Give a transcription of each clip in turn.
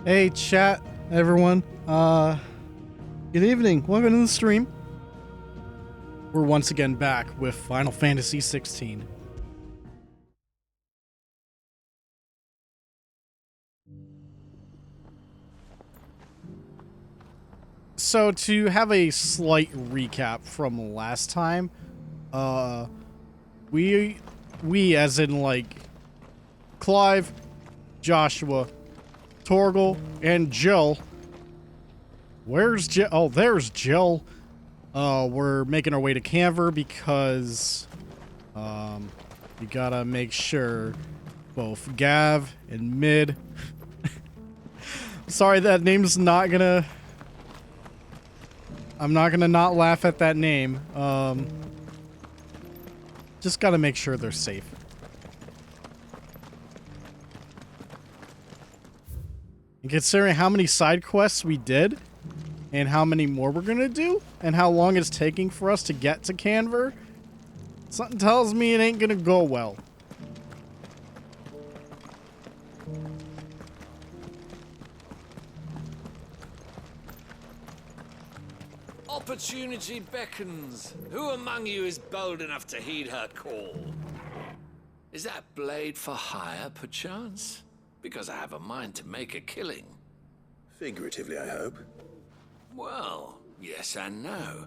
Hey, chat, everyone. Good evening. Welcome to the stream. We're once again back with Final Fantasy XVI. So, to have a slight recap from last time, we as in, like, Clive, Joshua, Torgal, and Jill. Where's Jill? Oh, there's Jill. We're making our way to Canver because, you gotta make sure both Gav and Mid. Sorry, that name's not gonna... I'm not gonna not laugh at that name. Just gotta make sure they're safe. And considering how many side quests we did, and how many more we're gonna do, and how long it's taking for us to get to Canver, something tells me it ain't gonna go well. Opportunity beckons. Who among you is bold enough to heed her call? Is that blade for hire, perchance? Because I have a mind to make a killing. Figuratively, I hope. Well, yes and no.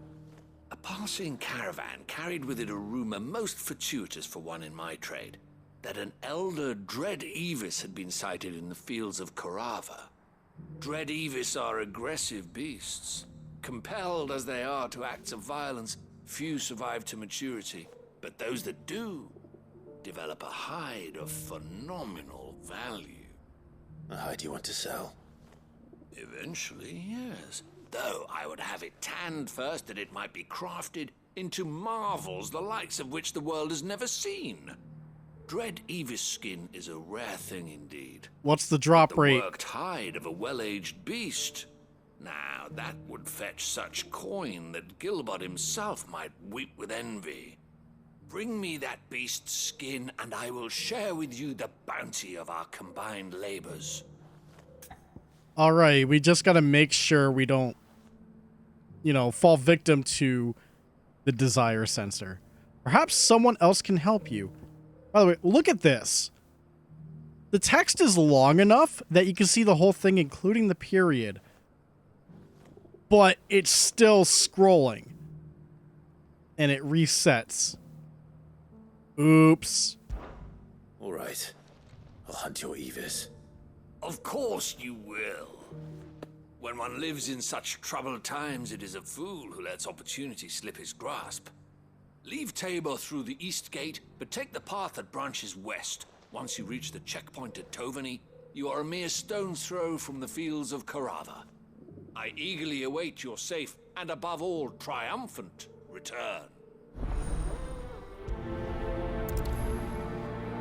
A passing caravan carried with it a rumor most fortuitous for one in my trade, that an elder Dread Evis had been sighted in the fields of Korava. Dread Evis are aggressive beasts. Compelled as they are to acts of violence, few survive to maturity, but those that do develop a hide of phenomenal value. A hide you want to sell? Eventually, yes. Though I would have it tanned first that it might be crafted into marvels the likes of which the world has never seen. Dread Evis skin is a rare thing indeed. What's the drop rate? The worked hide of a well-aged beast. Now, that would fetch such coin that Gilbert himself might weep with envy. Bring me that beast's skin, and I will share with you the bounty of our combined labors. Alright, we just gotta make sure we don't, you know, fall victim to the desire sensor. Perhaps someone else can help you. By the way, look at this. The text is long enough that you can see the whole thing, including the period. But it's still scrolling. And it resets. Oops. All right. I'll hunt your Evis. Of course you will. When one lives in such troubled times, it is a fool who lets opportunity slip his grasp. Leave Tabor through the east gate, but take the path that branches west. Once you reach the checkpoint at Tovani, you are a mere stone's throw from the fields of Korava. I eagerly await your safe, and above all, triumphant return.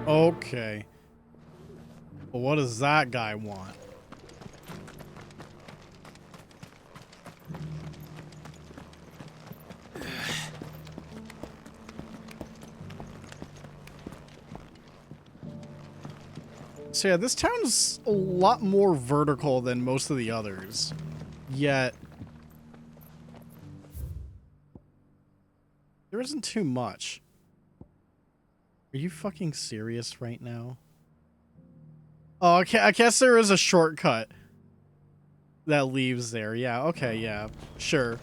Okay. Well, what does that guy want? So yeah, this town's a lot more vertical than most of the others. Yet there isn't too much. Are you fucking serious right now? Oh, okay, I guess there is a shortcut that leaves there. Yeah, okay, yeah, sure.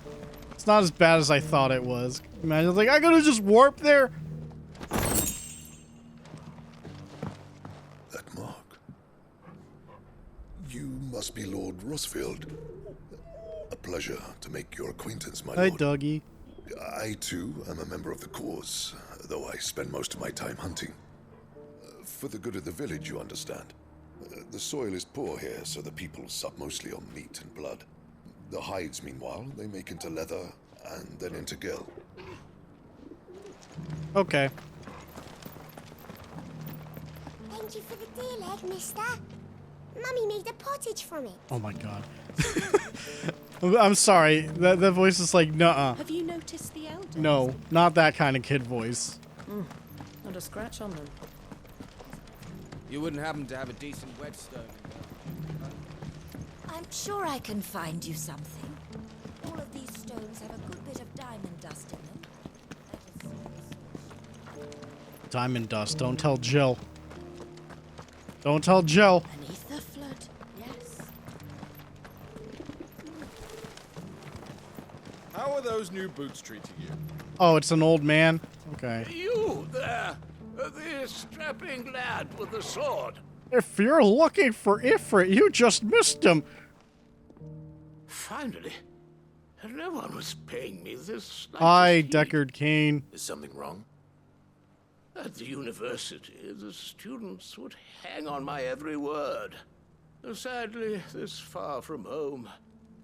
It's not as bad as I thought it was. Imagine, like, I could just warp there. That mark. You must be Lord Rosfield. A pleasure to make your acquaintance, my Hi, lord. Dougie. I, too, am a member of the cause, though I spend most of my time hunting. For the good of the village, you understand. The soil is poor here, so the people sup mostly on meat and blood. The hides, meanwhile, they make into leather and then into gil. Okay. Thank you for the deer leg, mister. Mummy made a pottage from it. Oh my god. I'm sorry. That voice is like, nuh-uh. Have you noticed the elders? No, not that kind of kid voice. Not a scratch on them. You wouldn't happen to have a decent whetstone? I'm sure I can find you something. All of these stones have a good bit of diamond dust in them. Diamond dust. Don't tell Jill. Don't tell Jill. Beneath the flood, yes. How are those new boots treating you? Oh, it's an old man? Okay. You there, the strapping lad with the sword. If you're looking for Ifrit, you just missed him. Finally, no one was paying me this. Hi, Deckard Cain. Is something wrong? At the university, the students would hang on my every word. Sadly, this far from home,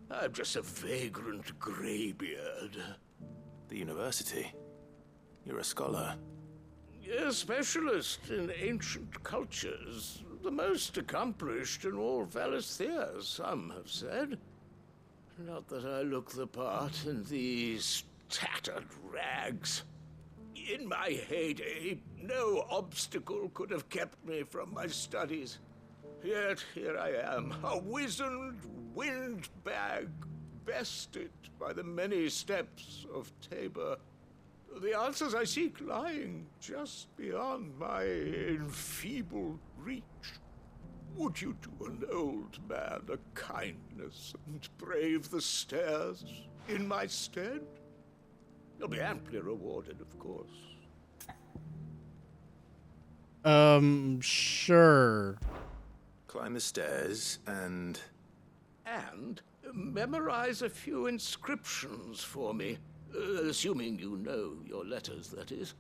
I'm just a vagrant greybeard. The university? You're a scholar. A specialist in ancient cultures. The most accomplished in all Valisthea, some have said. Not that I look the part in these tattered rags. In my heyday, no obstacle could have kept me from my studies. Yet here I am, a wizened windbag, bested by the many steps of Tabor. The answers I seek lying just beyond my enfeebled reach. Would you do an old man a kindness and brave the stairs in my stead? You'll be amply rewarded, of course. Sure. Climb the stairs and... And memorize a few inscriptions for me. Assuming you know your letters, that is.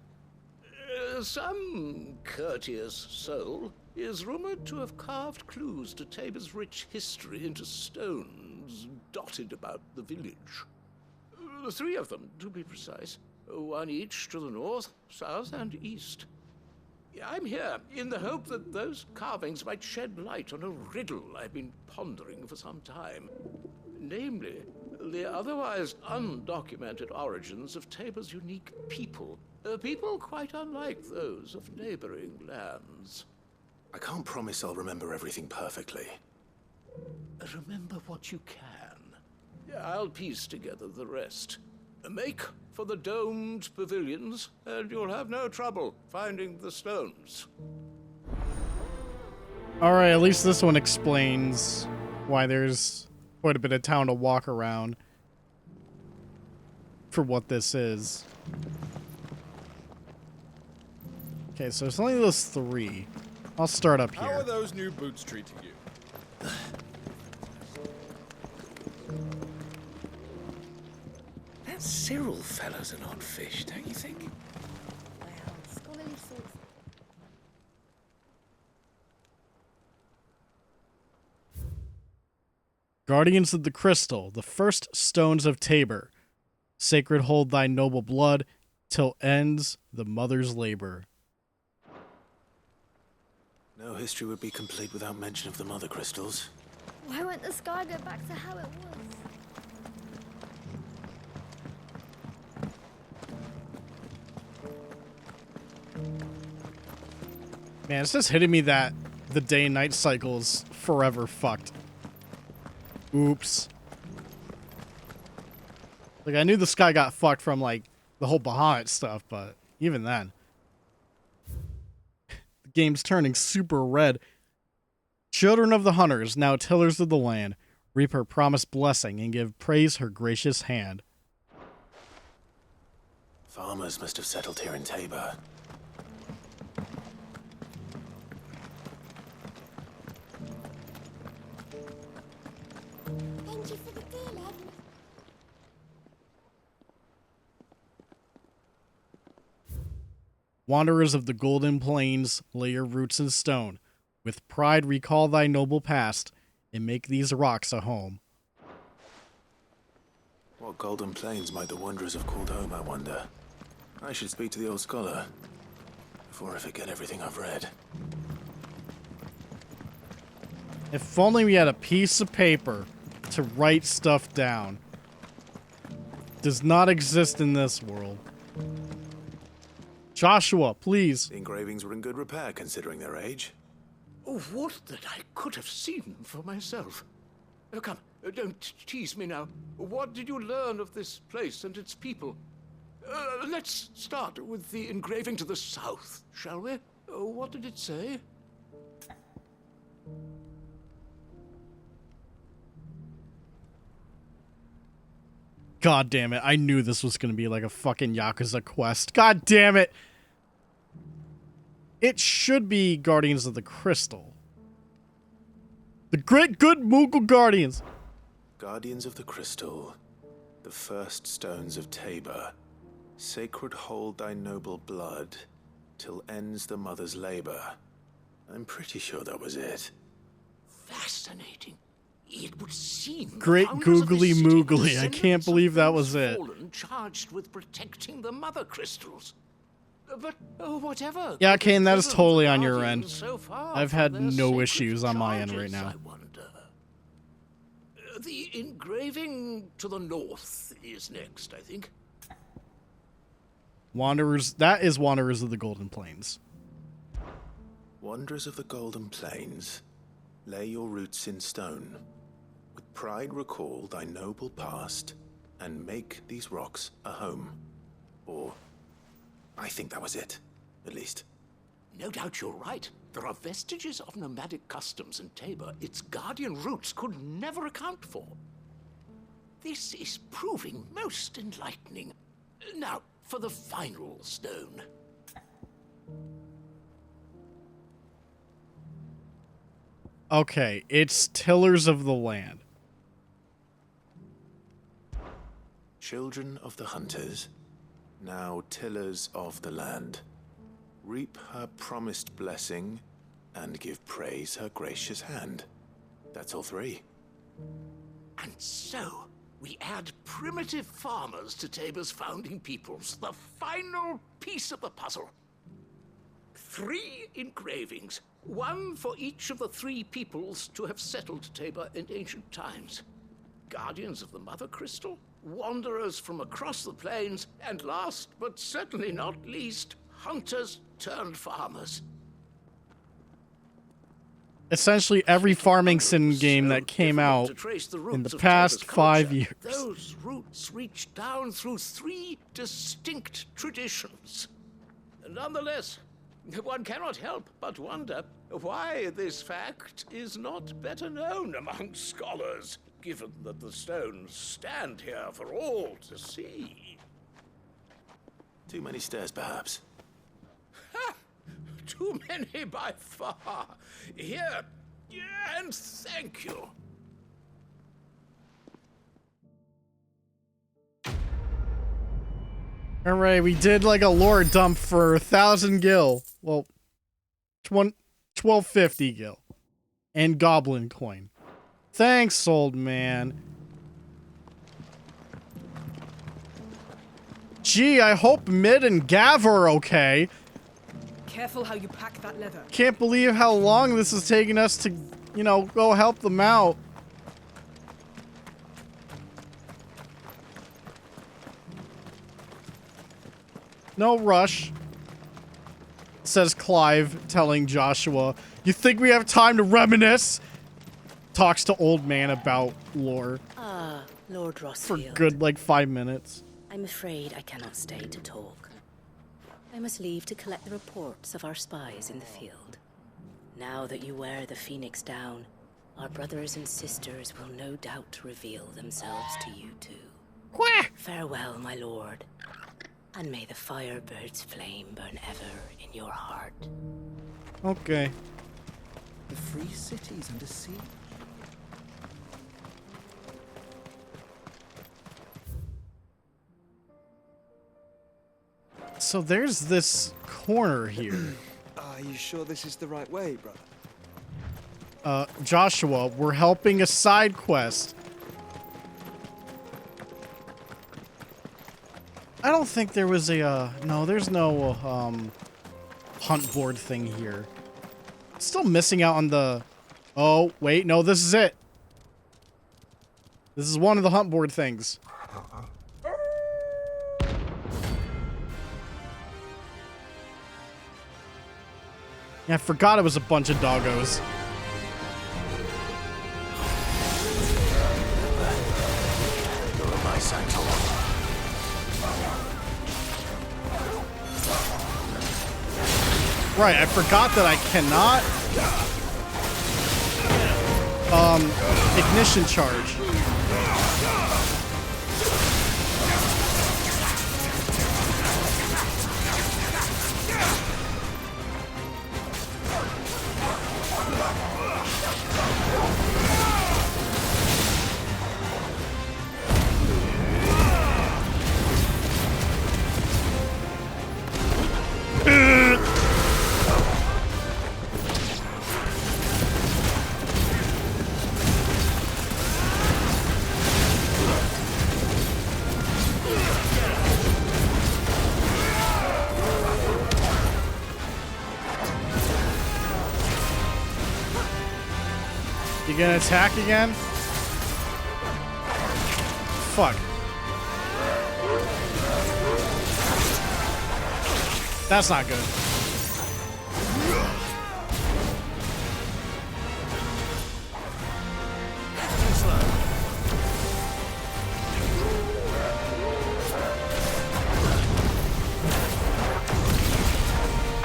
Some courteous soul is rumored to have carved clues to Tabor's rich history into stones dotted about the village. 3 of them, to be precise. 1 each to the north, south, and east. I'm here in the hope that those carvings might shed light on a riddle I've been pondering for some time. Namely, the otherwise undocumented origins of Tabor's unique people. People quite unlike those of neighboring lands. I can't promise I'll remember everything perfectly. Remember what you can. I'll piece together the rest. Make for the domed pavilions, and you'll have no trouble finding the stones. Alright, at least this one explains why there's quite a bit of town to walk around for what this is. Okay, so it's only those 3. I'll start up How here. are those new boots treating you? That Cyril fellow's an odd fish, don't you think? Well, scholarly thought. Guardians of the Crystal, the first stones of Tabor. Sacred hold thy noble blood, till ends the mother's labor. No history would be complete without mention of the mother crystals. Why won't the sky go back to how it was? Man, it's just hitting me that the day and night cycle is forever fucked. Oops. Like, I knew the sky got fucked from, like, the whole Bahamut stuff, but even then. The game's turning super red. Children of the hunters, now tillers of the land, reap her promised blessing and give praise her gracious hand. Farmers must have settled here in Tabor. Thank you for the deal, Ed. Wanderers of the golden plains, lay your roots in stone. With pride recall thy noble past, and make these rocks a home. What golden plains might the wanderers have called home, I wonder? I should speak to the old scholar before I forget everything I've read. If only we had a piece of paper to write stuff down. Does not exist in this world. Joshua, please. The engravings were in good repair considering their age. Oh, what that I could have seen for myself. Come, don't tease me now. What did you learn of this place and its people? Let's start with the engraving to the south, shall we? What did it say? God damn it. I knew this was going to be like a fucking Yakuza quest. God damn it. It should be Guardians of the Crystal. The great good Moogle Guardians. Guardians of the Crystal, the first stones of Tabor. Sacred hold thy noble blood, till ends the mother's labor. I'm pretty sure that was it. Fascinating. It would seem Great googly moogly. I can't believe that was it. Charged with protecting the mother crystals. But whatever. Yeah, Kane, that is totally on your end. So I've had no issues on my end right now. I wonder. The engraving to the north is next, I think. Wanderers, that is Wanderers of the Golden Plains. Wanderers of the Golden Plains, lay your roots in stone. With pride recall thy noble past, and make these rocks a home. Or, I think that was it, at least. No doubt you're right. There are vestiges of nomadic customs in Tabor its guardian roots could never account for. This is proving most enlightening. Now, for the final stone. Okay, it's Tillers of the Land. Children of the hunters, now tillers of the land. Reap her promised blessing, and give praise her gracious hand. That's all three. And so, we add primitive farmers to Tabor's founding peoples, the final piece of the puzzle. 3 engravings, one for each of the 3 peoples to have settled Tabor in ancient times. Guardians of the Mother Crystal, wanderers from across the plains, and last but certainly not least, hunters turned farmers. Essentially every farming sim game that came out in the past 5 years. Those roots reach down through 3 distinct traditions. Nonetheless, one cannot help but wonder why this fact is not better known among scholars, given that the stones stand here for all to see. Too many stairs, perhaps. Ha! Too many by far. Here, and thank you. Alright, we did like a lore dump for 1,000 gil. Well, 1250 gil. And goblin coin. Thanks, old man. Gee, I hope Mid and Gav are okay. Careful how you pack that leather. Can't believe how long this is taking us to, you know, go help them out. No rush, says Clive, telling Joshua. You think we have time to reminisce? Talks to old man about lore Ah, Lord for Rossfield. good, like, 5 minutes. I'm afraid I cannot stay to talk. I must leave to collect the reports of our spies in the field. Now that you wear the Phoenix down, our brothers and sisters will no doubt reveal themselves to you too. Quack! Farewell, my lord, and may the firebird's flame burn ever in your heart. Okay. The free cities under siege. So there's this corner here. Are you sure this is the right way, brother? Joshua, we're helping a side quest. I don't think there was a, no, there's no, hunt board thing here. Still missing out on the, oh, wait, no, this is it. This is one of the hunt board things. Yeah, I forgot it was a bunch of doggos. Right, I forgot that I cannot ignition charge. You gonna attack again? Fuck. That's not good.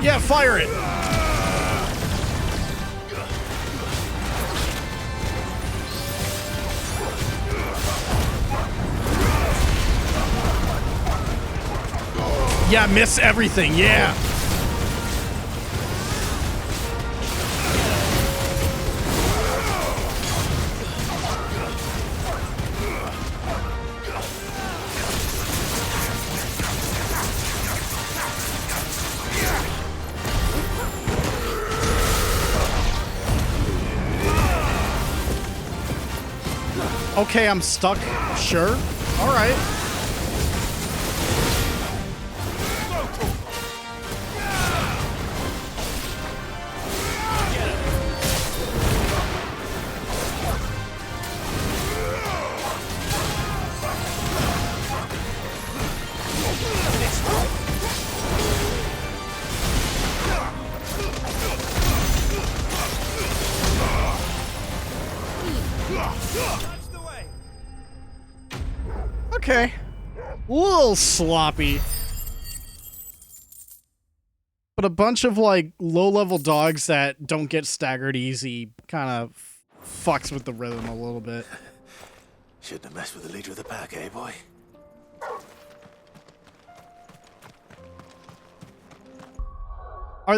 Yeah, fire it. Yeah, miss everything. Yeah. Okay, I'm stuck. Sure. All right. Okay. A little sloppy. But a bunch of, like, low-level dogs that don't get staggered easy kind of fucks with the rhythm a little bit. Shouldn't have messed with the leader of the pack, eh, boy?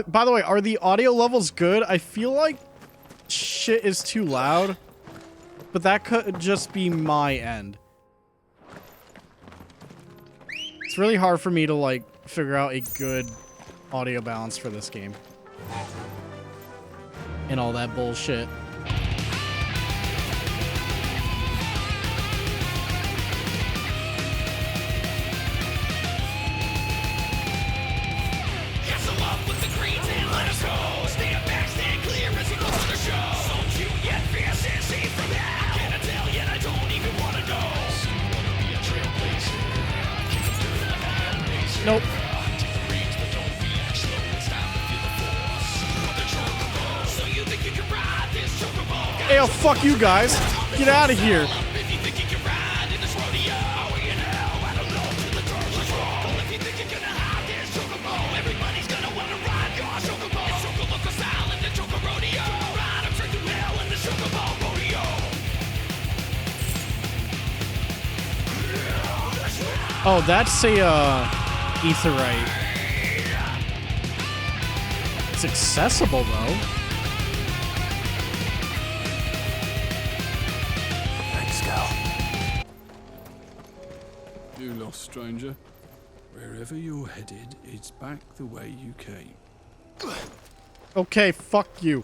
By the way, are the audio levels good? I feel like shit is too loud. But that could just be my end. It's really hard for me to, like, figure out a good audio balance for this game. And all that bullshit. Nope. Hey, oh, fuck you guys. Get out of here. Oh, that's a, Aetheryte. It's accessible, though. Thanks, Gal. You lost, stranger. Wherever you're headed, it's back the way you came. Okay, fuck you.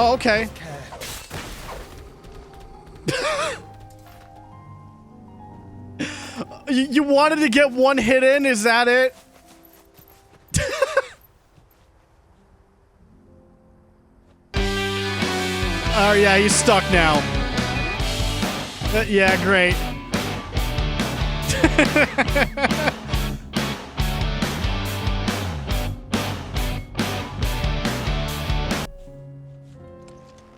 Oh, okay. You wanted to get one hit in? Is that it? Oh yeah, he's stuck now. Yeah, great.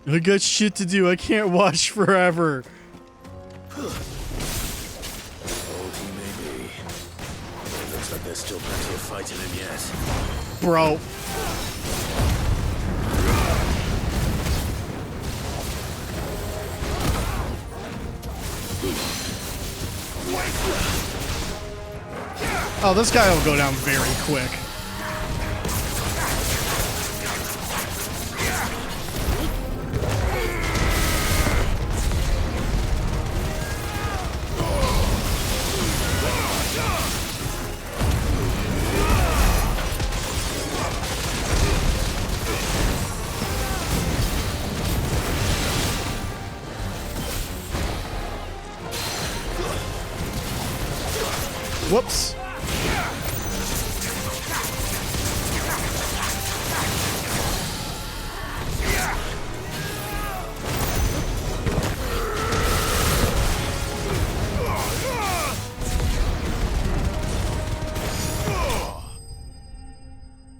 I got shit to do. I can't watch forever. Old he may be. It looks like there's still plenty of fight in him yet. Bro. Oh, this guy will go down very quick. Whoops.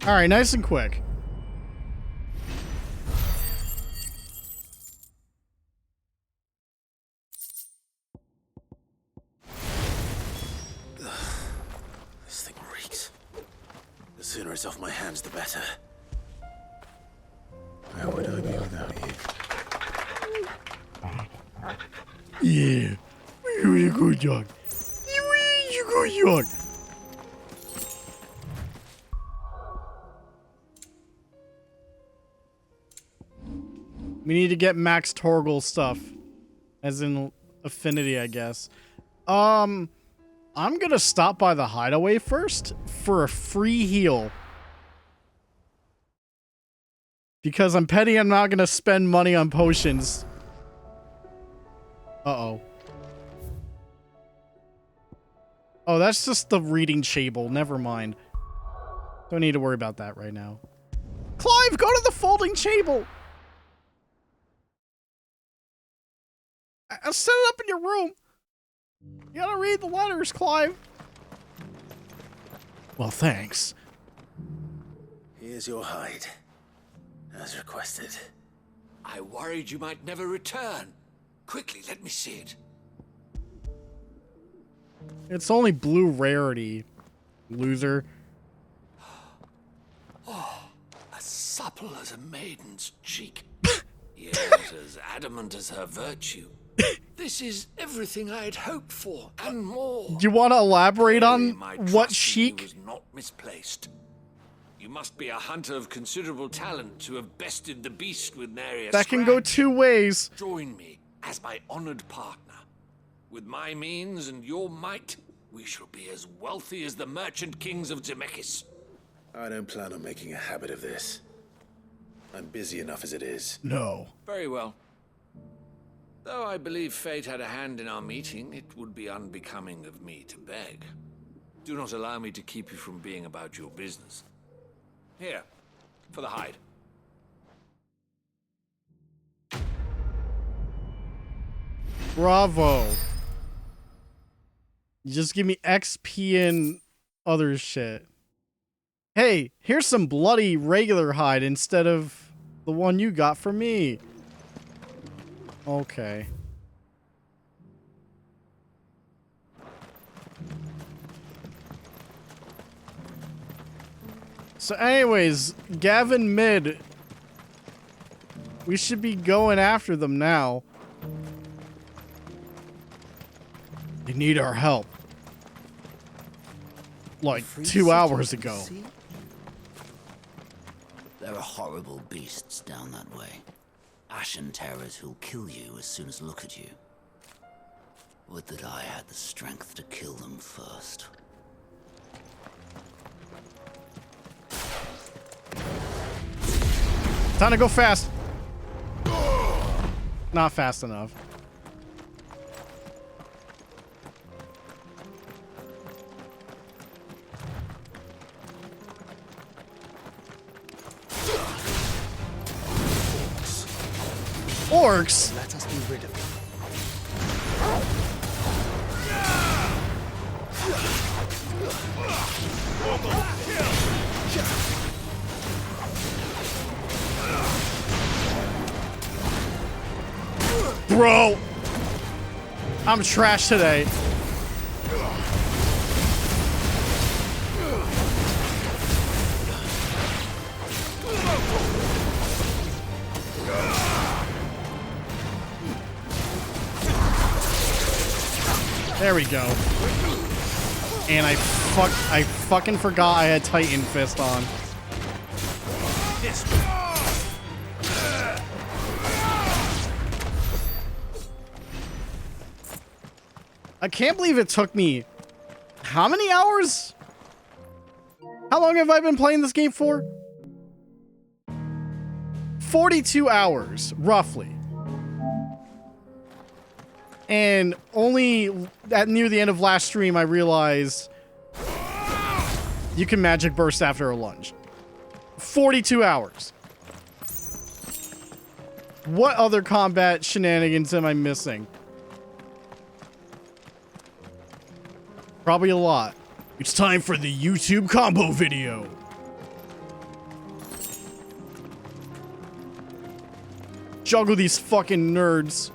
All right, nice and quick. This thing reeks. The sooner it's off my hands, the better. Where would I be without you? Yeah. You good dog. You good dog. We need to get Max Torgal stuff. As in affinity, I guess. I'm gonna stop by the hideaway first for a free heal. Because I'm petty, I'm not gonna spend money on potions. Uh-oh. Oh, that's just the reading table. Never mind. Don't need to worry about that right now. Clive, go to the folding table! I'll set it up in your room. You gotta read the letters, Clive. Well, thanks. Here's your hide, as requested. I worried you might never return. Quickly, let me see it. It's only blue rarity, loser. Oh, as supple as a maiden's cheek. Yet as adamant as her virtue. This is everything I had hoped for, and more. Do you want to elaborate on My what trust in you chic? was not misplaced. You must be a hunter of considerable talent to have bested the beast with nary a That can go scratch. 2 ways. Join me as my honored partner. With my means and your might, we shall be as wealthy as the merchant kings of Zemeckis. I don't plan on making a habit of this. I'm busy enough as it is. No. Very well. Though I believe fate had a hand in our meeting, it would be unbecoming of me to beg. Do not allow me to keep you from being about your business. Here, for the hide. Bravo. You just give me XP and other shit. Hey, here's some bloody regular hide instead of the one you got for me. Okay. So anyways, Gavin Mid. We should be going after them now. They need our help. Like 2 hours ago. There are horrible beasts down that way. Ashen terrors who'll kill you as soon as look at you. Would that I had the strength to kill them first. Time to go fast. Not fast enough. Orcs? Let us be rid of them. Bro! I'm trash today. There we go. And I fucking forgot I had Titan Fist on. I can't believe it took me how many hours? How long have I been playing this game for? 42 hours, roughly. And only at near the end of last stream, I realized you can magic burst after a lunge. 42 hours. What other combat shenanigans am I missing? Probably a lot. It's time for the YouTube combo video. Juggle these fucking nerds.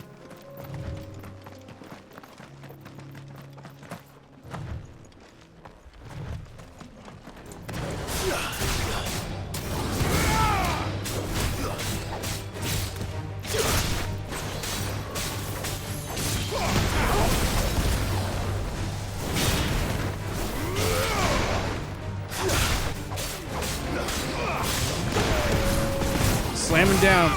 Slam him down.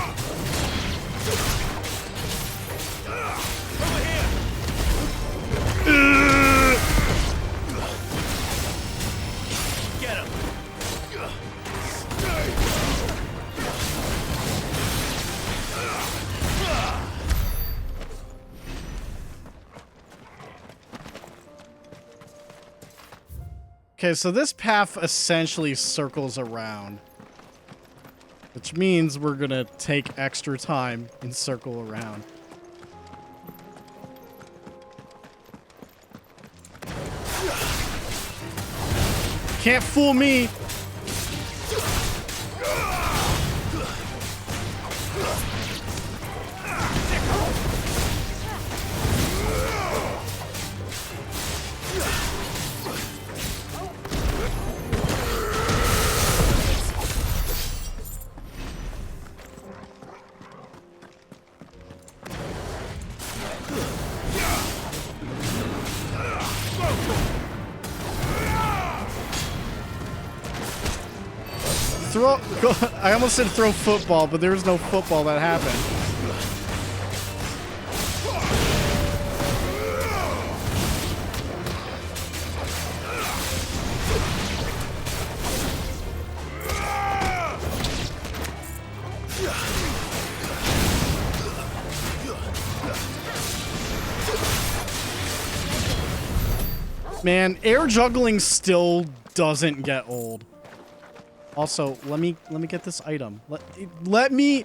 Get him. Okay, so this path essentially circles around. Which means we're gonna take extra time and circle around. Can't fool me! I almost said throw football, but there was no football that happened. Man, air juggling still doesn't get old. Also, let me get this item. Let me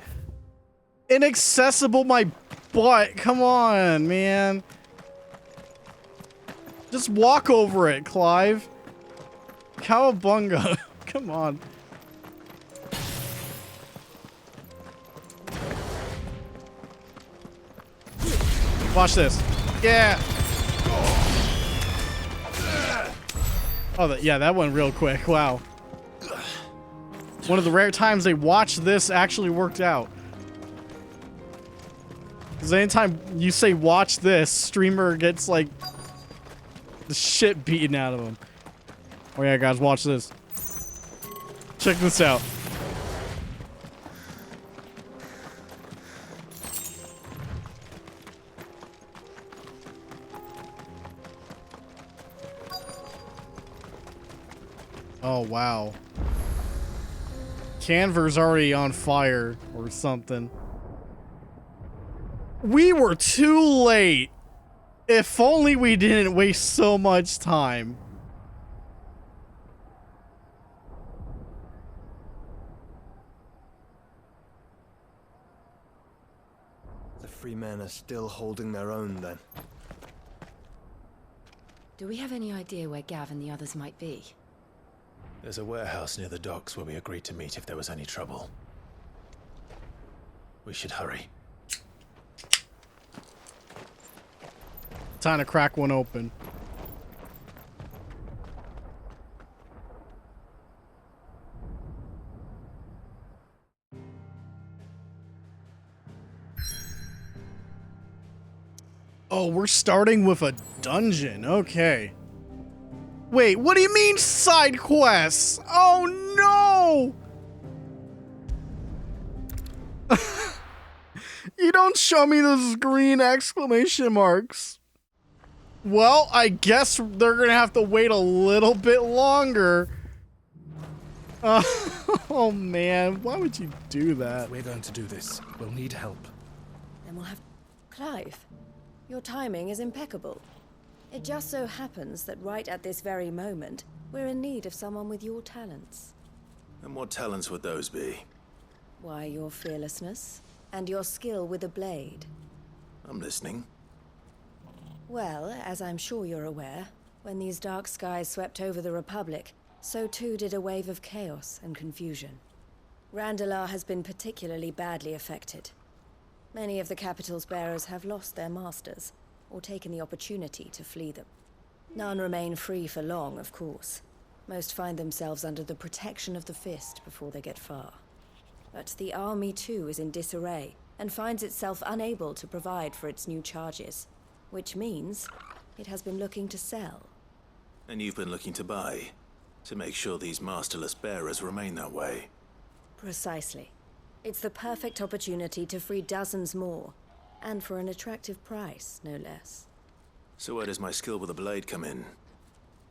inaccessible my butt. Come on, man. Just walk over it, Clive. Cowabunga. Come on. Watch this. Yeah. Oh, yeah, that went real quick. Wow. One of the rare times they watched this actually worked out. Because anytime you say watch this, streamer gets like the shit beaten out of him. Oh yeah, guys, watch this. Check this out. Oh wow. Canver's already on fire or something. We were too late. If only we didn't waste so much time. free men are still holding their own, then. Do we have any idea where Gav and the others might be? There's a warehouse near the docks where we agreed to meet if there was any trouble. We should hurry. Time to crack one open. Oh, we're starting with a dungeon. Okay. Wait, what do you mean side quests? Oh no! You don't show me those green exclamation marks. Well, I guess they're gonna have to wait a little bit longer. Oh man, why would you do that? We're going to do this. We'll need help. Then we'll have... Clive, your timing is impeccable. It just so happens that right at this very moment, we're in need of someone with your talents. And what talents would those be? Why, your fearlessness and your skill with a blade. I'm listening. Well, as I'm sure you're aware, when these dark skies swept over the Republic, so too did a wave of chaos and confusion. Randalar has been particularly badly affected. Many of the capital's bearers have lost their masters, or taken the opportunity to flee them. None remain free for long, of course. Most find themselves under the protection of the Fist before they get far. But the army too is in disarray, and finds itself unable to provide for its new charges. Which means it has been looking to sell. And you've been looking to buy, to make sure these masterless bearers remain that way. Precisely. It's the perfect opportunity to free dozens more, and for an attractive price, no less. So where does my skill with a blade come in?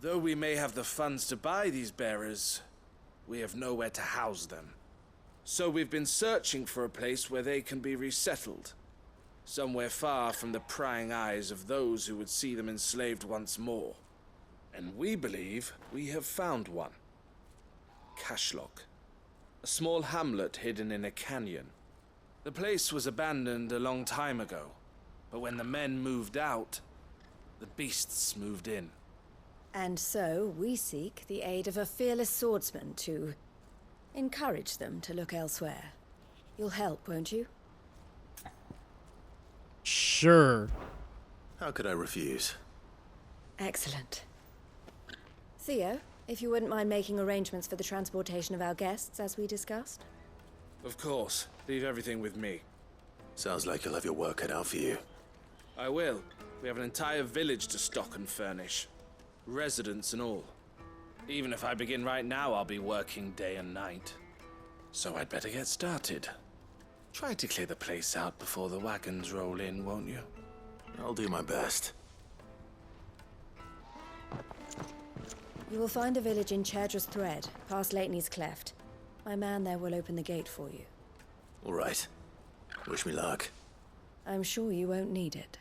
Though we may have the funds to buy these bearers, we have nowhere to house them. So we've been searching for a place where they can be resettled. Somewhere far from the prying eyes of those who would see them enslaved once more. And we believe we have found one. Cashlock. A small hamlet hidden in a canyon. The place was abandoned a long time ago, but when the men moved out, the beasts moved in. And so we seek the aid of a fearless swordsman to encourage them to look elsewhere. You'll help, won't you? Sure. How could I refuse? Excellent. Theo, if you wouldn't mind making arrangements for the transportation of our guests, as we discussed. Of course. Leave everything with me. Sounds like you'll have your work cut out for you. I will. We have an entire village to stock and furnish. Residents and all. Even if I begin right now, I'll be working day and night. So I'd better get started. Try to clear the place out before the wagons roll in, won't you? I'll do my best. You will find a village in Chadra's Thread, past Lateney's Cleft. My man there will open the gate for you. All right. Wish me luck. I'm sure you won't need it.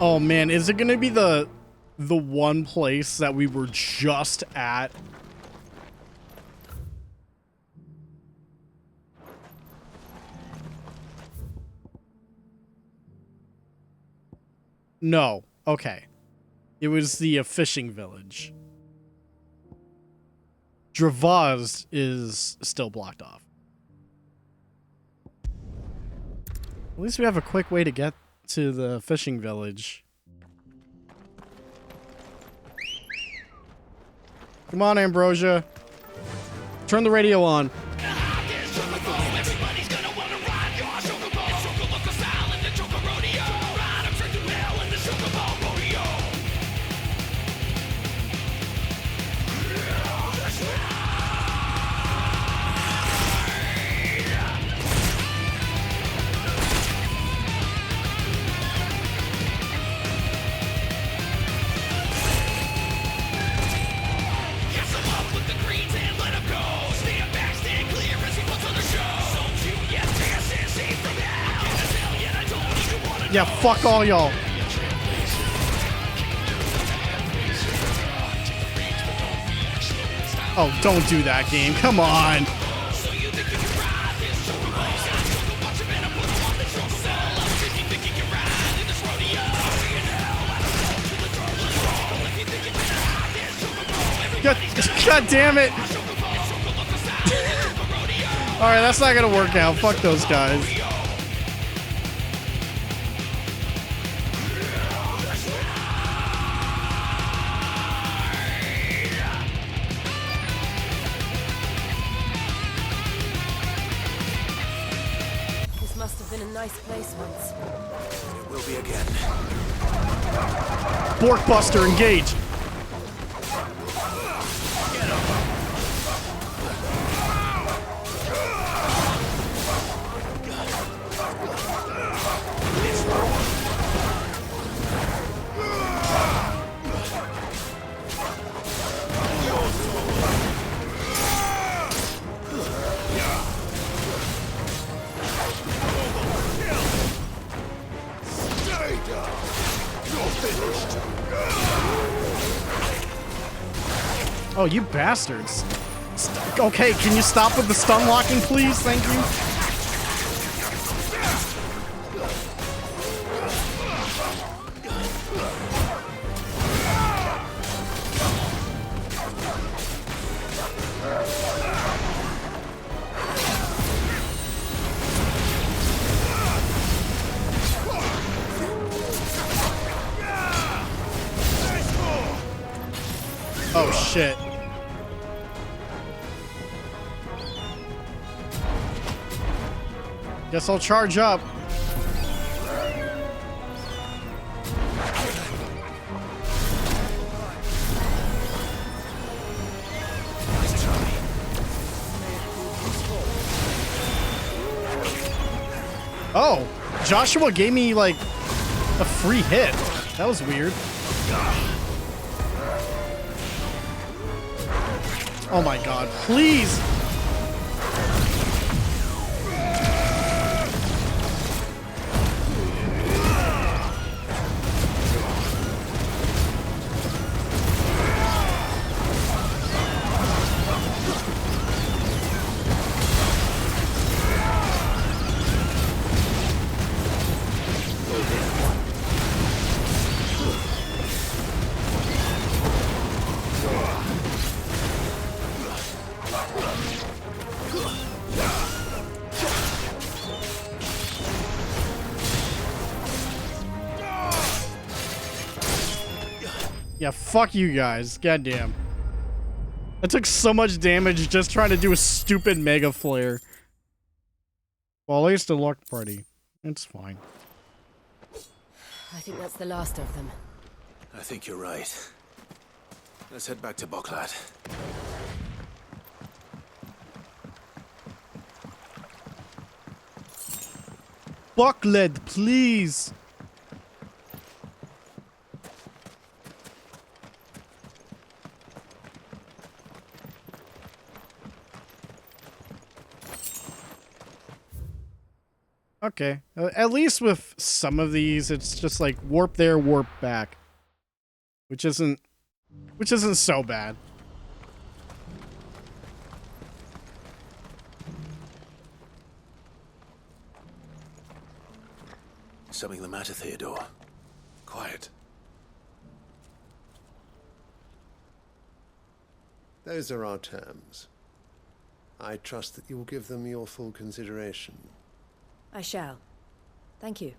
Oh man, is it gonna be the one place that we were just at? No. Okay. It was the fishing village. Dravaz is still blocked off. At least we have a quick way to get to the fishing village. Come on, Ambrosia. Turn the radio on. Yeah, fuck all y'all. Oh, don't do that, game. Come on. God damn it! Alright, that's not gonna work out. Fuck those guys. This must have been a nice place once. It will be again. Borkbuster, engage! Oh, you bastards. Okay, can you stop with the stun locking, please? Thank you. Oh, shit. Guess I'll charge up. Oh, Joshua gave me like a free hit. That was weird. Oh my god, please. Yeah, fuck you guys. Goddamn. I took so much damage just trying to do a stupid mega flare. Well, at least it looked pretty. It's fine. I think that's the last of them. I think you're right. Let's head back to Boklat. Bucklet, please. Okay. At least with some of these, it's just like warp there, warp back. Which isn't so bad. Something the matter, Theodore? Quiet. Those are our terms. I trust that you will give them your full consideration. I shall. Thank you.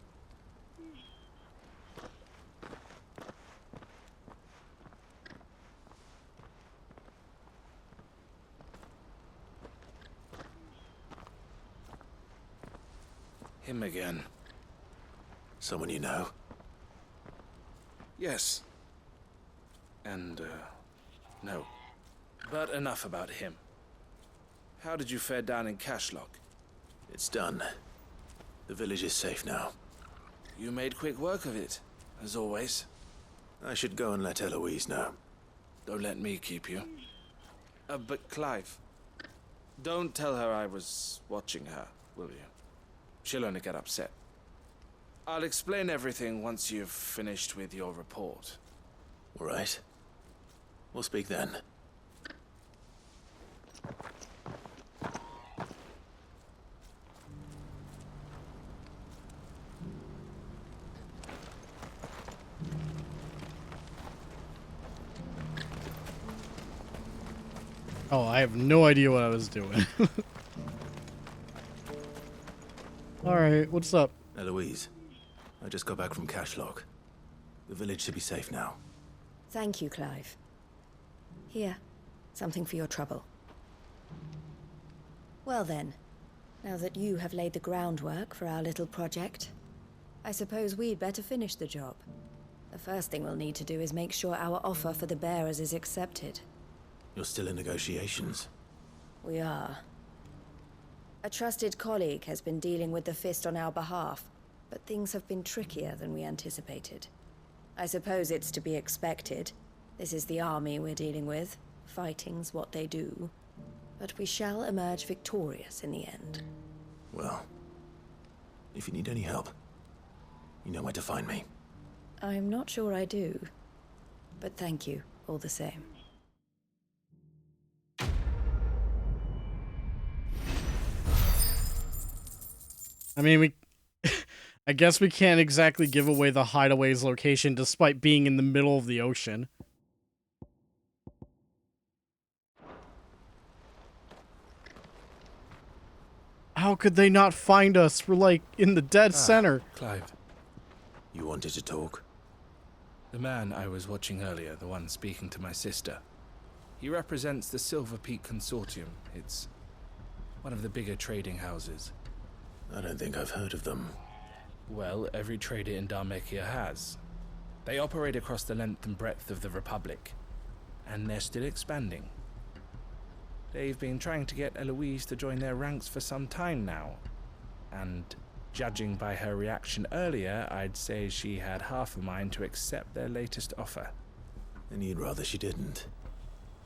Him again. Someone you know? Yes. And, no. But enough about him. How did you fare down in Cashlock? It's done. The village is safe now. You made quick work of it, as always. I should go and let Eloise know. Don't let me keep you. But Clive, don't tell her I was watching her, will you? She'll only get upset. I'll explain everything once you've finished with your report. All right. We'll speak then. Oh, I have no idea what I was doing. Alright, what's up? Eloise, I just got back from Cashlock. The village should be safe now. Thank you, Clive. Here, something for your trouble. Well then, now that you have laid the groundwork for our little project, I suppose we'd better finish the job. The first thing we'll need to do is make sure our offer for the bearers is accepted. You're still in negotiations? We are. A trusted colleague has been dealing with the Fist on our behalf, but things have been trickier than we anticipated. I suppose it's to be expected. This is the army we're dealing with. Fighting's what they do. But we shall emerge victorious in the end. Well, if you need any help, you know where to find me. I'm not sure I do, but thank you all the same. I mean, I guess we can't exactly give away the hideaway's location despite being in the middle of the ocean. How could they not find us? We're like in the dead center. Clive. You wanted to talk? The man I was watching earlier, the one speaking to my sister. He represents the Silver Peak Consortium. It's one of the bigger trading houses. I don't think I've heard of them. Well, every trader in Dharmekia has. They operate across the length and breadth of the Republic, and they're still expanding. They've been trying to get Eloise to join their ranks for some time now, and judging by her reaction earlier, I'd say she had half a mind to accept their latest offer. And you'd rather she didn't?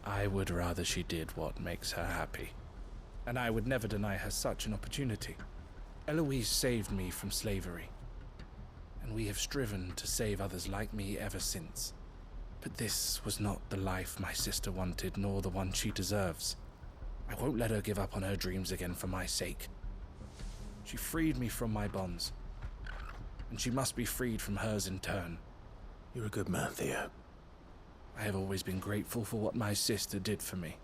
I would rather she did what makes her happy, and I would never deny her such an opportunity. Eloise saved me from slavery, and we have striven to save others like me ever since. But this was not the life my sister wanted, nor the one she deserves. I won't let her give up on her dreams again for my sake. She freed me from my bonds, and she must be freed from hers in turn. You're a good man, Theo. I have always been grateful for what my sister did for me,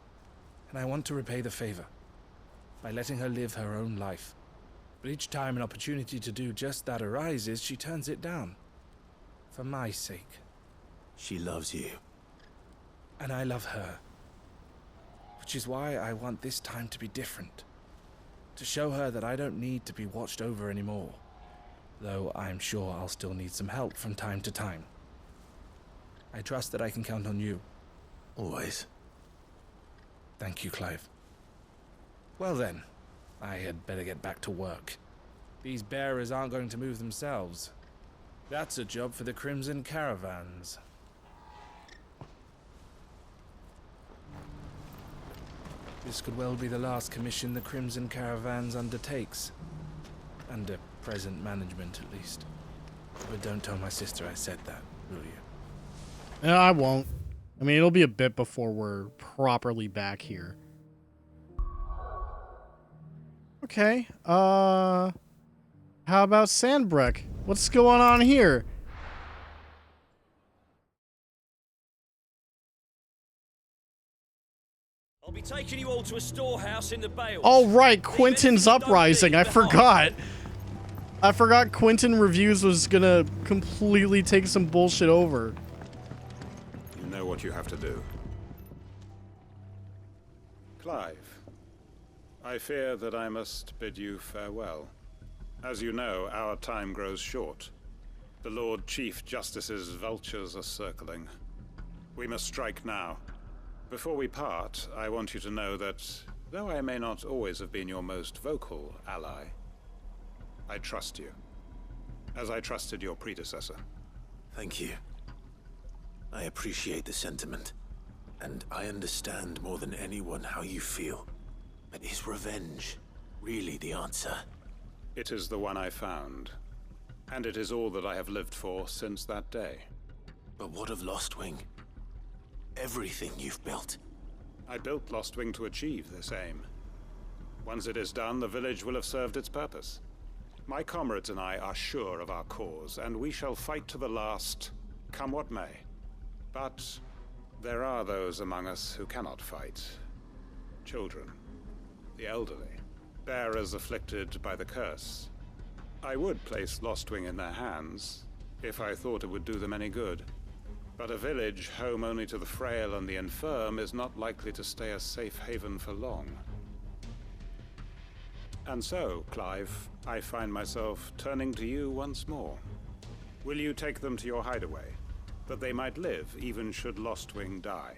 and I want to repay the favor by letting her live her own life. But each time an opportunity to do just that arises, she turns it down. For my sake. She loves you. And I love her. Which is why I want this time to be different. To show her that I don't need to be watched over anymore. Though I'm sure I'll still need some help from time to time. I trust that I can count on you. Always. Thank you, Clive. Well then. I had better get back to work. These bearers aren't going to move themselves. That's a job for the Crimson Caravans. This could well be the last commission the Crimson Caravans undertakes. Under present management, at least. But don't tell my sister I said that, will you? No, I won't. I mean, it'll be a bit before we're properly back here. Okay, how about Sandbreck? What's going on here? I'll be taking you all to a storehouse in the Bales. Oh, right, Quentin's Uprising. I forgot. I forgot Quentin Reviews was gonna completely take some bullshit over. You know what you have to do. Clive. I fear that I must bid you farewell. As you know, our time grows short. The Lord Chief Justice's vultures are circling. We must strike now. Before we part, I want you to know that, though I may not always have been your most vocal ally, I trust you, as I trusted your predecessor. Thank you. I appreciate the sentiment, and I understand more than anyone how you feel. But is revenge really the answer? It is the one I found, and it is all that I have lived for since that day. But what of Lostwing? Everything you've built. I built Lostwing to achieve this aim. Once it is done, the village will have served its purpose. My comrades and I are sure of our cause, and we shall fight to the last, come what may. But there are those among us who cannot fight, children, the elderly, bearers afflicted by the curse. I would place Lostwing in their hands, if I thought it would do them any good. But a village home only to the frail and the infirm is not likely to stay a safe haven for long. And so, Clive, I find myself turning to you once more. Will you take them to your hideaway, that they might live even should Lostwing die?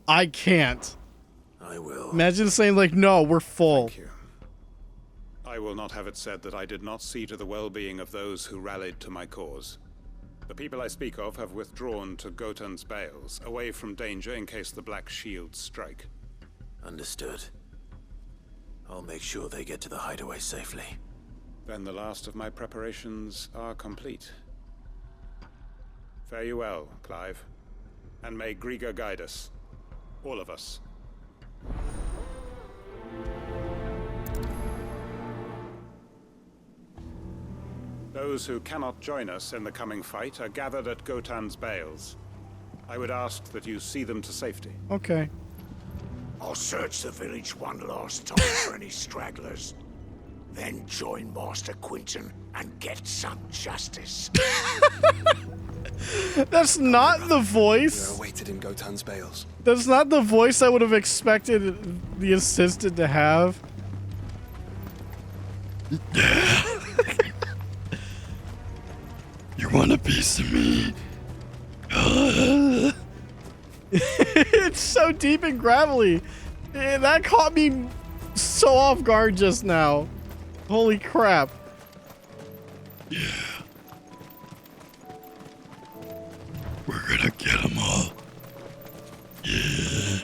I can't. I will. Imagine saying like, no, we're full. Thank you. I will not have it said that I did not see to the well-being of those who rallied to my cause. The people I speak of have withdrawn to Gotan's Bales, away from danger in case the Black Shields strike. Understood. I'll make sure they get to the hideaway safely. Then the last of my preparations are complete. Fare you well, Clive. And may Griga guide us. All of us. Those who cannot join us in the coming fight are gathered at Gotan's Bales. I would ask that you see them to safety. Okay. I'll search the village one last time for any stragglers. Then join Master Quinton and get some justice. That's not the voice. We're awaited in Gotan's Bales. That's not the voice I would have expected the assistant to have. You want a piece of me? It's so deep and gravelly. That caught me so off guard just now. Holy crap. Yeah. We're gonna get them all. Yeah.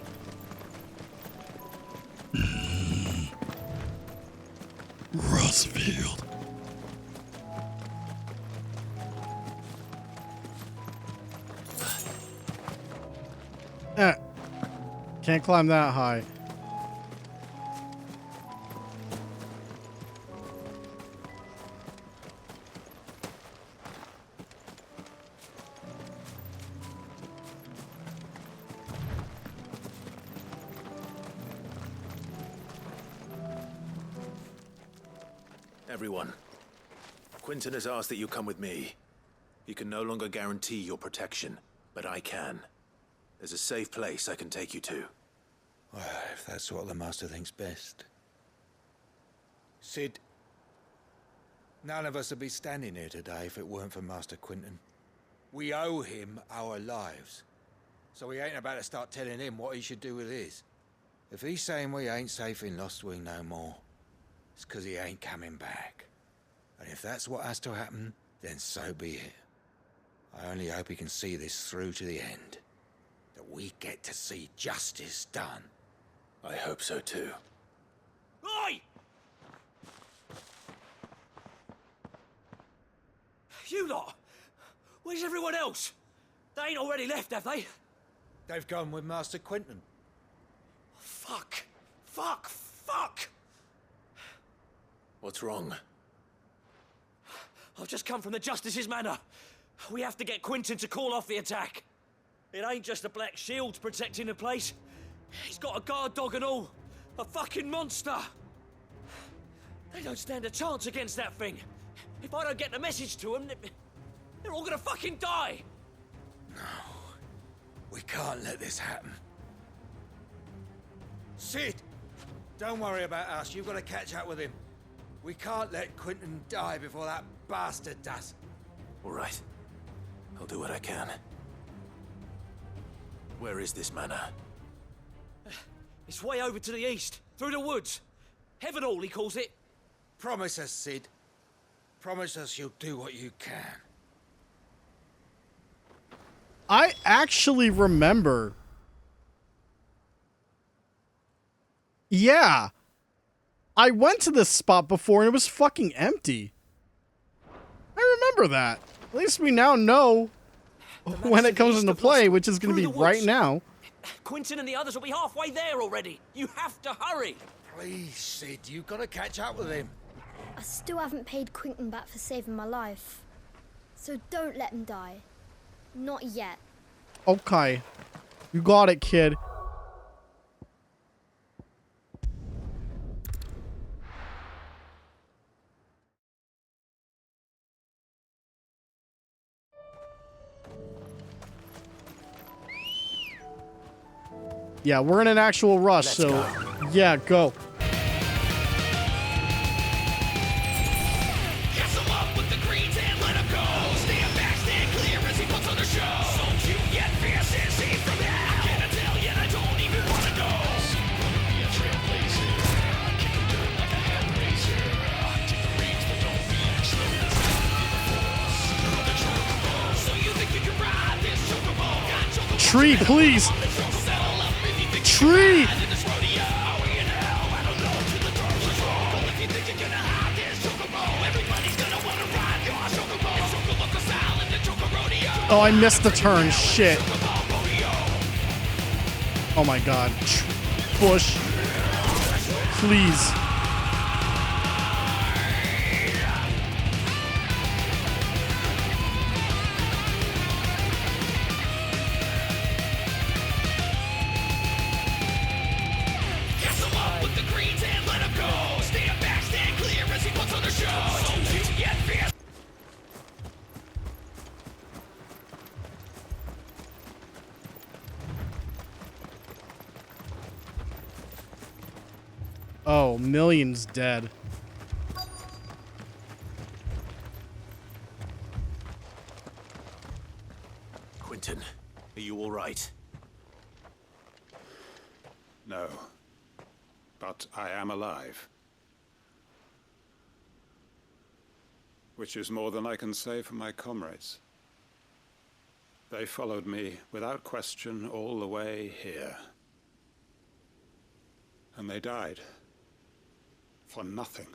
Rustfield. Can't climb that high. Everyone, Quinton has asked that you come with me. He can no longer guarantee your protection, but I can. There's a safe place I can take you to. Well, if that's what the Master thinks best. Sid, none of us would be standing here today if it weren't for Master Quinton. We owe him our lives. So we ain't about to start telling him what he should do with his. If he's saying we ain't safe in Lostwing no more, it's 'cause he ain't coming back. And if that's what has to happen, then so be it. I only hope he can see this through to the end. That we get to see justice done. I hope so too. Oi! You lot! Where's everyone else? They ain't already left, have they? They've gone with Master Quinton. Fuck! Fuck! Fuck! What's wrong? I've just come from the Justice's manor. We have to get Quinton to call off the attack. It ain't just the Black Shields protecting the place. He's got a guard dog and all. A fucking monster. They don't stand a chance against that thing. If I don't get the message to them, they're all gonna fucking die. No. We can't let this happen. Sid! Don't worry about us. You've got to catch up with him. We can't let Quinton die before that bastard does. All right. I'll do what I can. Where is this manor? It's way over to the east, through the woods. Heavenhall, he calls it. Promise us, Sid. Promise us you'll do what you can. I actually remember. Yeah. I went to this spot before and it was fucking empty. I remember that. At least we now know when it comes into play, which is going to be right now. Quinton and the others will be halfway there already. You have to hurry. Please, Sid, you've got to catch up with him. I still haven't paid Quinton back for saving my life. So don't let him die. Not yet. Okay. You got it, kid. Yeah, we're in an actual rush, Let's so go. yeah, go. Tree, please. Tree. Oh, I missed the turn. Shit. Oh my god. Bush. Please. Oh, millions dead. Quentin, are you all right? No. But I am alive. Which is more than I can say for my comrades. They followed me without question all the way here. And they died. For nothing.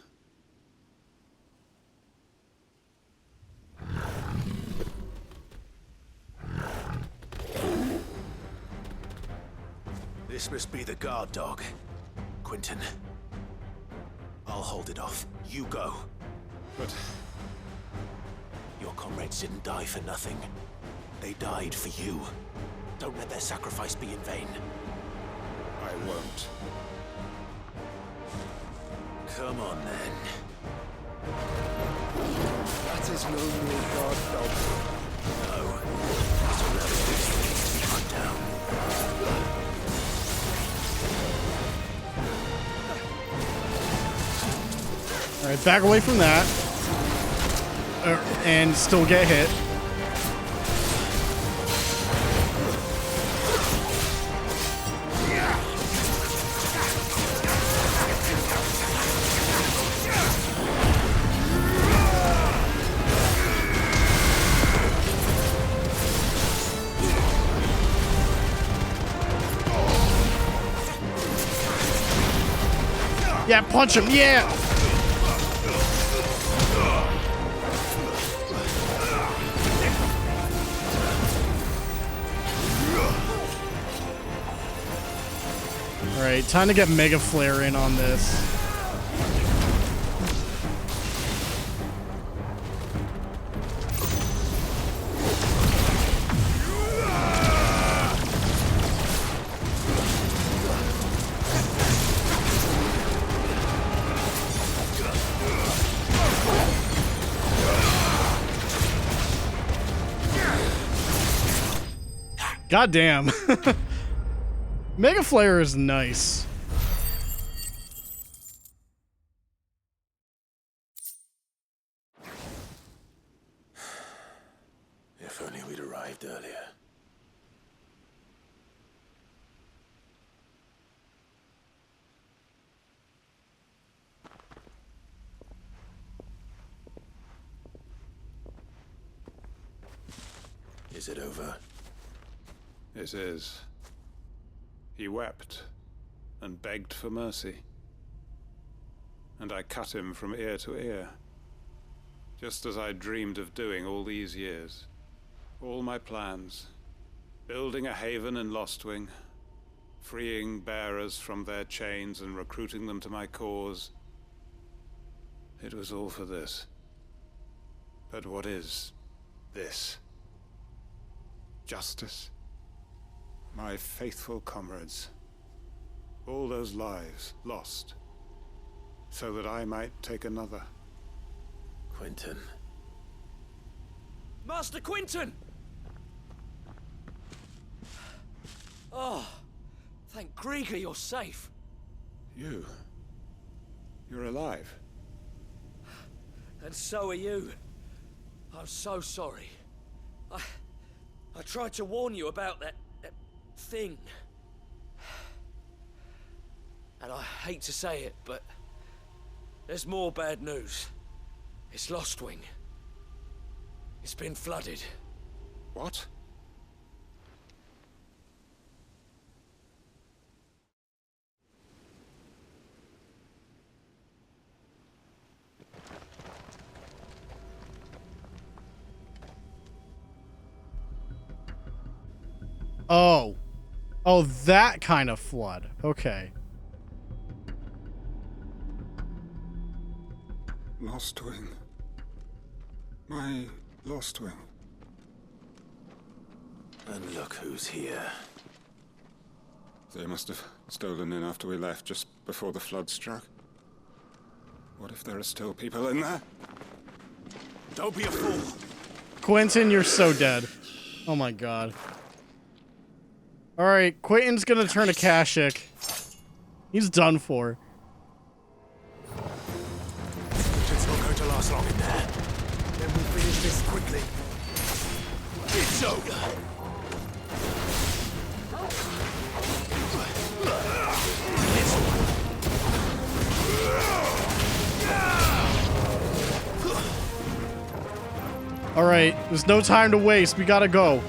This must be the guard dog. Quentin. I'll hold it off. You go. But... your comrades didn't die for nothing. They died for you. Don't let their sacrifice be in vain. I won't. Come on, then. That is no mere guard dog. No. It's a relic that needs to be put down. Alright, back away from that. And still get hit. Yeah, punch him, yeah! Alright, time to get Mega Flare in on this. God damn. Mega Flare is nice. If only we'd arrived earlier. Is it over? It is. He wept and begged for mercy. And I cut him from ear to ear, just as I dreamed of doing all these years. All my plans, building a haven in Lostwing, freeing bearers from their chains and recruiting them to my cause. It was all for this. But what is this? Justice? My faithful comrades. All those lives lost, so that I might take another. Quentin. Master Quentin! Oh, Thank Grieger you're safe. You're alive. And so are you. I'm so sorry. I tried to warn you about that thing. And I hate to say it, but there's more bad news. It's Lostwing. It's been flooded. What? Oh. Oh, that kind of flood. Okay. Lostwing. My Lostwing. And look who's here. They must have stolen in after we left, just before the flood struck. What if there are still people in there? Don't be a fool. Quentin, you're so dead. Oh my god. Alright, Quentin's gonna turn to Kashyyyk. He's done for. It's not going to last long in there. Then we'll finish this quickly. It's over. Alright, there's no time to waste. We gotta go.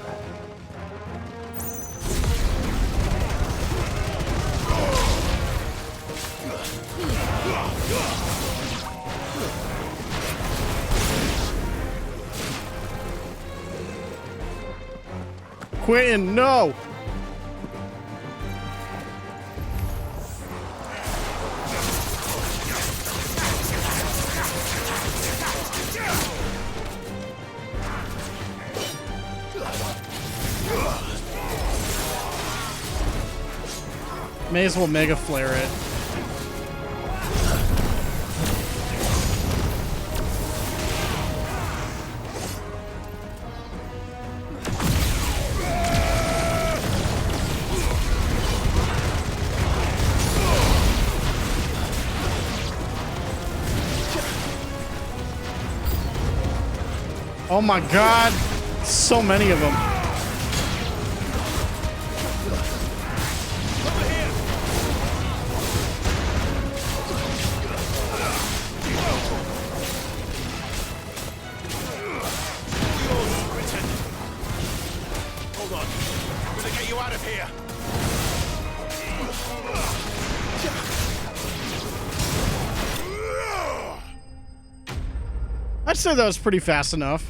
Quentin, no! May as well Mega Flare it. Oh my god! So many of them. Hold on. I'm gonna get you out of here. I'd say that was pretty fast enough.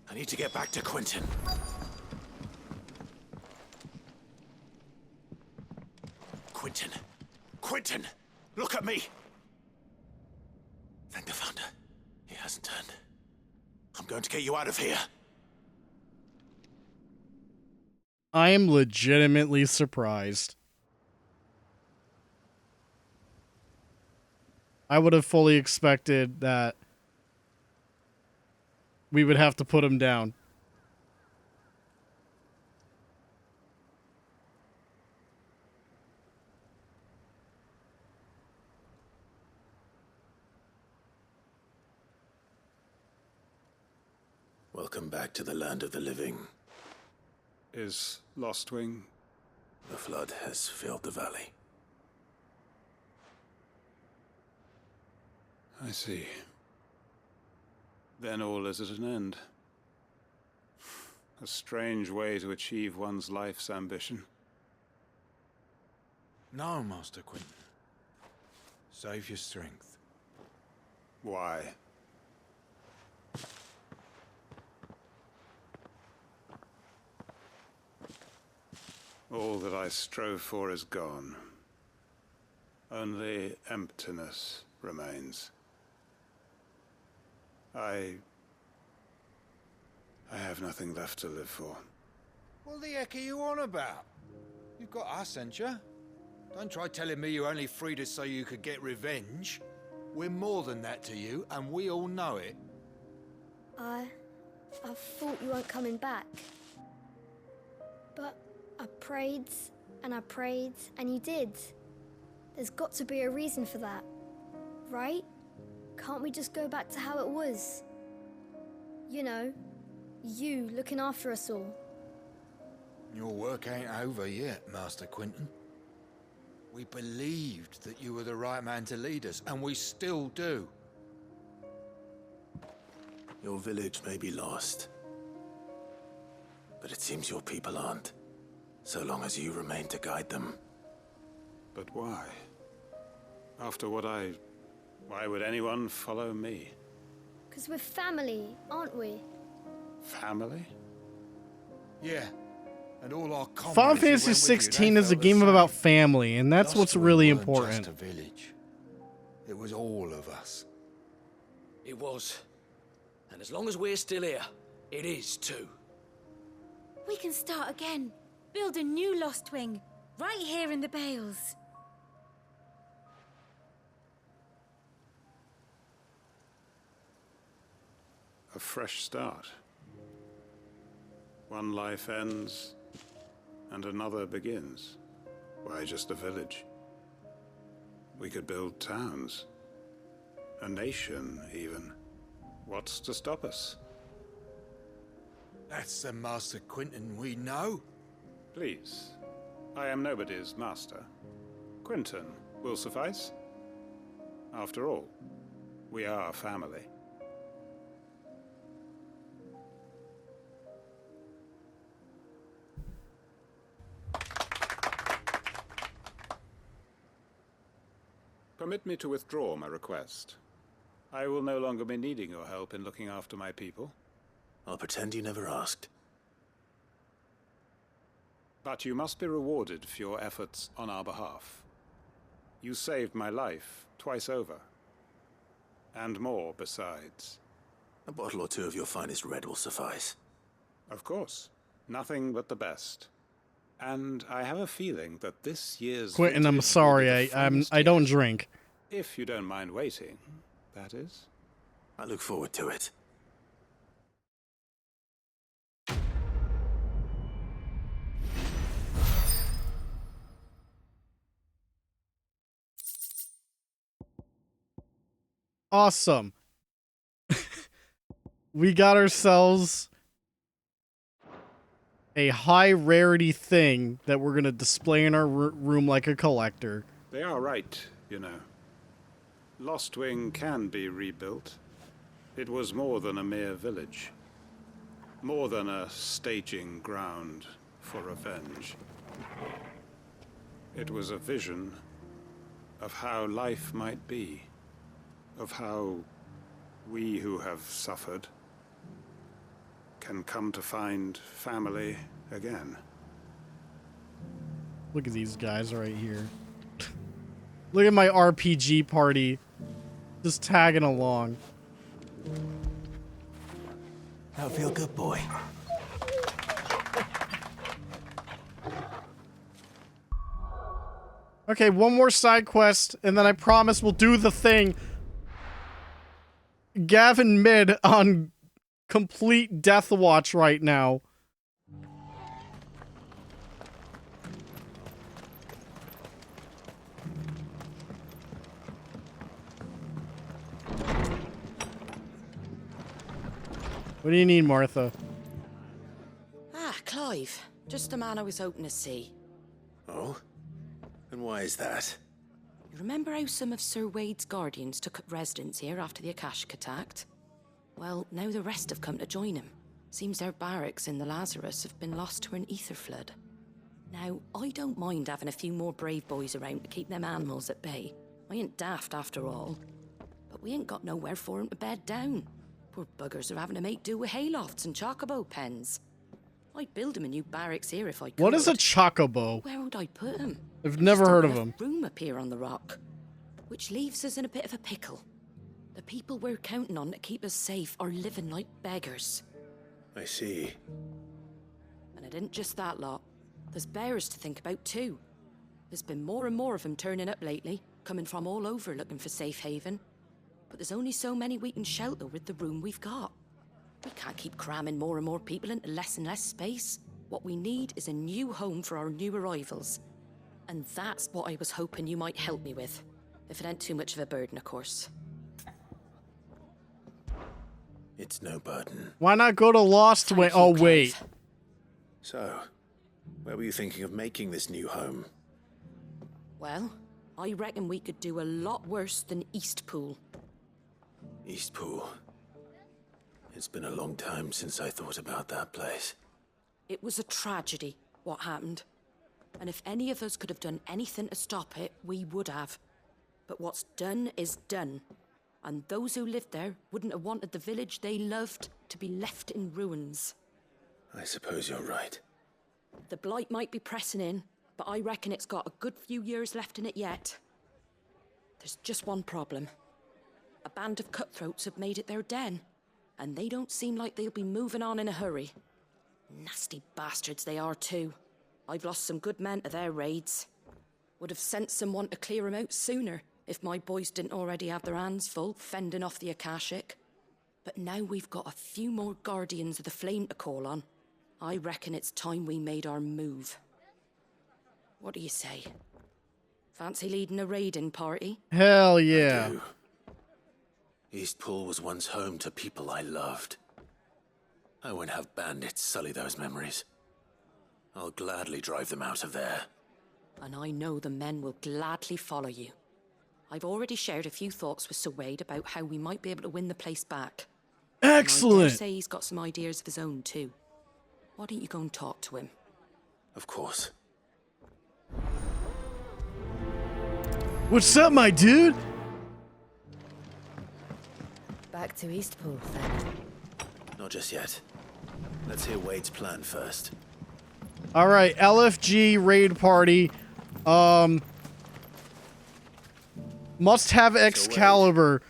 I need to get back to Quentin. Quentin. Quentin! Look at me! Thank the Founder. He hasn't turned. I'm going to get you out of here. I am legitimately surprised. I would have fully expected that we would have to put him down. Welcome back to the land of the living. Is Lostwing? The flood has filled the valley. I see. Then all is at an end. A strange way to achieve one's life's ambition. No, Master Quentin. Save your strength. Why? All that I strove for is gone. Only emptiness remains. I have nothing left to live for. What the heck are you on about? You've got us, ain't you? Don't try telling me you only freed us so you could get revenge. We're more than that to you, and we all know it. I thought you weren't coming back. But I prayed, and you did. There's got to be a reason for that, right? Can't we just go back to how it was? You know, you looking after us all. Your work ain't over yet, Master Quinton. We believed that you were the right man to lead us, and we still do. Your village may be lost, but it seems your people aren't, so long as you remain to guide them. But why? After what why would anyone follow me? 'Cause we're family, aren't we? Family? Yeah. And all our comrades Final who Fantasy went with you, 16 they is a felt the game same. about family, and that's what's Lostwing really weren't important. Just a village. It was all of us. It was. And as long as we're still here, it is too. We can start again. Build a new Lostwing. Right here in the Bales. A fresh start. One life ends, and another begins. Why just a village? We could build towns. A nation, even. What's to stop us? That's the Master Quinton we know. Please. I am nobody's master. Quinton will suffice. After all, we are family. Permit me to withdraw my request. I will no longer be needing your help in looking after my people. I'll pretend you never asked. But you must be rewarded for your efforts on our behalf. You saved my life twice over. And more besides. A bottle or two of your finest red will suffice. Of course. Nothing but the best. And I have a feeling that this year's Quentin, I'm vintage will sorry, be the finest I don't drink. If you don't mind waiting, that is. I look forward to it. Awesome. We got ourselves a high rarity thing that we're going to display in our room like a collector. They are right, you know. Lostwing can be rebuilt. It was more than a mere village. More than a staging ground for revenge. It was a vision of how life might be. Of how we who have suffered can come to find family again. Look at these guys right here. Look at my RPG party. Just tagging along. That'll feel good, boy. Okay, one more side quest, and then I promise we'll do the thing. Gavin Mid on complete death watch right now. What do you need, Martha? Ah, Clive. Just the man I was hoping to see. Oh? And why is that? You remember how some of Sir Wade's guardians took up residence here after the Akashic attacked? Well, now the rest have come to join him. Seems their barracks in the Lazarus have been lost to an ether flood. Now, I don't mind having a few more brave boys around to keep them animals at bay. I ain't daft after all. But we ain't got nowhere for 'em to bed down. Poor buggers are having to make do with haylofts and chocobo pens. I'd build 'em a new barracks here if I could. What is a chocobo? Where would I put 'em? I've never heard of Just them. room up here on the rock, which leaves us in a bit of a pickle. The people we're counting on to keep us safe are living like beggars. I see. And it isn't just that lot. There's bears to think about too. There's been more and more of them turning up lately, coming from all over looking for safe haven. But there's only so many we can shelter with the room we've got. We can't keep cramming more and more people into less and less space. What we need is a new home for our new arrivals. And that's what I was hoping you might help me with. If it ain't too much of a burden, of course. It's no burden. Why not go to Lost Way? Oh, wait. So, where were you thinking of making this new home? Well, I reckon we could do a lot worse than Eastpool. Eastpool. It's been a long time since I thought about that place. It was a tragedy, what happened. And if any of us could have done anything to stop it, we would have. But what's done is done. And those who lived there wouldn't have wanted the village they loved to be left in ruins. I suppose you're right. The blight might be pressing in, but I reckon it's got a good few years left in it yet. There's just one problem. A band of cutthroats have made it their den, and they don't seem like they'll be moving on in a hurry. Nasty bastards they are too. I've lost some good men to their raids. Would have sent someone to clear them out sooner if my boys didn't already have their hands full fending off the Akashic. But now we've got a few more guardians of the flame to call on. I reckon it's time we made our move. What do you say? Fancy leading a raiding party? Hell yeah. I do. Eastpool was once home to people I loved. I won't have bandits sully those memories. I'll gladly drive them out of there. And I know the men will gladly follow you. I've already shared a few thoughts with Sir Wade about how we might be able to win the place back. Excellent! And I dare say he's got some ideas of his own too. Why don't you go and talk to him? Of course. What's up, my dude? Back to Eastpool, then. Not just yet. Let's hear Wade's plan first. All right, LFG raid party. Must have Excalibur.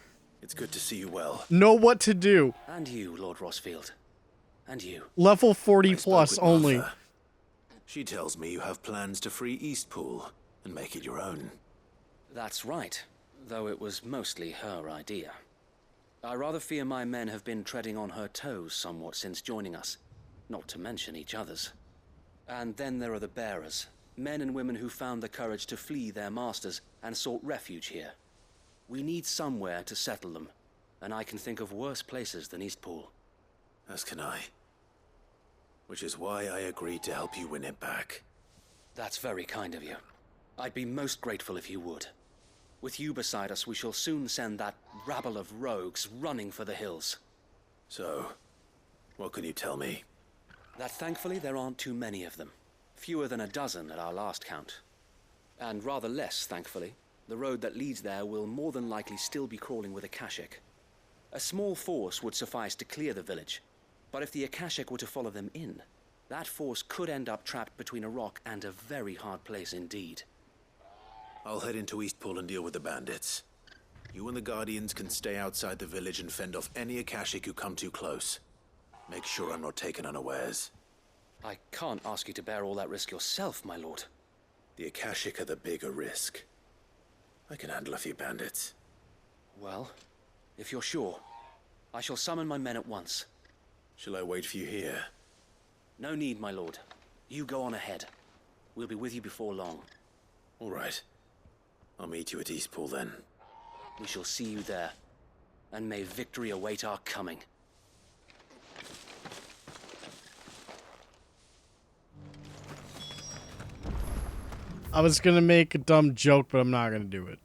It's good to see you well. Know what to do. And you, Lord Rossfield. And you. Level 40 plus only. Martha. She tells me you have plans to free Eastpool and make it your own. That's right, though it was mostly her idea. I rather fear my men have been treading on her toes somewhat since joining us, not to mention each other's. And then there are the bearers, men and women who found the courage to flee their masters and sought refuge here. We need somewhere to settle them, and I can think of worse places than Eastpool. As can I. Which is why I agreed to help you win it back. That's very kind of you. I'd be most grateful if you would. With you beside us, we shall soon send that rabble of rogues running for the hills. So, what can you tell me? That thankfully there aren't too many of them. Fewer than a dozen at our last count. And rather less, thankfully, the road that leads there will more than likely still be crawling with Akashic. A small force would suffice to clear the village, but if the Akashic were to follow them in, that force could end up trapped between a rock and a very hard place indeed. I'll head into Eastpool and deal with the bandits. You and the Guardians can stay outside the village and fend off any Akashic who come too close. Make sure I'm not taken unawares. I can't ask you to bear all that risk yourself, my lord. The Akashic are the bigger risk. I can handle a few bandits. Well, if you're sure, I shall summon my men at once. Shall I wait for you here? No need, my lord. You go on ahead. We'll be with you before long. All right. I'll meet you at Eastpool then. We shall see you there, and may victory await our coming. I was gonna make a dumb joke, but I'm not gonna do it.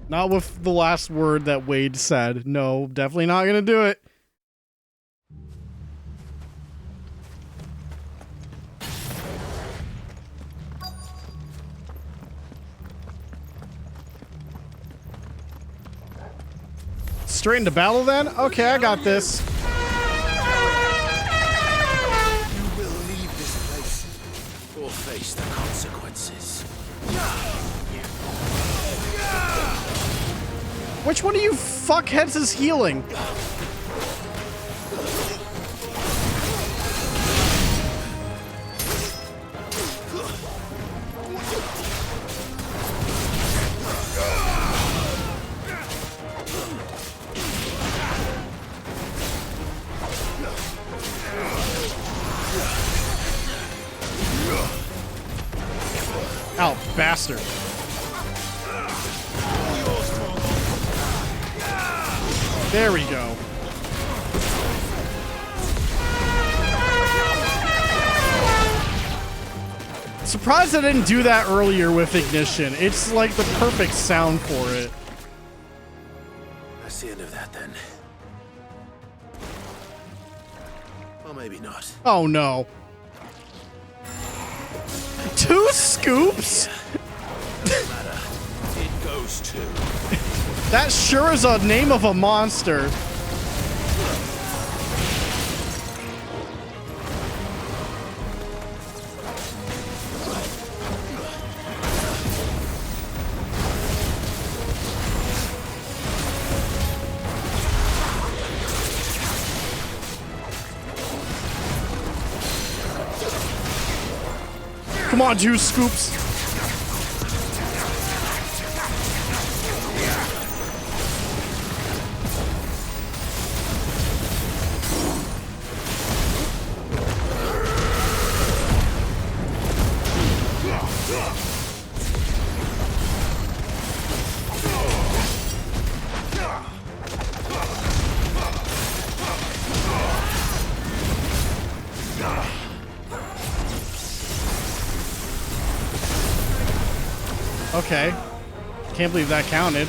Not with the last word that Wade said. No, definitely not gonna do it. Straight into battle then? Okay, I got this. You will leave this place or face the consequences. Which one of you fuckheads is healing? faster. There we go. Surprised I didn't do that earlier with Ignition. It's like the perfect sound for it. That's the end of that then. Or maybe not. Oh no. 2 scoops? Doesn't matter. It goes to. That sure is a name of a monster. Come on, juice scoops. Okay. Can't believe that counted.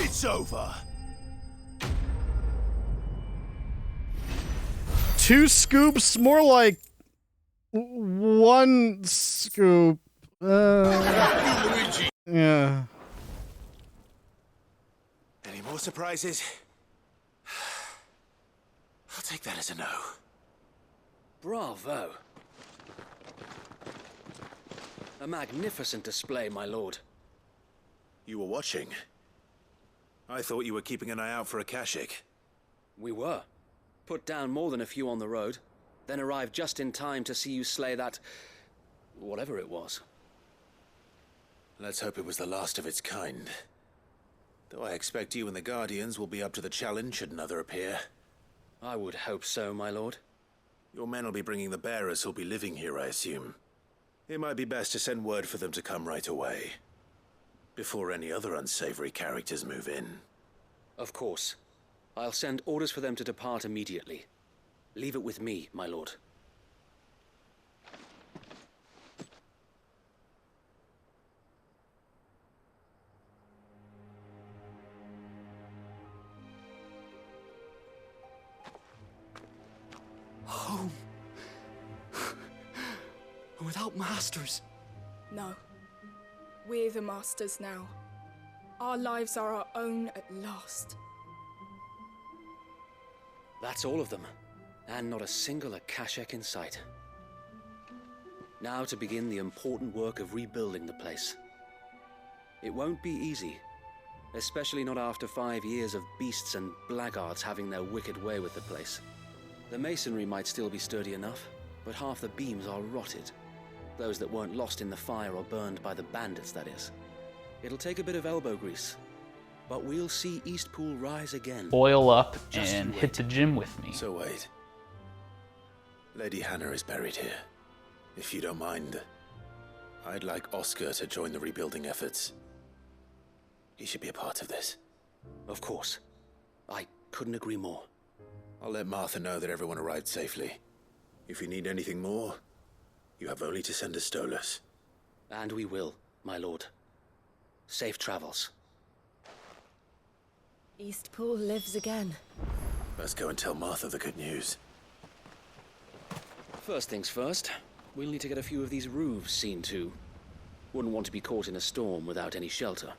It's over. 2 scoops, more like 1 scoop. Yeah. Any more surprises? I'll take that as a no. Bravo. A magnificent display, my lord. You were watching. I thought you were keeping an eye out for a Kashik. We were. Put down more than a few on the road, then arrived just in time to see you slay that... whatever it was. Let's hope it was the last of its kind. Though I expect you and the Guardians will be up to the challenge should another appear. I would hope so, my lord. Your men will be bringing the bearers who'll be living here, I assume. It might be best to send word for them to come right away, before any other unsavory characters move in. Of course. I'll send orders for them to depart immediately. Leave it with me, my lord. Home. Without masters. No. We're the masters now. Our lives are our own at last. That's all of them, and not a single Akashek in sight. Now to begin the important work of rebuilding the place. It won't be easy, especially not after 5 years of beasts and blackguards having their wicked way with the place. The masonry might still be sturdy enough, but half the beams are rotted. Those that weren't lost in the fire or burned by the bandits, that is. It'll take a bit of elbow grease, but we'll see Eastpool rise again. Oil up and hit the gym with me. So wait. Lady Hannah is buried here. If you don't mind, I'd like Oscar to join the rebuilding efforts. He should be a part of this. Of course. I couldn't agree more. I'll let Martha know that everyone arrived safely. If you need anything more, you have only to send a Stolas. And we will, my lord. Safe travels. Eastpool lives again. Let's go and tell Martha the good news. First things first, we'll need to get a few of these roofs seen to. Wouldn't want to be caught in a storm without any shelter.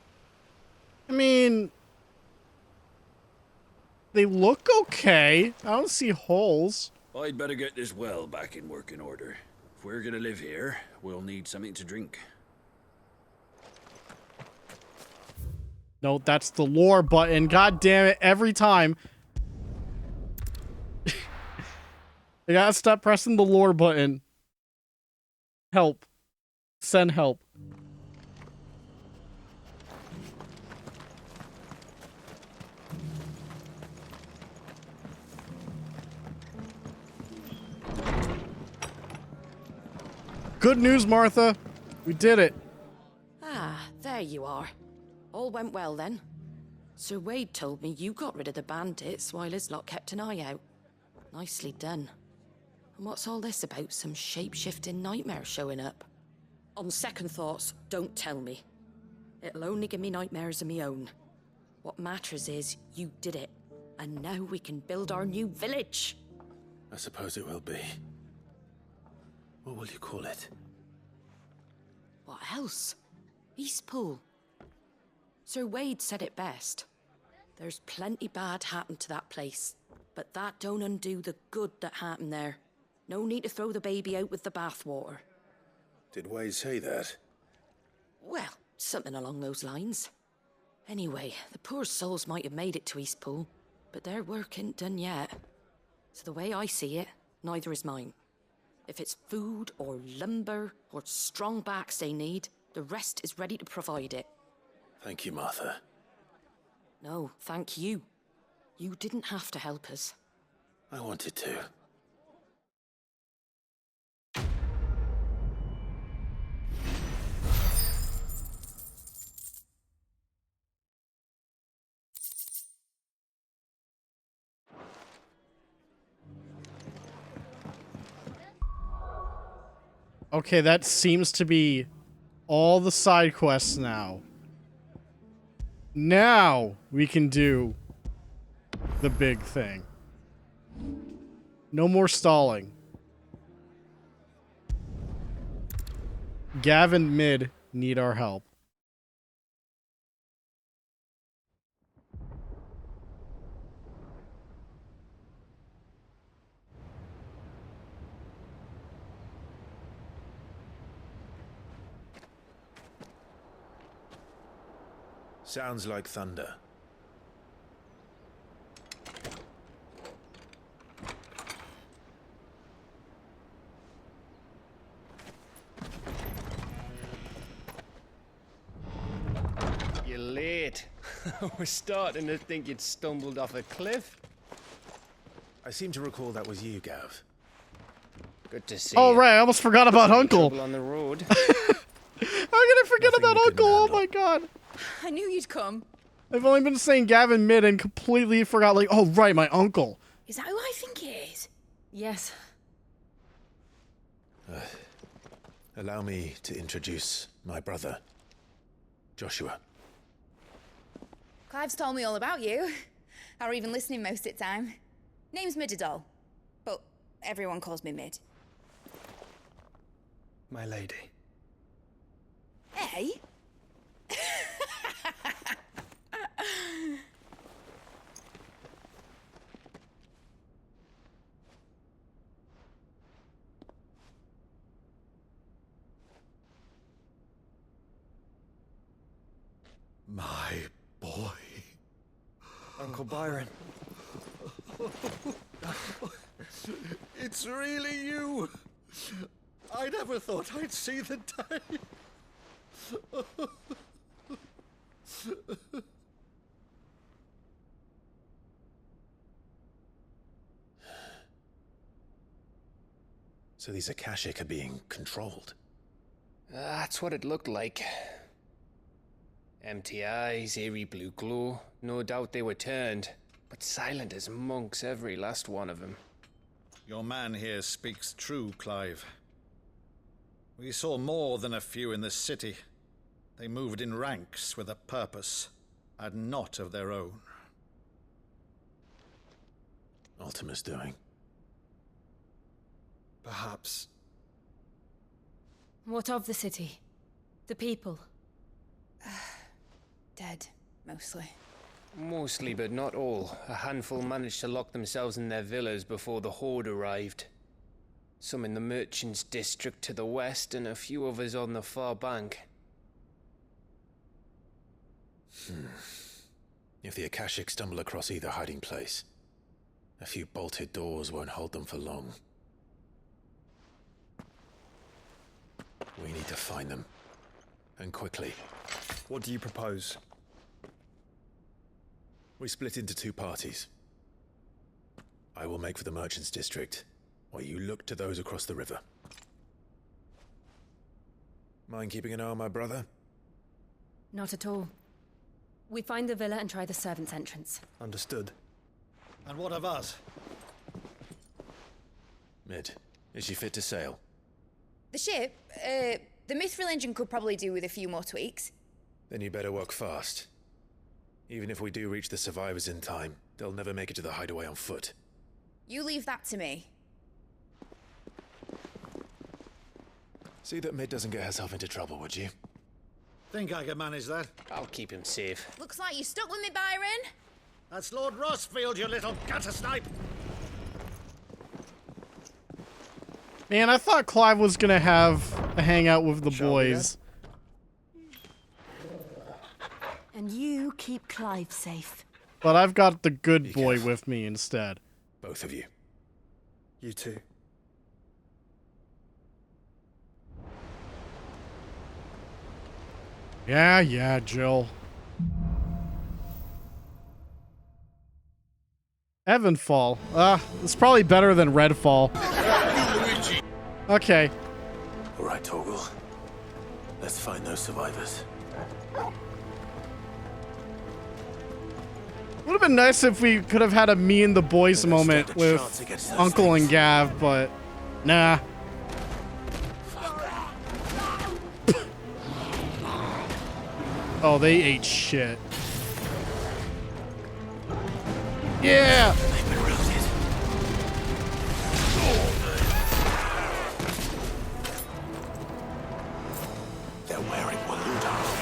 I mean, they look okay. I don't see holes. I'd better get this well back in working order. If we're gonna live here, We'll need something to drink. No, that's the lore button. God damn it, every time. I gotta stop pressing the lore button. Help. Send help. Good news, Martha. We did it. Ah, there you are. All went well then. Sir Wade told me you got rid of the bandits while his lot kept an eye out. Nicely done. And what's all this about some shape-shifting nightmare showing up? On second thoughts, don't tell me. It'll only give me nightmares of my own. What matters is you did it, and now we can build our new village. I suppose it will be. What will you call it? What else? Eastpool. Sir Wade said it best. There's plenty bad happened to that place, but that don't undo the good that happened there. No need to throw the baby out with the bathwater. Did Wade say that? Well, something along those lines. Anyway, the poor souls might have made it to Eastpool, but their work ain't done yet. So the way I see it, neither is mine. If it's food or lumber or strong backs they need, the rest is ready to provide it. Thank you, Martha. No, thank you. You didn't have to help us. I wanted to. Okay, that seems to be all the side quests now. Now we can do the big thing. No more stalling. Gav and Mid need our help. Sounds like thunder. You're late. I was starting to think you'd stumbled off a cliff. I seem to recall that was you, Gav. Good to see Oh, you. right, I almost forgot about Uncle. Trouble on the road. How can I forget about Uncle? Oh my god. I knew you'd come. I've only been saying Gavin Mid and completely forgot, like, oh, right, my uncle. Is that who I think it is? Yes. Allow me to introduce my brother, Joshua. Clive's told me all about you. Or even listening most of the time. Name's Midadol, but everyone calls me Mid. My lady. Hey? My boy. Uncle Byron. It's really you. I never thought I'd see the day. So these Akashic are being controlled. That's what it looked like. Empty eyes, eerie blue glow. No doubt they were turned, but silent as monks, every last one of them. Your man here speaks true, Clive. We saw more than a few in this city. They moved in ranks with a purpose, and not of their own. Ultima's doing. Perhaps. What of the city? The people? Dead, mostly. Mostly, but not all. A handful managed to lock themselves in their villas before the Horde arrived. Some in the merchants' district to the west, and a few others on the far bank. If the Akashic stumble across either hiding place, a few bolted doors won't hold them for long. We need to find them. And quickly. What do you propose? We split into two parties. I will make for the merchants' district, while you look to those across the river. Mind keeping an eye on my brother? Not at all. We find the villa and try the servants' entrance. Understood. And what of us? Mid, is she fit to sail? The ship, the Mithril engine could probably do with a few more tweaks. Then you better work fast. Even if we do reach the survivors in time, they'll never make it to the hideaway on foot. You leave that to me. See that Mid doesn't get herself into trouble, would you? Think I can manage that? I'll keep him safe. Looks like you stuck with me, Byron. That's Lord Rossfield, you little gutter snipe! Man, I thought Clive was gonna have a hangout with the boys. And you keep Clive safe. But I've got the good boy with me instead. Both of you. You too. Yeah, Jill. Evanfall. It's probably better than Redfall. Okay. All right, Torgal. Let's find those survivors. Would have been nice if we could have had a me and the boys moment with Uncle and Gav, but nah. Oh, they ate shit. Yeah! They're wearing Waluda armor.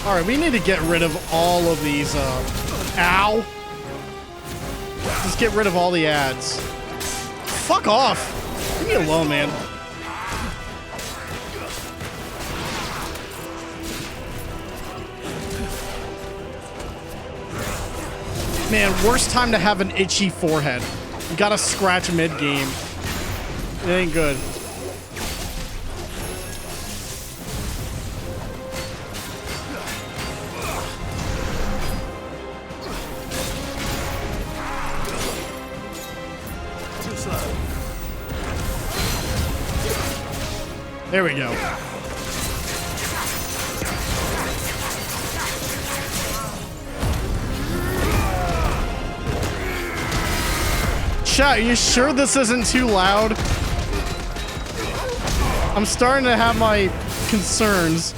Alright, we need to get rid of all of these, ow! Just get rid of all the ads. Fuck off! Leave me alone, man. Man, worst time to have an itchy forehead. You gotta scratch mid-game. It ain't good. There we go. Chat, are you sure this isn't too loud? I'm starting to have my concerns.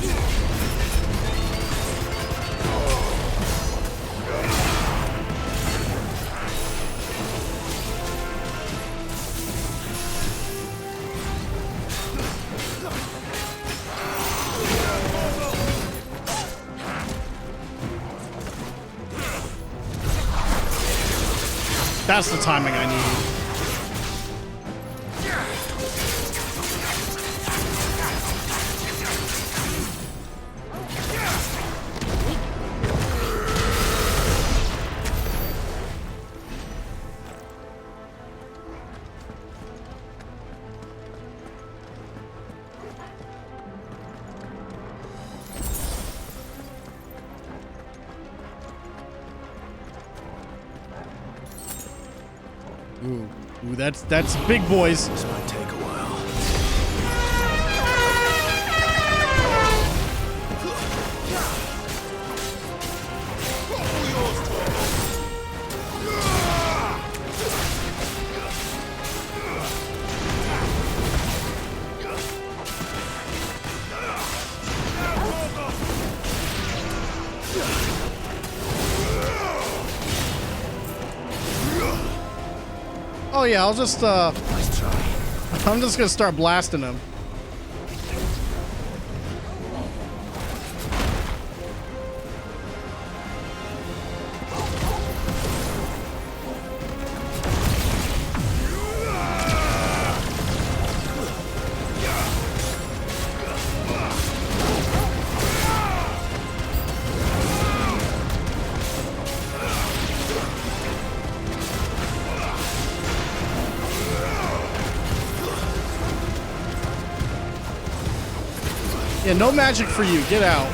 That's the timing I need. Ooh, that's big boys. This might take a while. Oh yeah, I'm just gonna start blasting him. Yeah, no magic for you. Get out.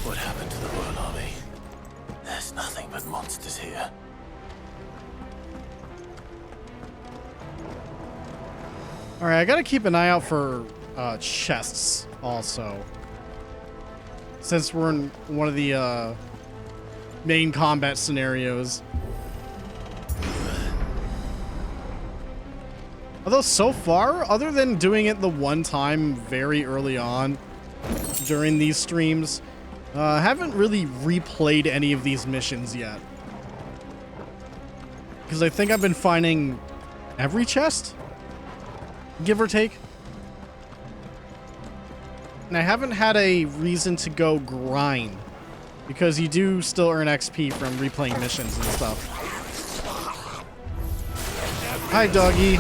What happened to the Royal Army? There's nothing but monsters here. All right, I gotta keep an eye out for chests also. Since we're in one of the main combat scenarios. Although so far, other than doing it the one time very early on during these streams, haven't really replayed any of these missions yet. Because I think I've been finding every chest, give or take. And I haven't had a reason to go grind, because you do still earn XP from replaying missions and stuff. Hi, doggy.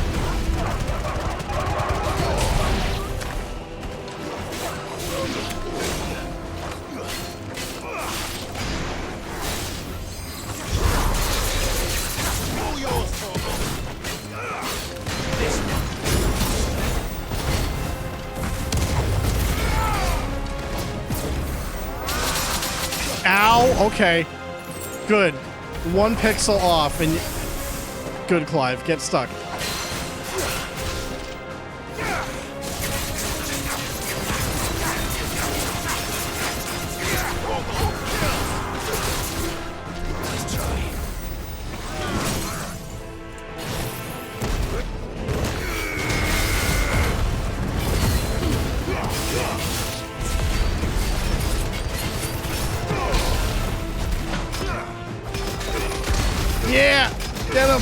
Ow, okay. Good. 1 pixel off and good, Clive. Get stuck. Yeah! Get him!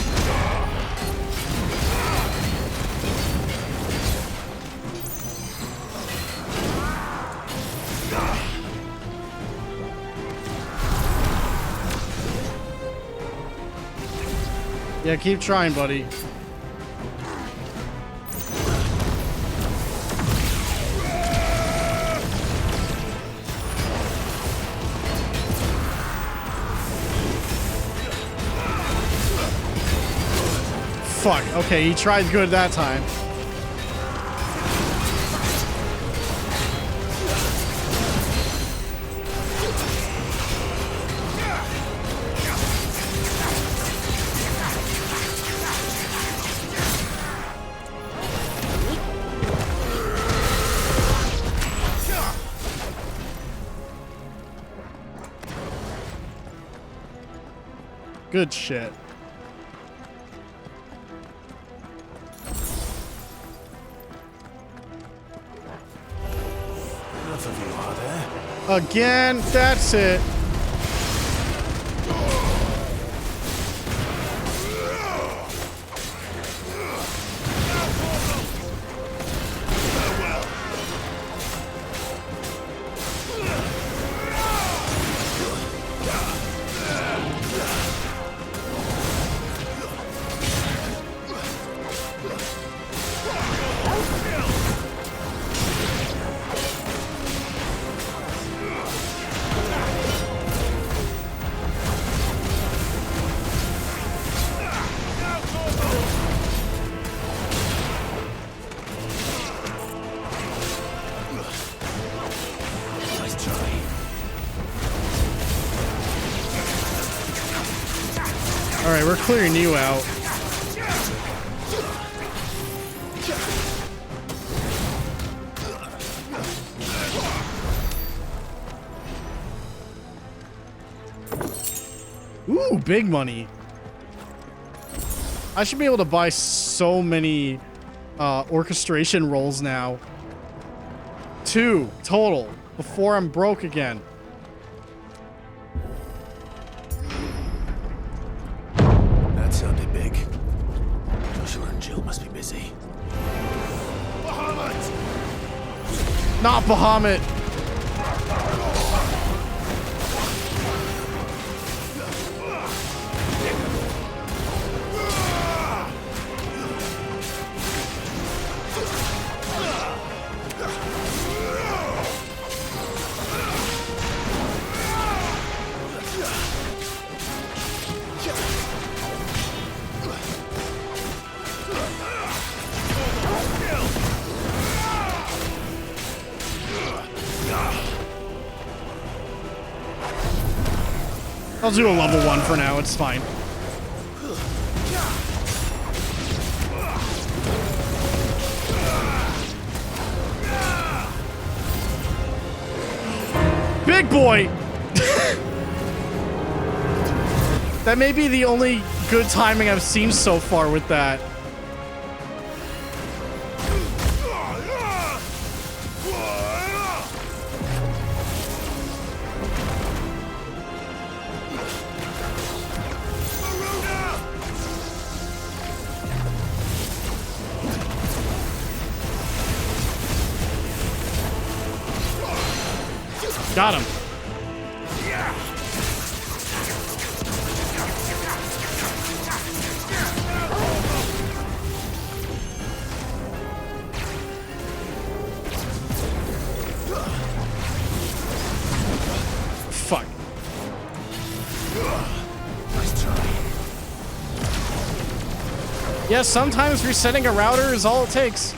Yeah, keep trying, buddy. Fuck. Okay, he tried good that time. Good shit. Enough of you, are there? Again, that's it. All right, we're clearing you out. Ooh, big money. I should be able to buy so many orchestration rolls now. 2 total before I'm broke again. That sounded big. Joshua and Jill must be busy. Bahamut! Not Bahamut. I'll do a level 1 for now, it's fine. Big boy! That may be the only good timing I've seen so far with that. Got him. Fuck. Nice try. Yeah, sometimes resetting a router is all it takes.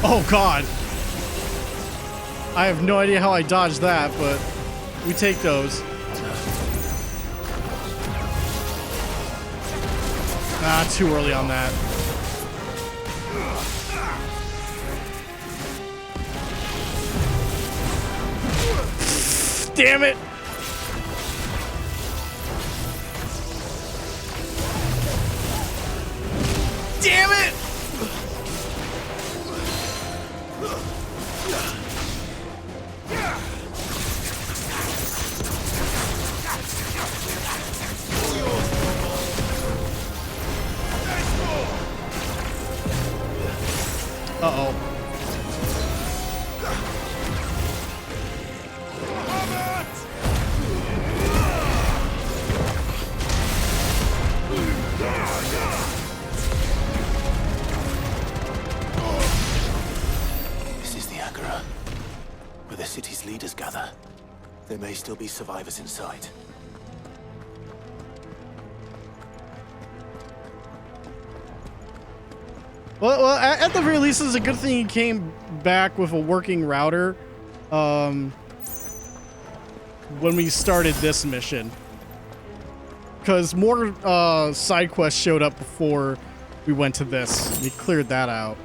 Oh god. I have no idea how I dodged that, but we take those. Ah, too early on that. Damn it! Damn it! Uh-oh. This is the Agora, where the city's leaders gather. There may still be survivors inside. Well, at the very least, it's a good thing he came back with a working router when we started this mission. Because more side quests showed up before we went to this. We cleared that out.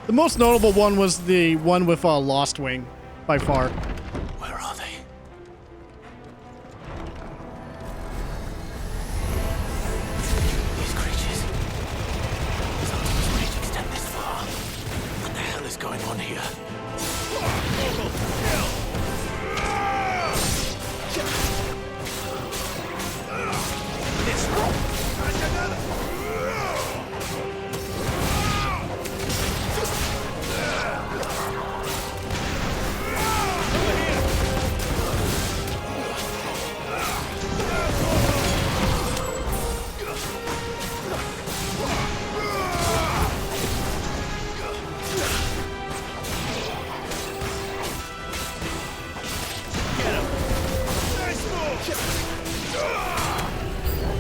The most notable one was the one with Lost Wing, by far. Where are they? These creatures. Something's ready to extend this far. What the hell is going on here?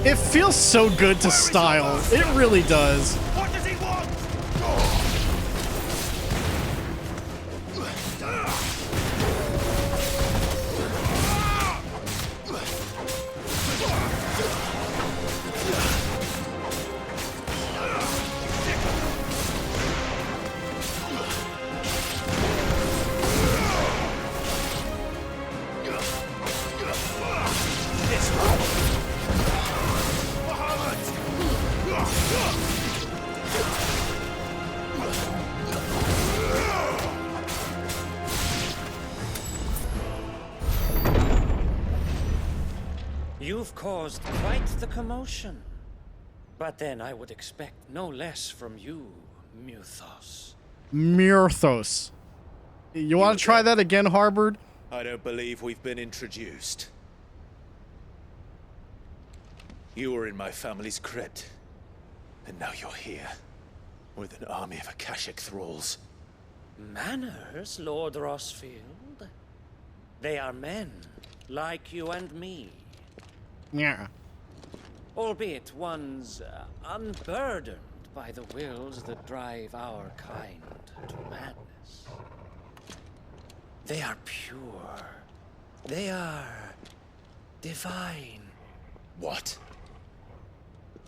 It feels so good to style. It really does. What does he want? You've caused quite the commotion. But then I would expect no less from you, Muthos. Myrthos. You want to try that again, Harbord? I don't believe we've been introduced. You were in my family's crypt, and now you're here, with an army of Akashic thralls. Manners, Lord Rossfield? They are men, like you and me. Yeah. Albeit ones unburdened by the wills that drive our kind to madness. They are pure. They are divine. What?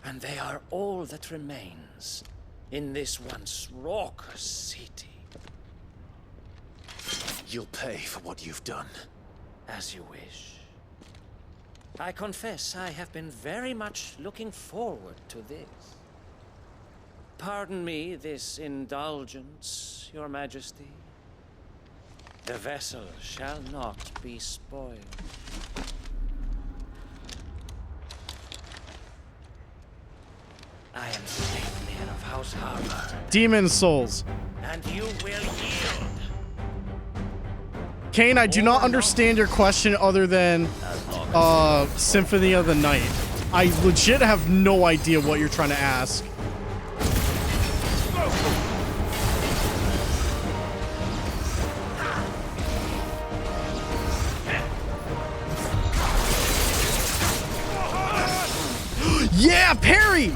And they are all that remains in this once raucous city. You'll pay for what you've done. As you wish. I confess I have been very much looking forward to this. Pardon me this indulgence, Your Majesty. The vessel shall not be spoiled. I am Sleipnir of House Harbor. Demon souls. And you will yield. Kane, I do not understand your question other than Symphony of the Night. I legit have no idea what you're trying to ask. Yeah, parry!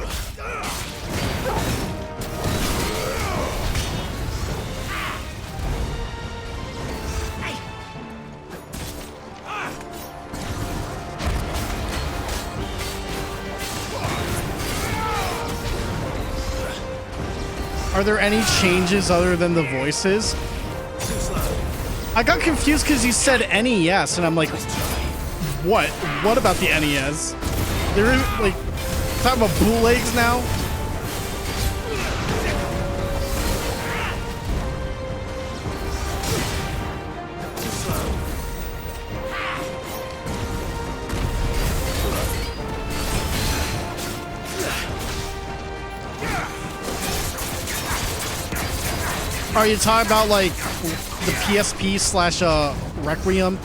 Are there any changes other than the voices? I got confused because you said NES, and I'm like, what? What about the NES? They're like talking about bootlegs now? Are you talking about like the PSP slash Requiem?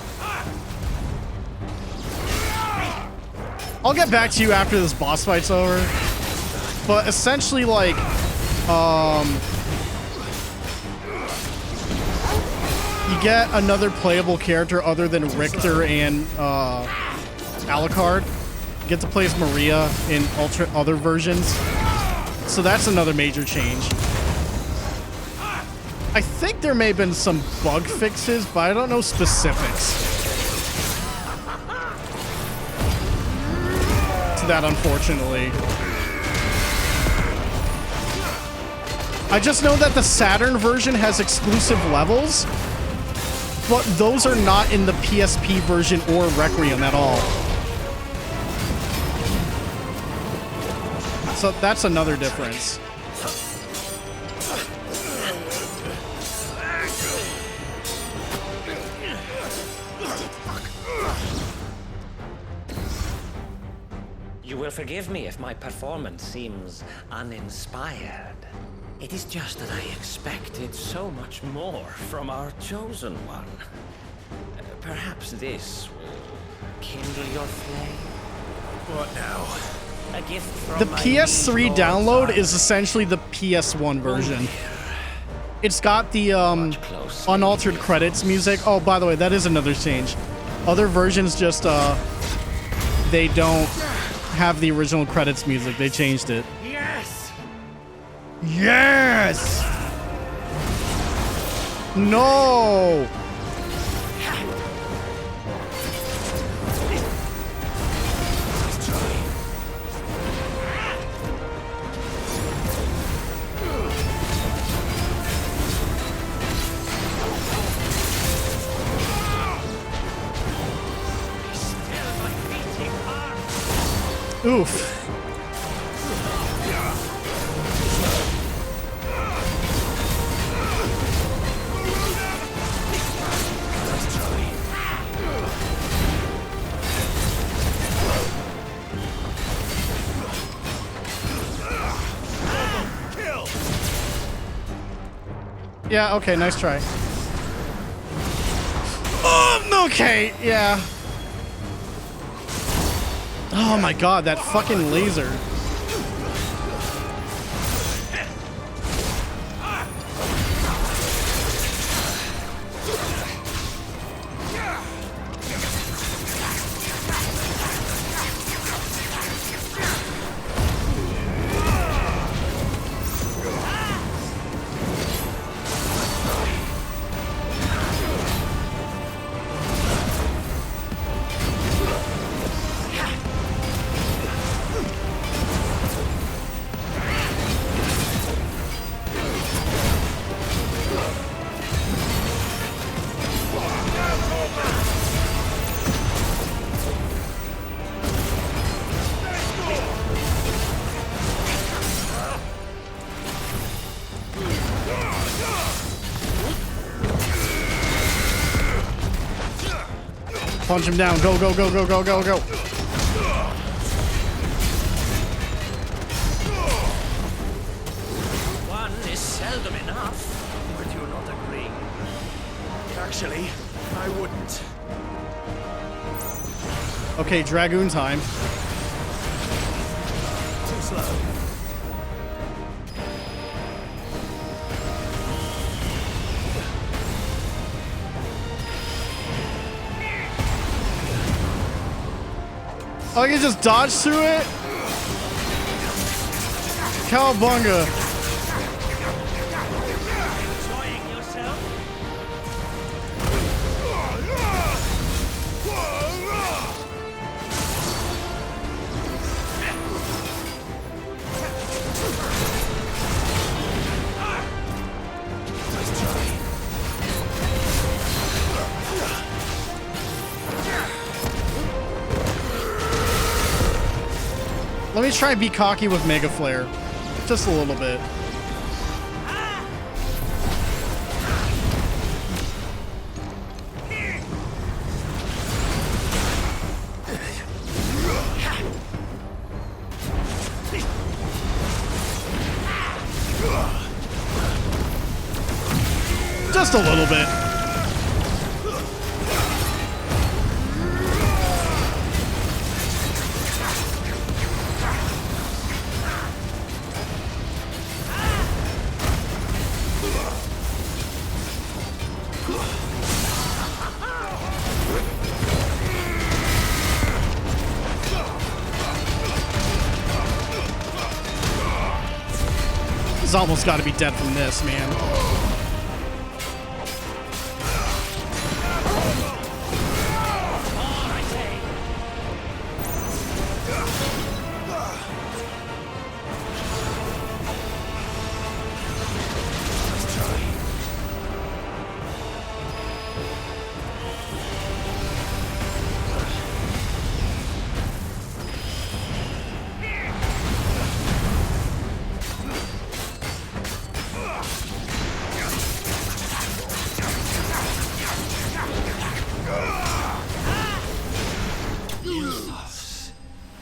I'll get back to you after this boss fight's over. But essentially, like, you get another playable character other than Richter and Alucard. You get to play as Maria in other versions. So that's another major change. I think there may have been some bug fixes, but I don't know specifics to that, unfortunately. I just know that the Saturn version has exclusive levels, but those are not in the PSP version or Requiem at all. So that's another difference. You will forgive me if my performance seems uninspired. It is just that I expected so much more from our chosen one. Perhaps this will kindle your flame. What now? A gift from The my PS3 liege Lord download Zarth. is essentially the PS1 version. It's got the unaltered credits music. Oh, by the way, that is another change. Other versions just they don't have the original credits music. They changed it. Yes! Yes! No! Oof. Yeah, okay, nice try. Okay, yeah. Oh my god, that fucking laser. Punch him down. Go, go, go, go, go, go, go. One is seldom enough. Would you not agree? Actually, I wouldn't. Okay, Dragoon time. Too slow. Oh, I can just dodge through it? Cowabunga. Enjoying yourself? Let me try and be cocky with Mega Flare. Just a little bit. Just a little bit. He's almost got to be dead from this, man.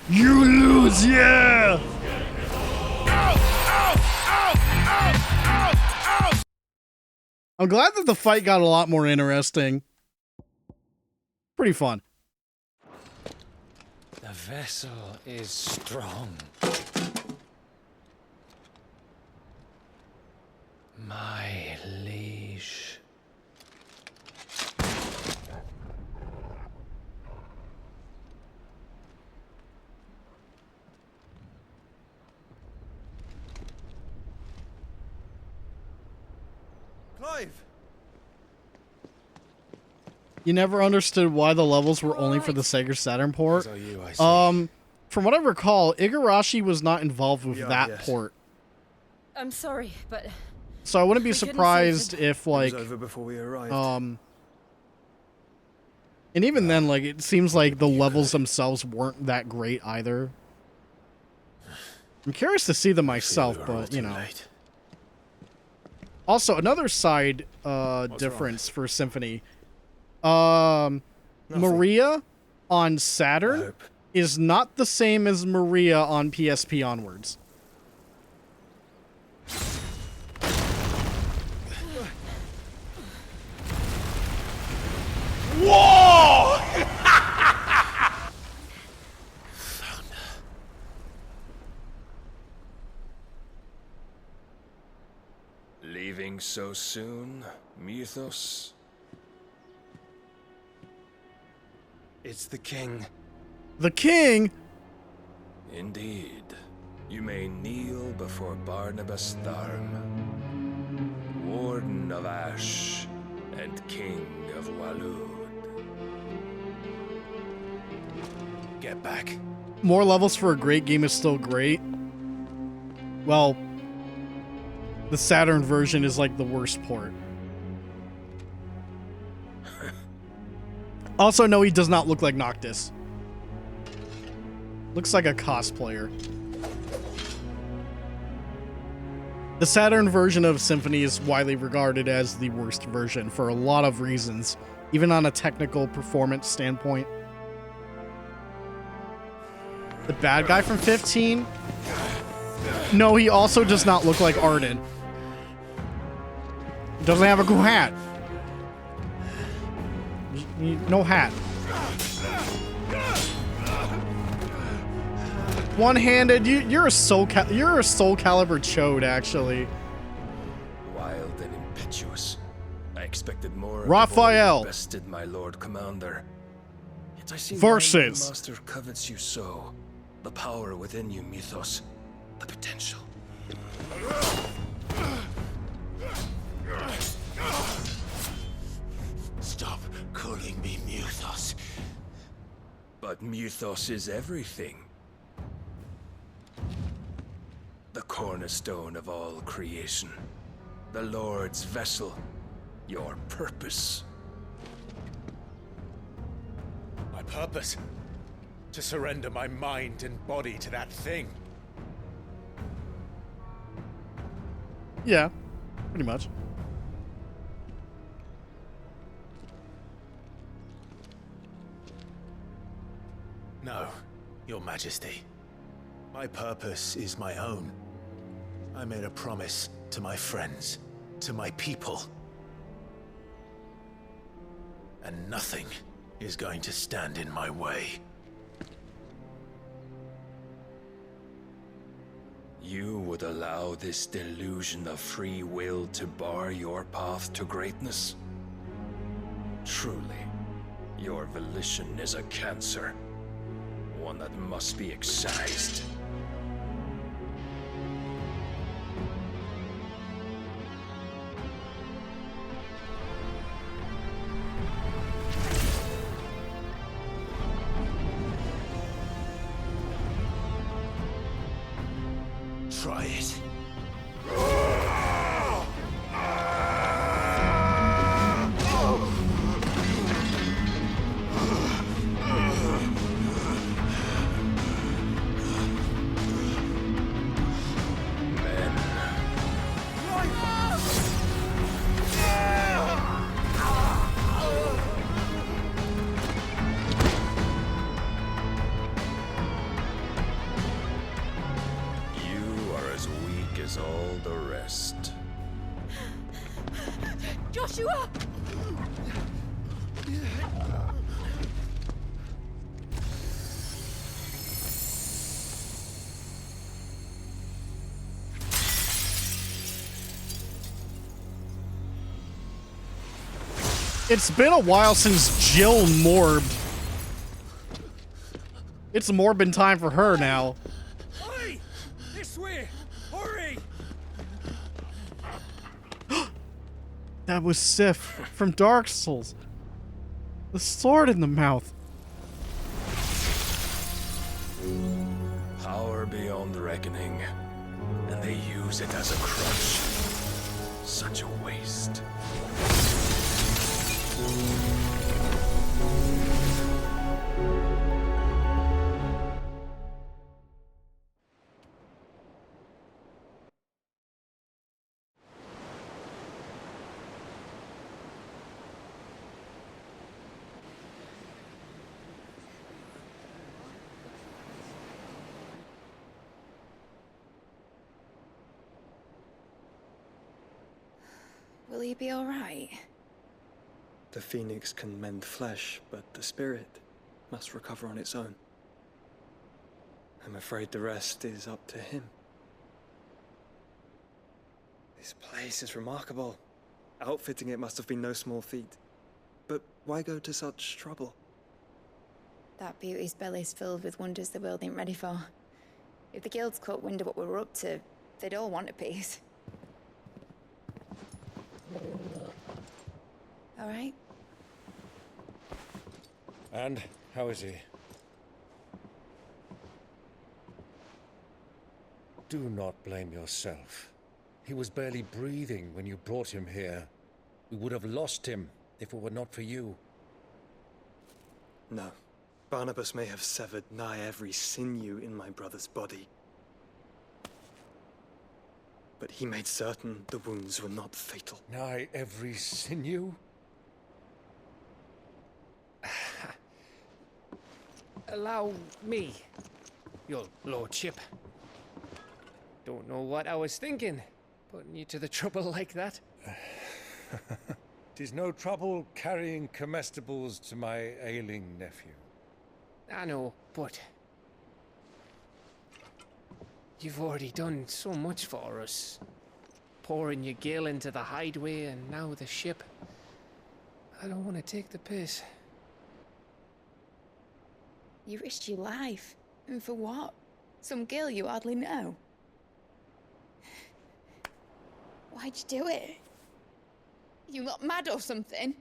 You lose, yeah! I'm glad that the fight got a lot more interesting. Pretty fun. The vessel is strong. My liege. alive! You never understood why the levels were only for the Sega Saturn port. From what I recall, Igarashi was not involved with that port. I'm sorry, but So I wouldn't be we couldn't surprised save it. if, like, It was over before we arrived. and even then, like, it seems like the levels themselves weren't that great either. I'm curious to see them myself, but, you know. Also, another side difference for Symphony. Maria on Saturn is not the same as Maria on PSP onwards. Whoa! Leaving so soon, Mythos? It's the king. The king? Indeed. You may kneel before Barnabas Tharm, Warden of Ash and King of Walud. Get back. More levels for a great game is still great. Well, the Saturn version is like the worst port. Also, no, he does not look like Noctis. Looks like a cosplayer. The Saturn version of Symphony is widely regarded as the worst version for a lot of reasons, even on a technical performance standpoint. The bad guy from 15? No, he also does not look like Arden. He doesn't have a cool hat. No hat. One-handed. You're a Soul Calibur chode, actually. Wild and impetuous. I expected more. Raphael. Bested my Lord Commander. Yet I see Versus. the Master covets you so. The power within you, Mythos. The potential. Stop calling me Mythos. But Mythos is everything. The cornerstone of all creation. The Lord's vessel. Your purpose. My purpose? To surrender my mind and body to that thing. Yeah, pretty much. No, Your Majesty. My purpose is my own. I made a promise to my friends, to my people. And nothing is going to stand in my way. You would allow this delusion of free will to bar your path to greatness? Truly, your volition is a cancer. One that must be excised. Try it. Joshua! It's been a while since Jill morbed. It's morbing time for her now. Oi! This way! Hurry! That was Sif from Dark Souls. The sword in the mouth. Power beyond reckoning, and they use it as a crutch. Such a waste. Will he be all right? The phoenix can mend flesh, but the spirit must recover on its own. I'm afraid the rest is up to him. This place is remarkable. Outfitting it must have been no small feat. But why go to such trouble? That beauty's belly's filled with wonders the world ain't ready for. If the guilds caught wind of what we were up to, they'd all want a piece. All right? And how is he? Do not blame yourself. He was barely breathing when you brought him here. We would have lost him if it were not for you. No. Barnabas may have severed nigh every sinew in my brother's body. But he made certain the wounds were not fatal. Nigh every sinew? Allow me, your lordship. Don't know what I was thinking, putting you to the trouble like that. 'Tis no trouble carrying comestibles to my ailing nephew. I know, but you've already done so much for us. Pouring your gale into the hideaway and now the ship. I don't want to take the piss. You risked your life. And for what? Some girl you hardly know. Why'd you do it? You not mad or something?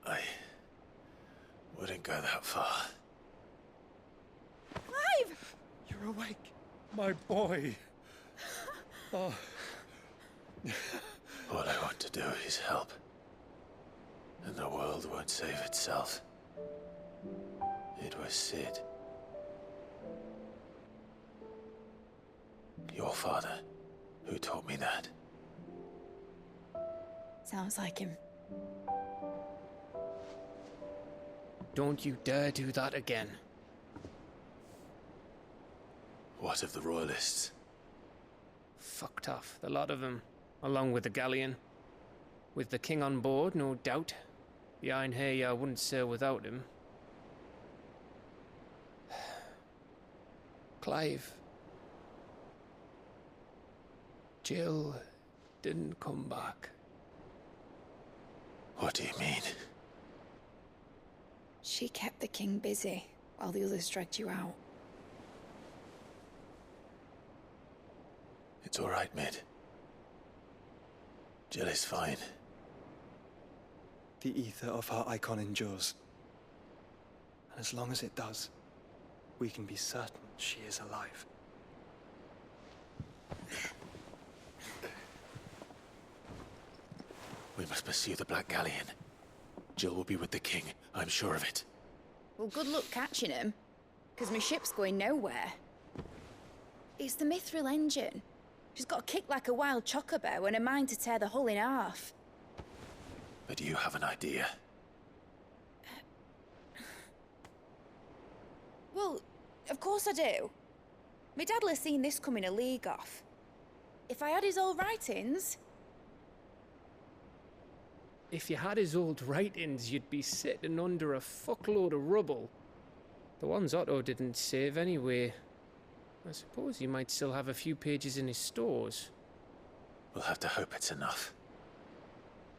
I wouldn't go that far. Clive! You're awake, my boy. Oh. All I want to do is help. And the world won't save itself. It was Sid. Your father, who taught me that. Sounds like him. Don't you dare do that again. What of the Royalists? Fucked off, the lot of them, along with the galleon. With the king on board, no doubt. The Iron Hair wouldn't sail without him. Clive. Jill didn't come back. What do you mean? She kept the king busy while the others dragged you out. It's all right, Mid. Jill is fine. The ether of her icon endures. And as long as it does, we can be certain she is alive. We must pursue the Black Galleon. Jill will be with the king, I'm sure of it. Well, good luck catching him, because my ship's going nowhere. It's the Mithril engine. She's got a kick like a wild chocobo and a mind to tear the hull in half. But you have an idea. Well, of course I do. My dad'll have seen this coming a league off. If I had his old writings... If you had his old writings, you'd be sitting under a fuckload of rubble. The ones Otto didn't save anyway. I suppose he might still have a few pages in his stores. We'll have to hope it's enough.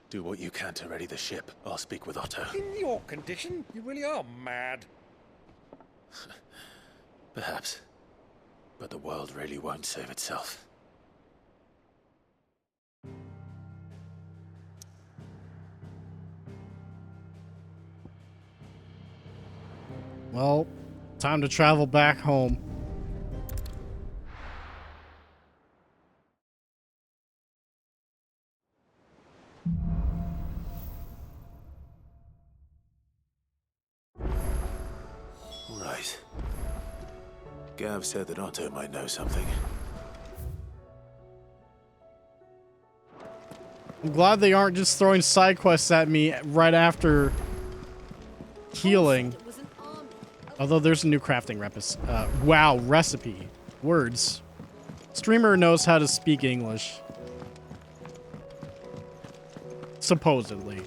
Do what you can to ready the ship. I'll speak with Otto. In your condition, you really are mad. Perhaps. But the world really won't save itself. Well, time to travel back home. Right. Gav said that Otto might know something. I'm glad they aren't just throwing side quests at me right after healing. Although there's a new crafting recipe. Words. Streamer knows how to speak English. Supposedly.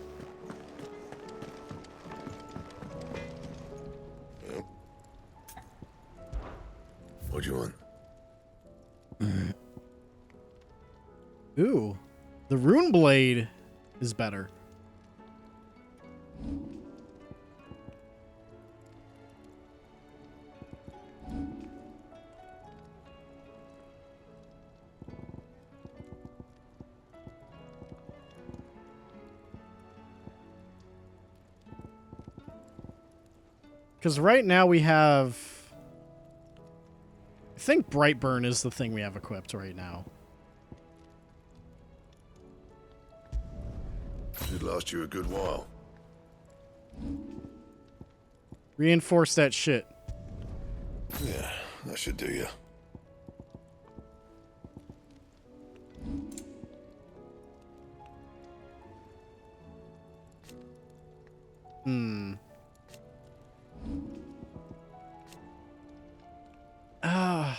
What do you want? Ooh. The rune blade is better. Because right now we have... I think Brightburn is the thing we have equipped right now. Should last you a good while. Reinforce that shit. Yeah, that should do you.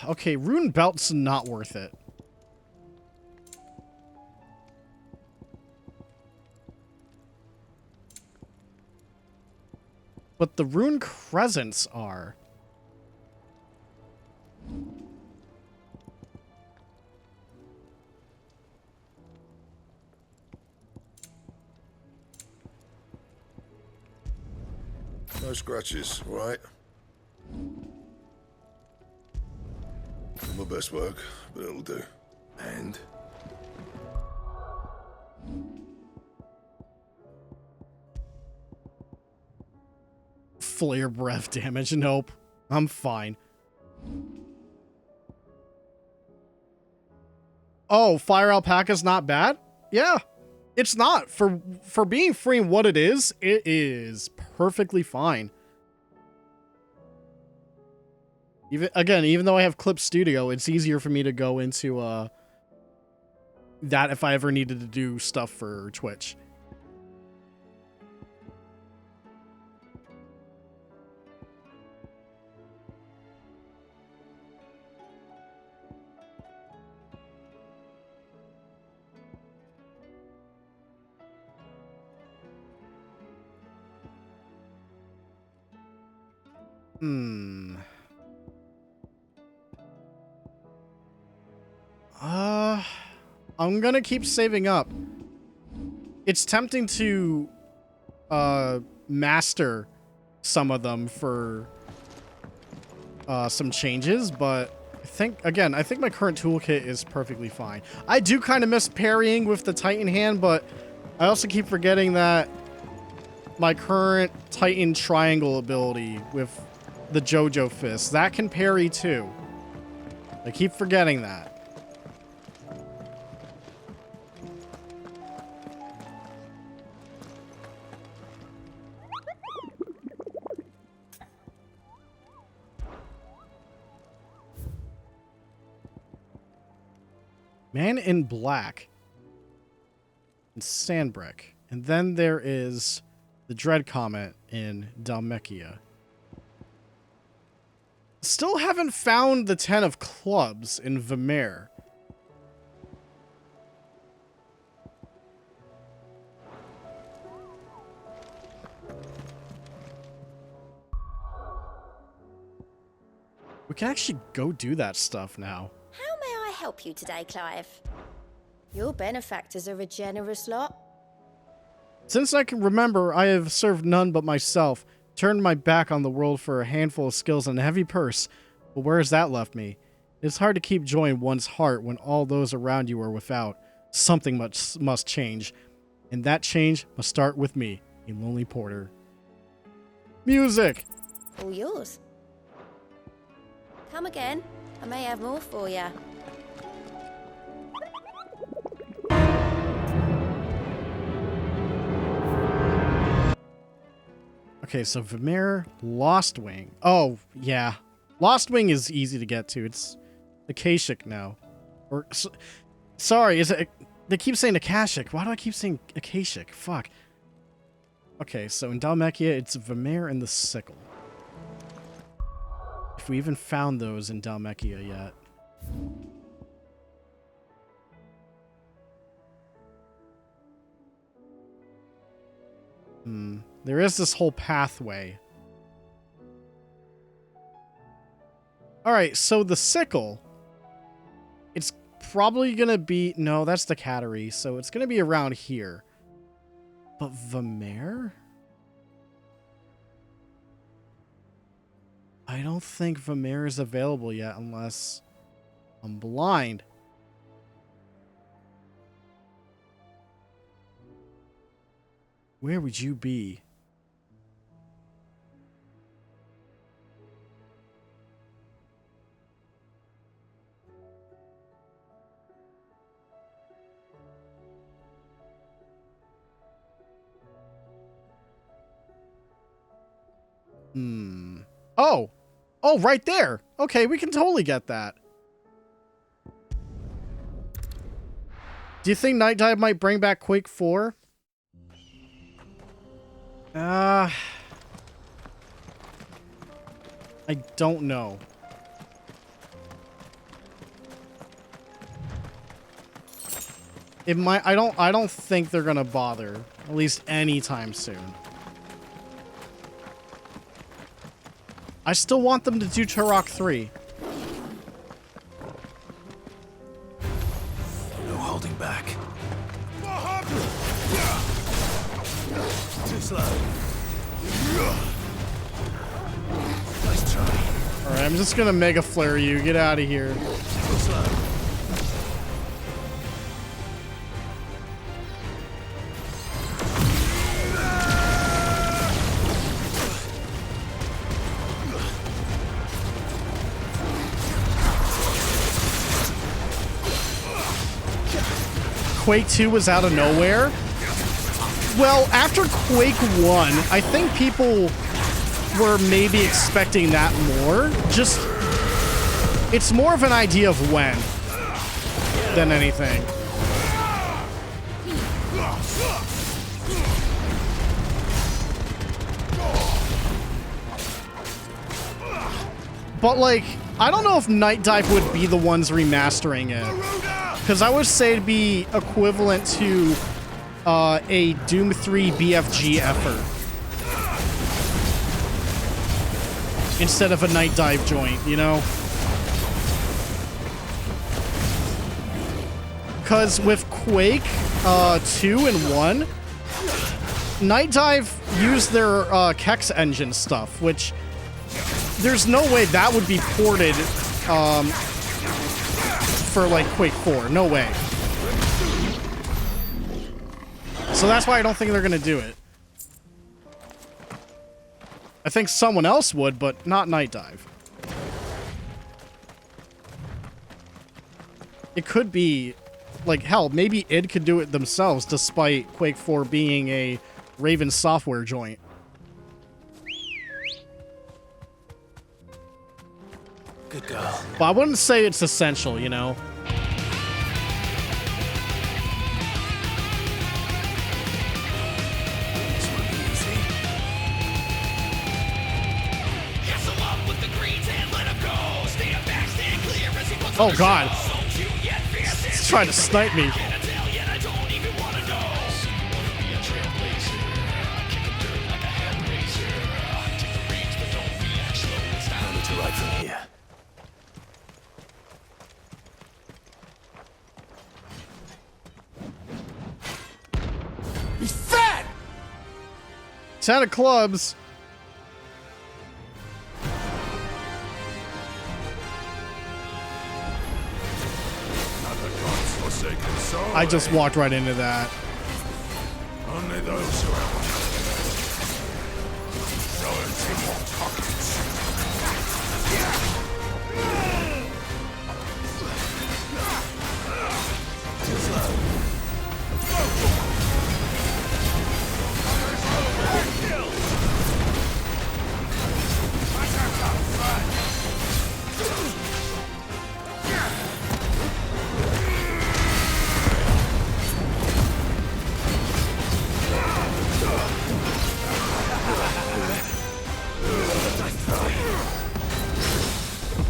Okay, rune belt's not worth it. But the rune crescents are. No scratches, all right? Not my best work, but it'll do. And? Flare breath damage. Nope. I'm fine. Oh, Fire Alpaca's not bad? Yeah. It's not. For being free and what it is perfectly fine. Even though I have Clip Studio, it's easier for me to go into that if I ever needed to do stuff for Twitch. I'm gonna keep saving up. It's tempting to master some of them for some changes, but I think my current toolkit is perfectly fine. I do kind of miss parrying with the Titan hand, but I also keep forgetting that my current Titan triangle ability with the JoJo fist, that can parry too. I keep forgetting that. Man in Black and Sandbrick. And then there is the Dread Comet in Dalmekia. Still haven't found the 10 of Clubs in Vermeer. We can actually go do that stuff now. How may I help you today, Clive? Your benefactors are a generous lot. Since I can remember, I have served none but myself, turned my back on the world for a handful of skills and a heavy purse. But where has that left me? It's hard to keep joy in one's heart when all those around you are without. Something must change. And that change must start with me, a lonely porter. Music! All yours. Come again. I may have more for you. Okay, so Vimir, Lost Wing. Oh, yeah. Lost Wing is easy to get to. It's Akashic now. Or, sorry, is it... They keep saying Akashic. Why do I keep saying Akashic? Fuck. Okay, so in Dhalmekia, it's Vimir and the Sickle. If we even found those in Dhalmekia yet. There is this whole pathway. Alright, so the Sickle. It's probably gonna be... No, that's the Cattery, so it's gonna be around here. But Vimir? I don't think Vimir is available yet unless I'm blind. Where would you be? Oh! Oh, right there! Okay, we can totally get that. Do you think Night Dive might bring back Quake 4? I don't know. It might... I don't think they're gonna bother. At least anytime soon. I still want them to do Turok 3. No holding back. Too slow. Nice try. Alright, I'm just gonna Mega Flare you. Get out of here. Too slow. Quake 2 was out of nowhere. Well, after Quake 1, I think people were maybe expecting that more. Just, it's more of an idea of when than anything. But, like, I don't know if Night Dive would be the ones remastering it. Because I would say it'd be equivalent to a Doom 3 BFG effort. Instead of a Night Dive joint, you know? Because with Quake 2 and 1, Night Dive used their Kex engine stuff, which there's no way that would be ported for like Quake 4. No way. So that's why I don't think they're gonna do it. I think someone else would, but not Night Dive. It could be, like, hell, maybe id could do it themselves despite Quake 4 being a Raven Software joint. Good girl. But I wouldn't say it's essential, you know? Oh god. He's trying to snipe me. He's fat! Santa Clubs. I just walked right into that. Only those who have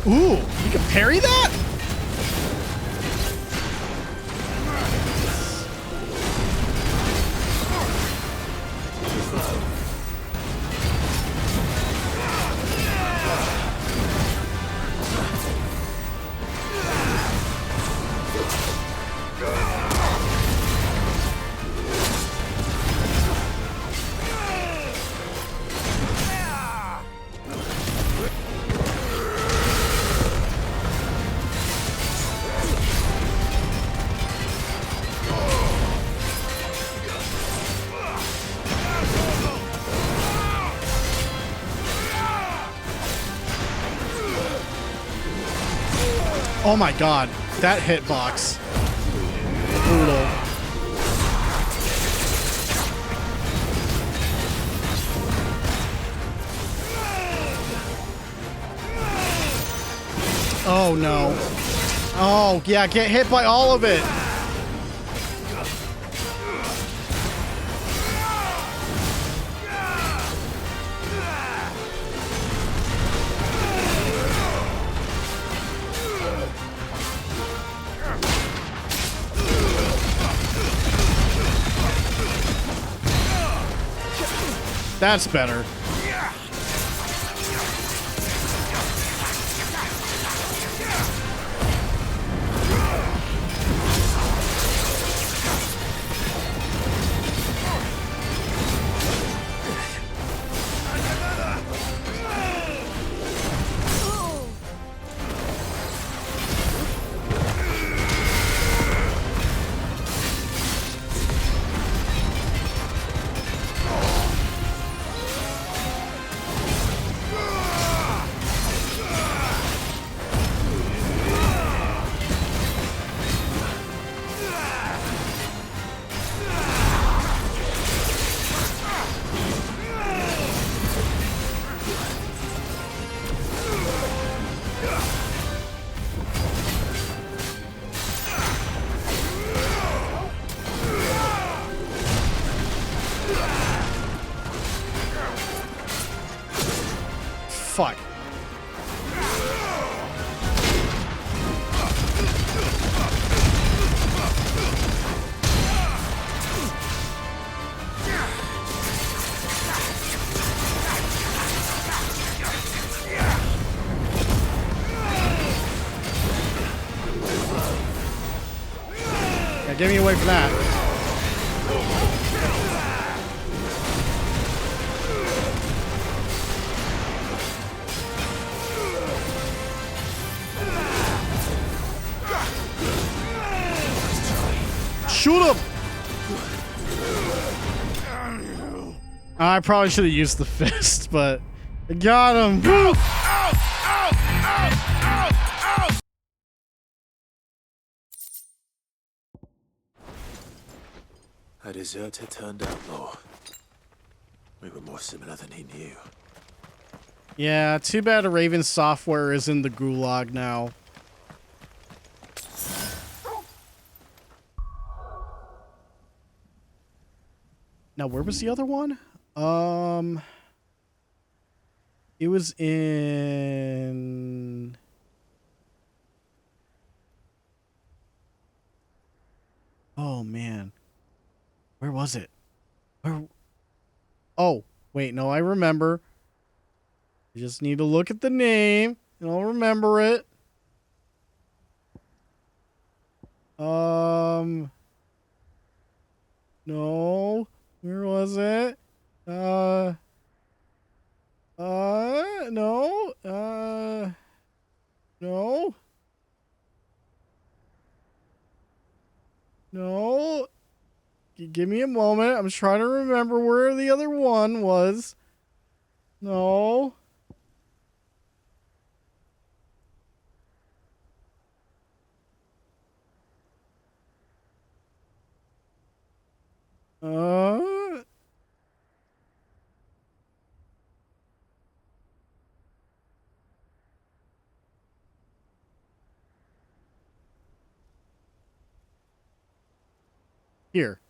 Ooh, you can parry that? Oh my god, that hitbox. Brutal. Oh no. Oh yeah, get hit by all of it. That's better. Fuck. Yeah, get me away from that. Shoot him! I probably should have used the fist, but I got him. A deserter turned outlaw. We were more similar than he knew. Yeah, too bad Raven Software is in the gulag now. Now, where was the other one? It was in... Oh, man. Where was it? Where... Oh, wait, no, I remember. You just need to look at the name, and I'll remember it. No. Where was it? No. No. No. Give me a moment. I'm trying to remember where the other one was. No. Here.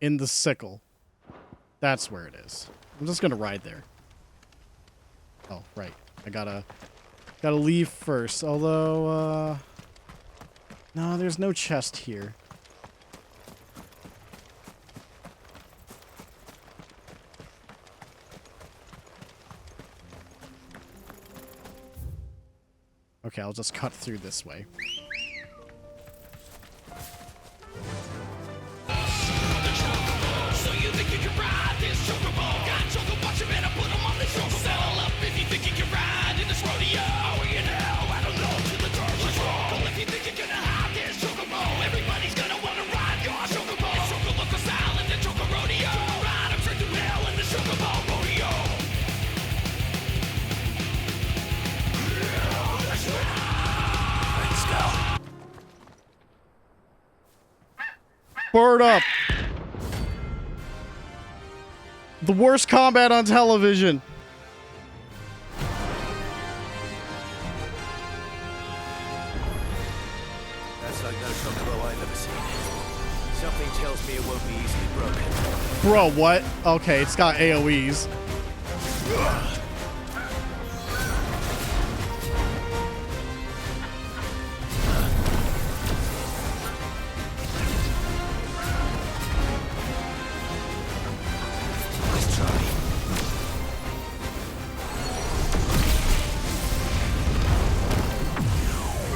In the sickle. That's where it is. I'm just gonna ride there. Oh, right. I gotta leave first. Although, no, there's no chest here. Okay, I'll just cut through this way. So you think you can ride this chocobo? Got chocobos, you better put 'em on the chocobo. Settle up if you think you can ride in this rodeo. Oh, you know, I don't know till the terms are strong. Well, if you think you're gonna hide this chocobo, everybody's gonna wanna ride your chocobo. It's choco local style in the choco rodeo. Ride 'em straight through hell in the chocobo rodeo. Let's go. Bird up. The worst combat on television. That's like no chocobo I've ever seen. Something tells me it won't be easily broken. Bro, what? Okay, it's got AoEs.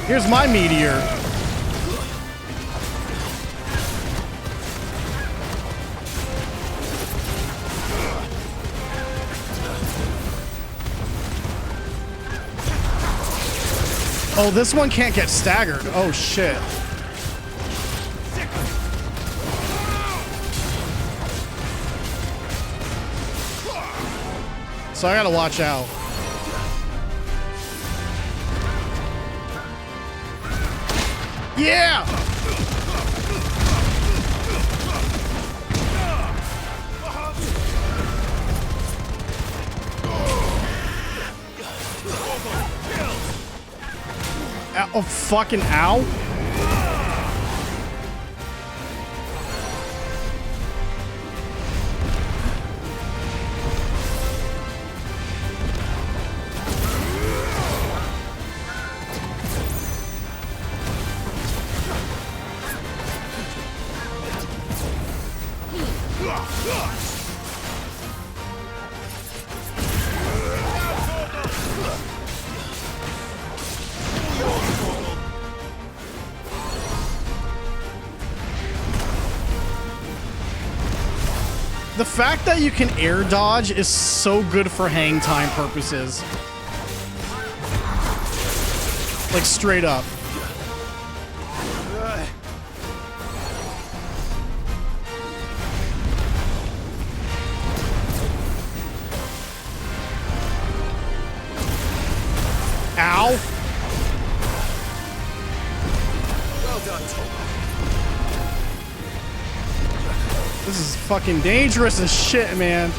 Here's my meteor. Oh, this one can't get staggered. Oh, shit. So I gotta watch out. Yeah! Oh, fucking ow. The fact that you can air dodge is so good for hang time purposes. Like, straight up. Ow. Well done, Tomo. This is fucking dangerous as shit, man.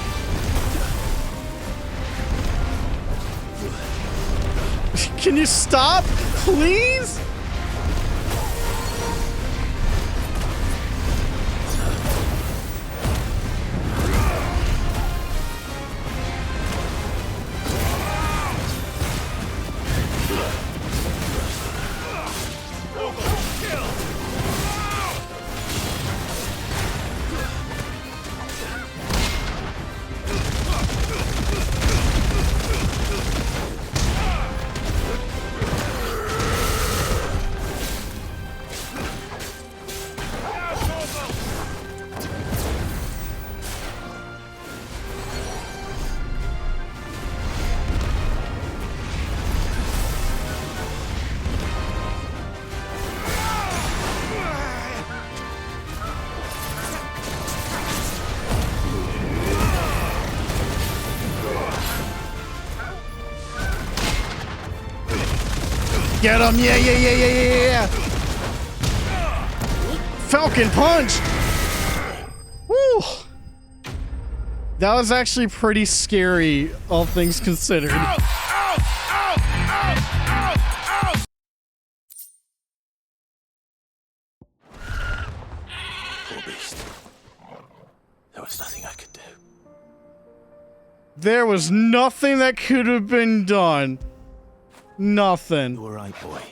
Can you stop, please? Get him! Yeah, yeah, yeah, yeah, yeah, yeah! Falcon punch! Woo! That was actually pretty scary, all things considered. Poor beast. There was nothing I could do. There was nothing that could have been done. Nothing. You were right, boy.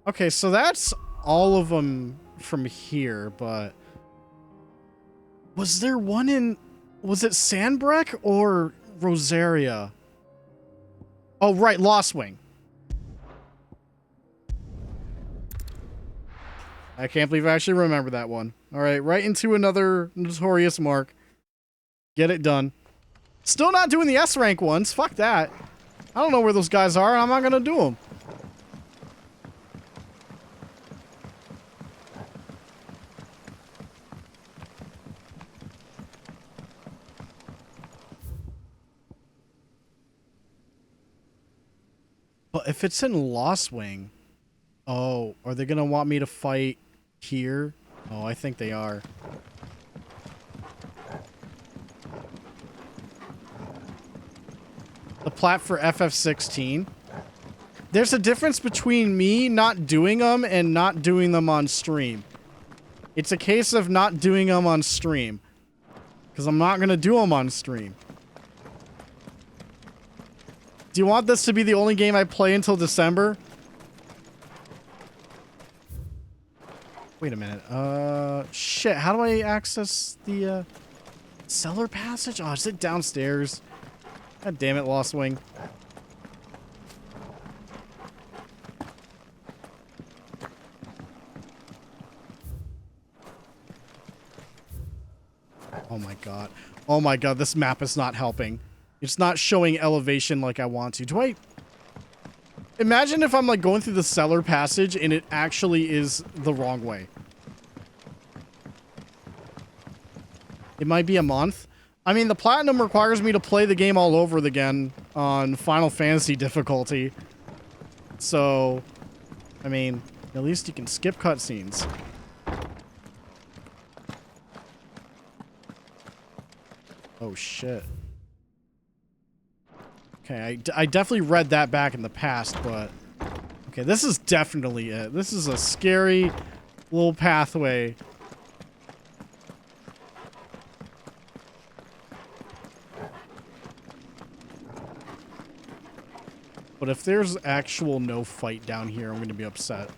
Okay, so that's all of them from here, but... Was there one in... Was it Sandbreck or Rosaria? Oh, right, Lost Wing. I can't believe I actually remember that one. Alright, right into another Notorious Mark. Get it done. Still not doing the S rank ones. Fuck that. I don't know where those guys are, and I'm not gonna do them. But if it's in Lost Wing... Oh, are they gonna want me to fight here? Oh, I think they are. The plat for FF16. There's a difference between me not doing them and not doing them on stream. It's a case of not doing them on stream. Because I'm not gonna do them on stream. Do you want this to be the only game I play until December? Wait a minute. Shit. How do I access the, cellar passage? Oh, is it downstairs? God damn it, Lost Wing. Oh my god. Oh my god, this map is not helping. It's not showing elevation like I want to. Do I... Imagine if I'm like going through the cellar passage and it actually is the wrong way. It might be a month. I mean, the platinum requires me to play the game all over again on Final Fantasy difficulty. So, I mean, at least you can skip cutscenes. Oh shit. Okay, I definitely read that back in the past, but... Okay, this is definitely it. This is a scary little pathway. But if there's actual no fight down here, I'm going to be upset.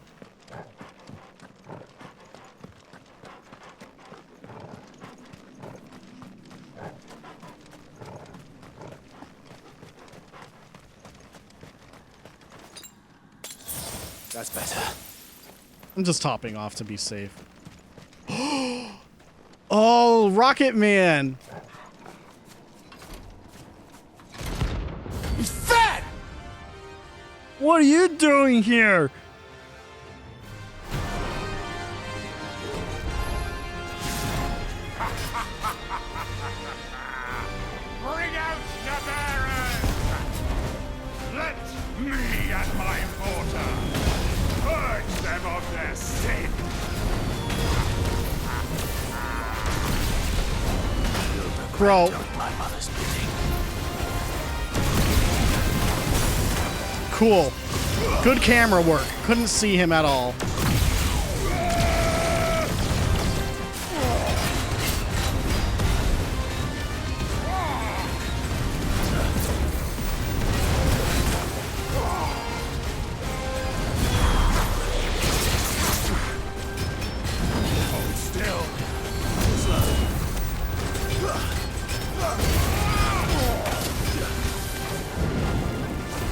That's better. I'm just topping off to be safe. Oh, Rocket Man! He's fat! What are you doing here? Bring out the bearers! Let me and my mortar purge them of their sin! Bro. My mother's bidding. Cool. Good camera work. Couldn't see him at all.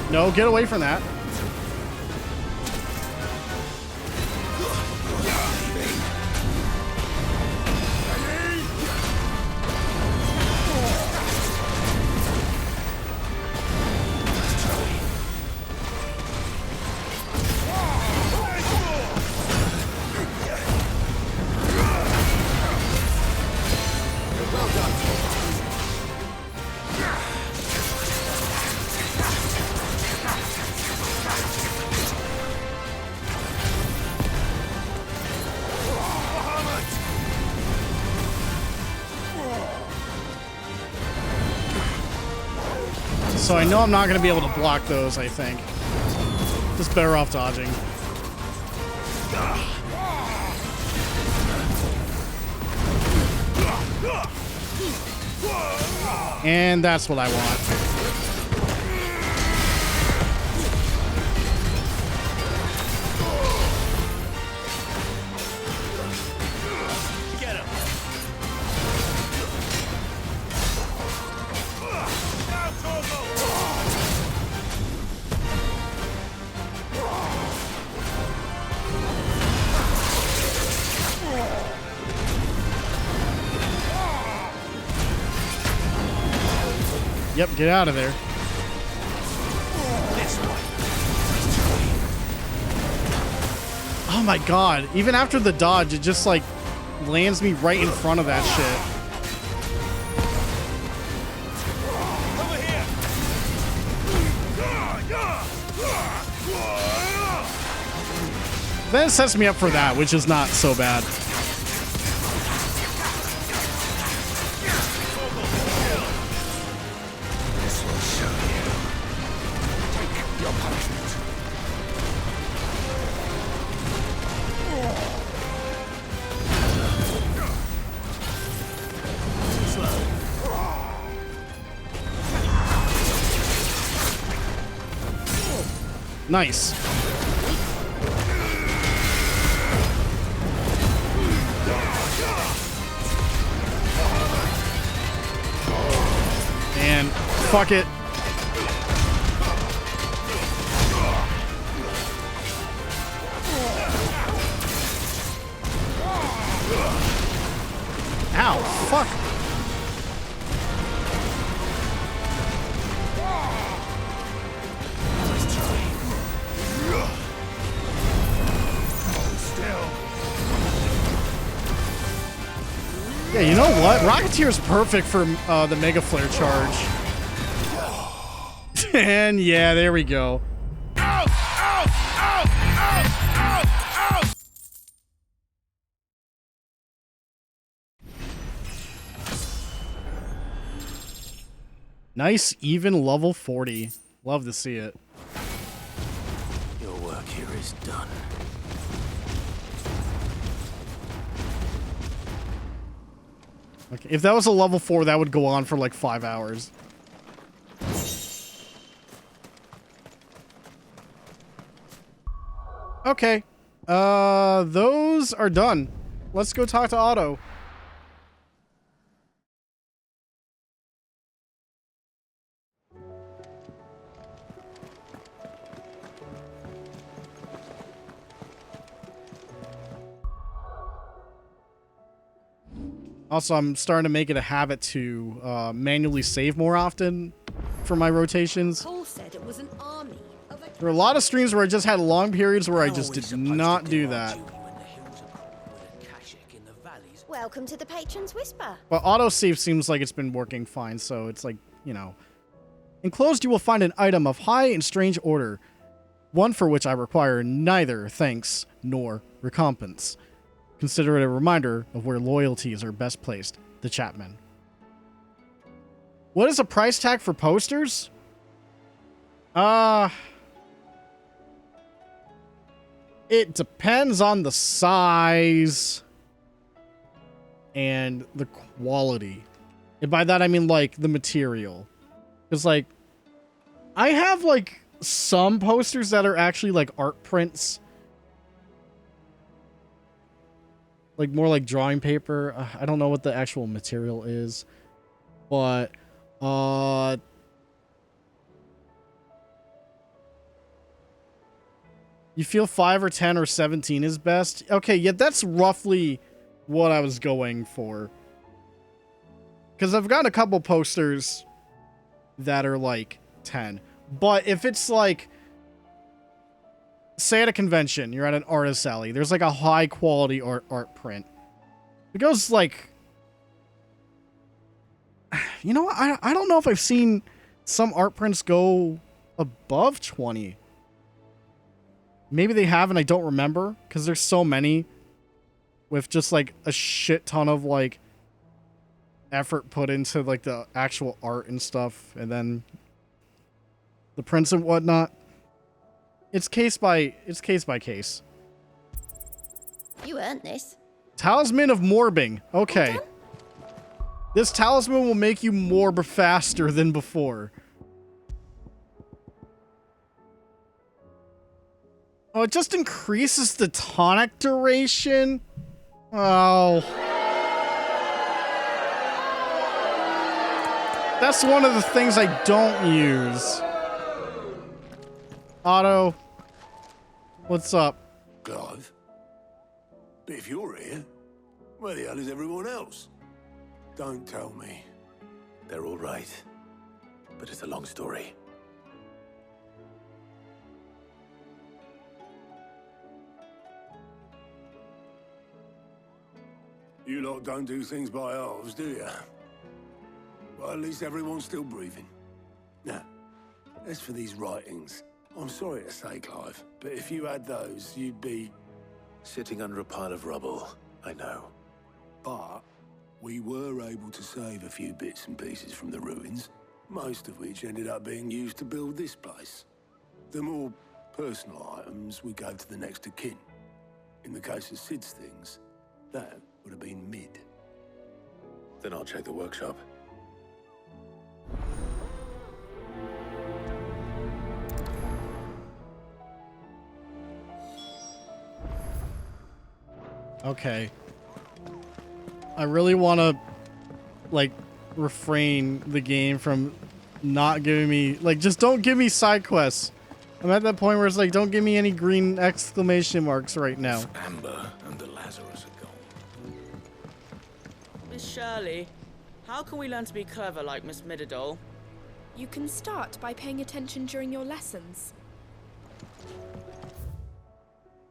No, get away from that. So I know I'm not going to be able to block those, I think. Just better off dodging. And that's what I want. Yep, get out of there. Oh my god. Even after the dodge, it just like lands me right in front of that shit. Then it sets me up for that, which is not so bad. Nice. And fuck it. Ow, fuck. Yeah, you know what? Rocketeer is perfect for the Mega Flare charge. And yeah, there we go. Nice, even level 40. Love to see it. Your work here is done. Okay, if that was a level 4, that would go on for like 5 hours. Okay. Those are done. Let's go talk to Otto. Also, I'm starting to make it a habit to manually save more often for my rotations. Cole said it was an army of a... There are a lot of streams where I just had long periods where I just did not do that. Welcome to the Patron's Whisper. But autosave seems like it's been working fine, so it's like, you know. Enclosed you will find an item of high and strange order, one for which I require neither thanks nor recompense. Consider it a reminder of where loyalties are best placed. The Chapman. What is a price tag for posters? It depends on the size and the quality. And by that I mean like the material. Because like I have like some posters that are actually like art prints. Like more like drawing paper. I don't know what the actual material is. But you feel 5 or 10 or 17 is best? Okay, yeah, that's roughly what I was going for. Because I've got a couple posters that are like 10. But if it's like, say at a convention, you're at an artist alley, there's like a high quality art print. It goes like, you know, I don't know if I've seen some art prints go above 20. Maybe they have and I don't remember because there's so many with just like a shit ton of like effort put into like the actual art and stuff. And then the prince and whatnot. It's case by case. You earned this. Talisman of Morbing. Okay. This talisman will make you morb faster than before. Oh, it just increases the tonic duration? Oh. That's one of the things I don't use. Otto. What's up? Clive? But if you're here, where the hell is everyone else? Don't tell me. They're all right. But it's a long story. You lot don't do things by halves, do you? Well, at least everyone's still breathing. Now, as for these writings, I'm sorry to say, Clive, but if you had those, you'd be... Sitting under a pile of rubble, I know. But we were able to save a few bits and pieces from the ruins, most of which ended up being used to build this place. The more personal items we gave to the next of kin. In the case of Sid's things, that would have been mid. Then I'll check the workshop. Okay. I really want to, like, refrain the game from not giving me, like, just don't give me side quests. I'm at that point where it's like, don't give me any green exclamation marks right now. Amber and the Lazarus are gone. Miss Shirley, how can we learn to be clever like Miss Midadol? You can start by paying attention during your lessons.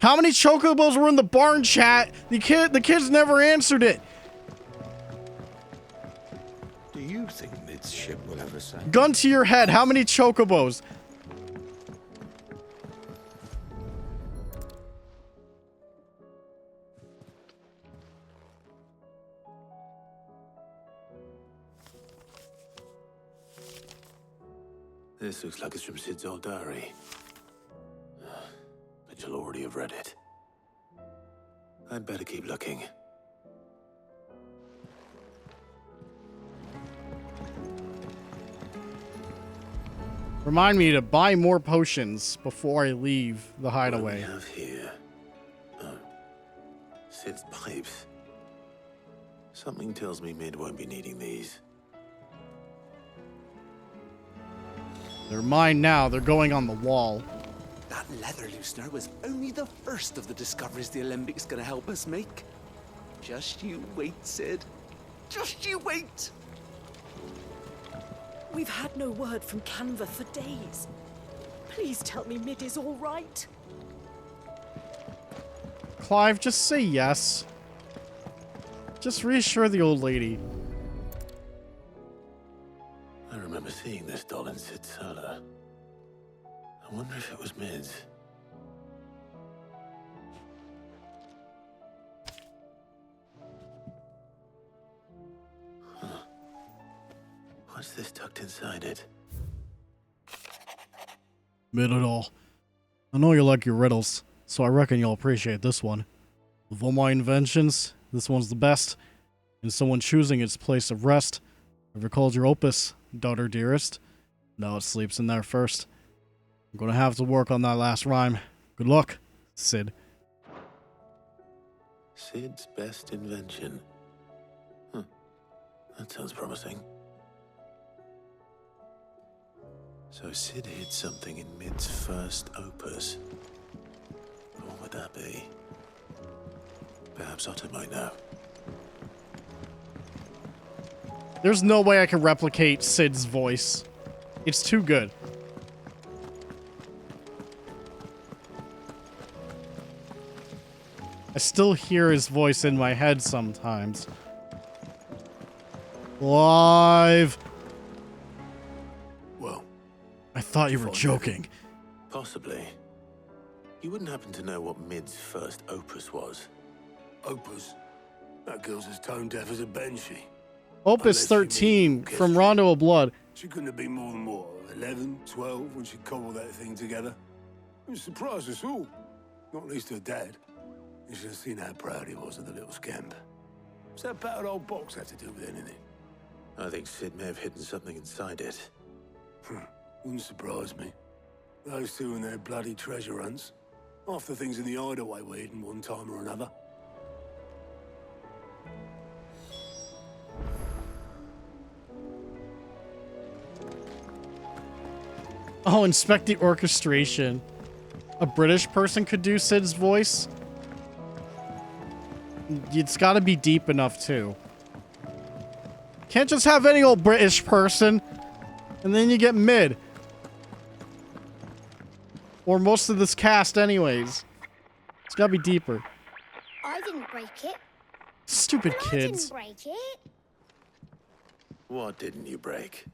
How many chocobos were in the barn, chat? The kids never answered it. Do you think Mid's ship will ever sink? Gun to your head. How many chocobos? This looks like it's from Sid's old diary. But you'll already have read it. I'd better keep looking. Remind me to buy more potions before I leave the hideaway. What do we have here? Oh. Sid's pipes. Something tells me Mid won't be needing these. They're mine now. They're going on the wall. That leather loosener was only the first of the discoveries the Alembic is going to help us make. Just you wait, Sid. Just you wait! We've had no word from Canva for days. Please tell me Mid is all right. Clive, just say yes. Just reassure the old lady. I remember seeing this doll in Sid's cellar. I wonder if it was Mid's. Huh. What's this tucked inside it? Mid at all. I know you like your riddles, so I reckon you'll appreciate this one. Of all my inventions, this one's the best. And someone choosing its place of rest. Ever called your opus, daughter dearest? Now it sleeps in there first. I'm gonna have to work on that last rhyme. Good luck, Sid. Sid's best invention. Huh. That sounds promising. So Sid hid something in Mid's first opus. What would that be? Perhaps Otto might know. There's no way I can replicate Sid's voice. It's too good. I still hear his voice in my head sometimes. Live. Well, I thought you were joking. Possibly. You wouldn't happen to know what Mid's first opus was? Opus? That girl's as tone deaf as a banshee. Opus Unless you mean 13 orchestra. from Rondo of Blood. She couldn't have been more than what, 11, 12 when she cobbled that thing together. It surprised us all, not least her dad. You should have seen how proud he was of the little scamp. What's that battered old box have to do with anything? I think Sid may have hidden something inside it. Wouldn't surprise me. Those two and their bloody treasure hunts. Half the things in the hideaway were hidden one time or another. Oh, inspect the orchestration. A British person could do Sid's voice. It's got to be deep enough, too. Can't just have any old British person. And then you get mid. Or most of this cast anyways. It's got to be deeper. I didn't break it. Stupid Well, kids. I didn't break it. What didn't you break?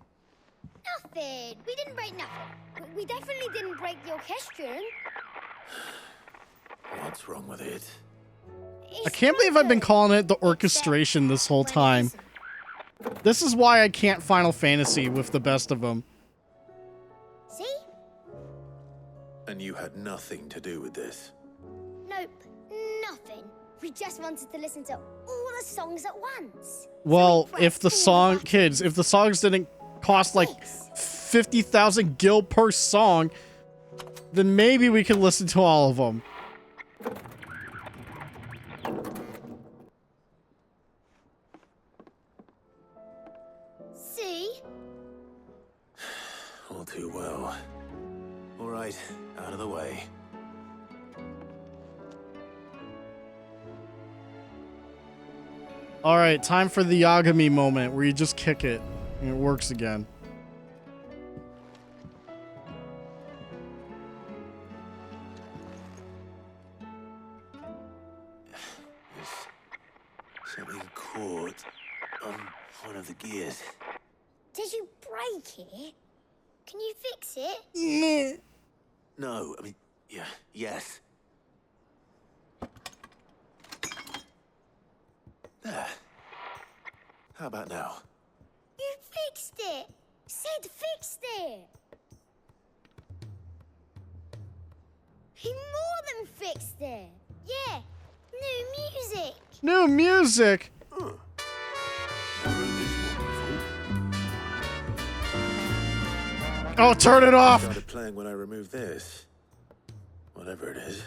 Nothing. We didn't break nothing. We definitely didn't break the orchestrion. What's wrong with it? I can't believe I've been calling it the orchestration this whole time. This is why I can't Final Fantasy with the best of them. See? And you had nothing to do with this. Nope. Nothing. We just wanted to listen to all the songs at once. Well, if the songs didn't cost like 50,000 gil per song, then maybe we could listen to all of them. See? All too well. All right, out of the way. All right, time for the Yagami moment where you just kick it and it works again. There's something caught on one of the gears. Did you break it? Can you fix it? No, I mean, yeah, yes. There. How about now? You fixed it! Sid fixed it! He more than fixed it! Yeah! New music! New music! Oh, turn it off! Started playing when I removed this. Whatever it is.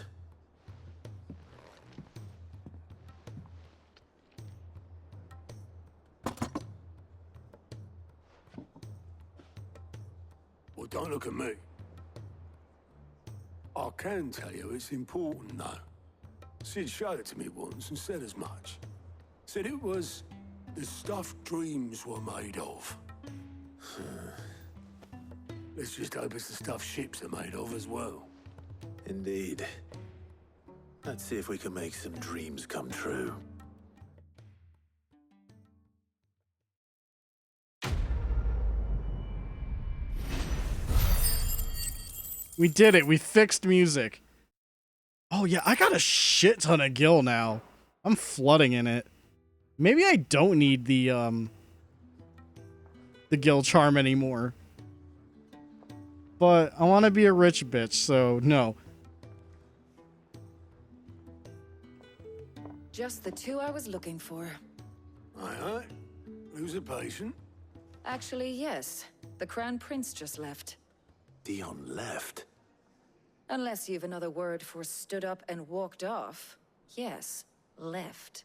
Well, don't look at me. I can tell you it's important, though. Sid showed it to me once and said as much. Said it was the stuff dreams were made of. Let's just hope it's the stuff ships are made of as well. Indeed. Let's see if we can make some dreams come true. We did it. We fixed music. Oh, yeah. I got a shit ton of gil now. I'm flooding in it. Maybe I don't need the gil charm anymore. But I want to be a rich bitch, so no. Just the two I was looking for. Aye. Who's a patient? Actually, yes. The Crown Prince just left. Dion left? Unless you've another word for stood up and walked off. Yes, left.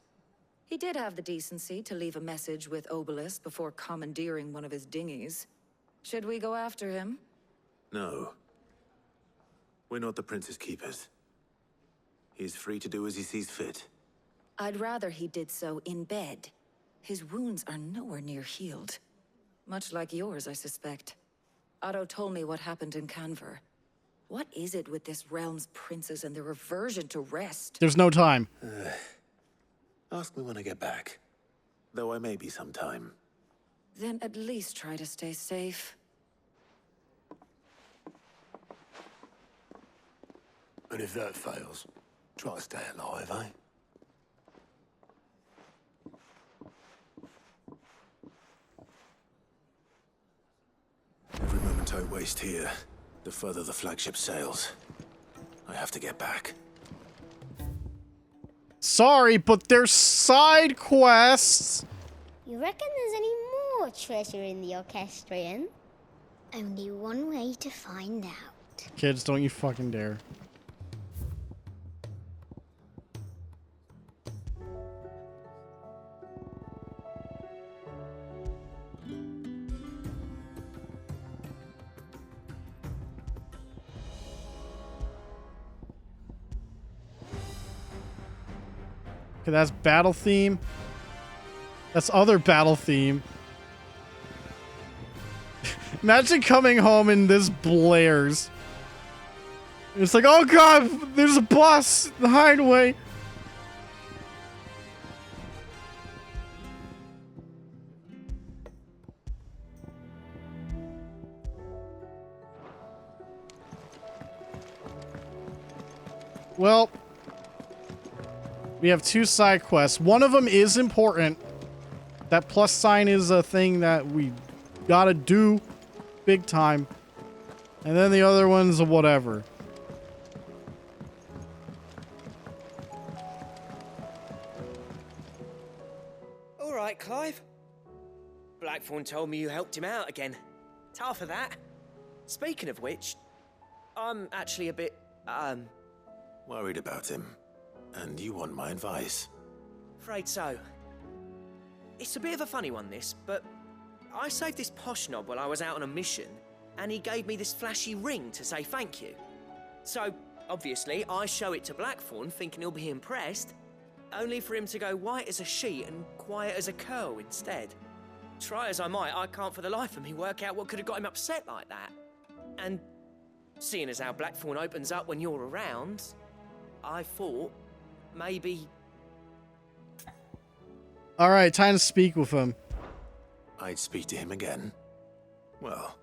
He did have the decency to leave a message with Obelisk before commandeering one of his dinghies. Should we go after him? No. We're not the Prince's keepers. He's free to do as he sees fit. I'd rather he did so in bed. His wounds are nowhere near healed. Much like yours, I suspect. Otto told me what happened in Canver. What is it with this realm's princes and their aversion to rest? There's no time. Ask me when I get back. Though I may be sometime. Then at least try to stay safe. And if that fails, try to stay alive, eh? boat waste here, the further the flagship sails. I have to get back. Sorry, but there's side quests. You reckon there's any more treasure in the orchestrion? Only one way to find out. Kids, don't you fucking dare. Okay, that's battle theme. That's other battle theme. Imagine coming home and this blares. It's like, oh god, there's a boss in the hideaway. Well, we have 2 side quests. One of them is important. That plus sign is a thing that we gotta do big time. And then the other one's a whatever. All right, Clive. Blackthorn told me you helped him out again. Tough for that. Speaking of which, I'm actually a bit, Worried about him. And you want my advice? afraid so. It's a bit of a funny one, this, but I saved this posh knob while I was out on a mission, and he gave me this flashy ring to say thank you. So, obviously, I show it to Blackthorn, thinking he'll be impressed, only for him to go white as a sheet and quiet as a curl instead. Try as I might, I can't for the life of me work out what could have got him upset like that. And seeing as how Blackthorn opens up when you're around, I thought maybe... Alright, time to speak with him. I'd speak to him again. Well,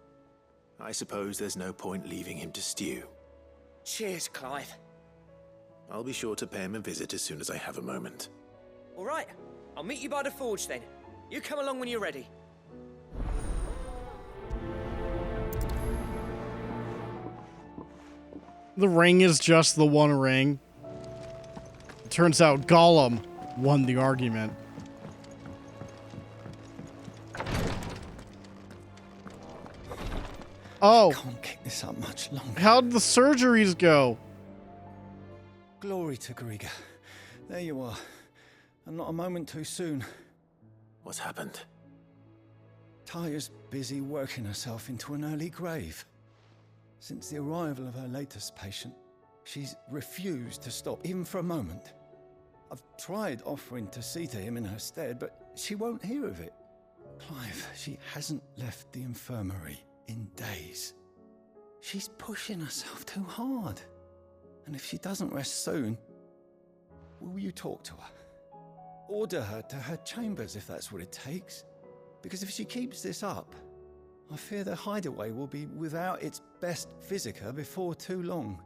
I suppose there's no point leaving him to stew. Cheers, Clive. I'll be sure to pay him a visit as soon as I have a moment. All right, I'll meet you by the forge then. You come along when you're ready. The ring is just the one ring. It turns out Gollum won the argument. Oh. Can't kick this up much longer. How'd the surgeries go? Glory to Griga. There you are. And not a moment too soon. What's happened? Taya's busy working herself into an early grave. Since the arrival of her latest patient, she's refused to stop, even for a moment. I've tried offering to see to him in her stead, but she won't hear of it. Clive, she hasn't left the infirmary in days. She's pushing herself too hard. And if she doesn't rest soon, will you talk to her? Order her to her chambers if that's what it takes. Because if she keeps this up, I fear the hideaway will be without its best physica before too long.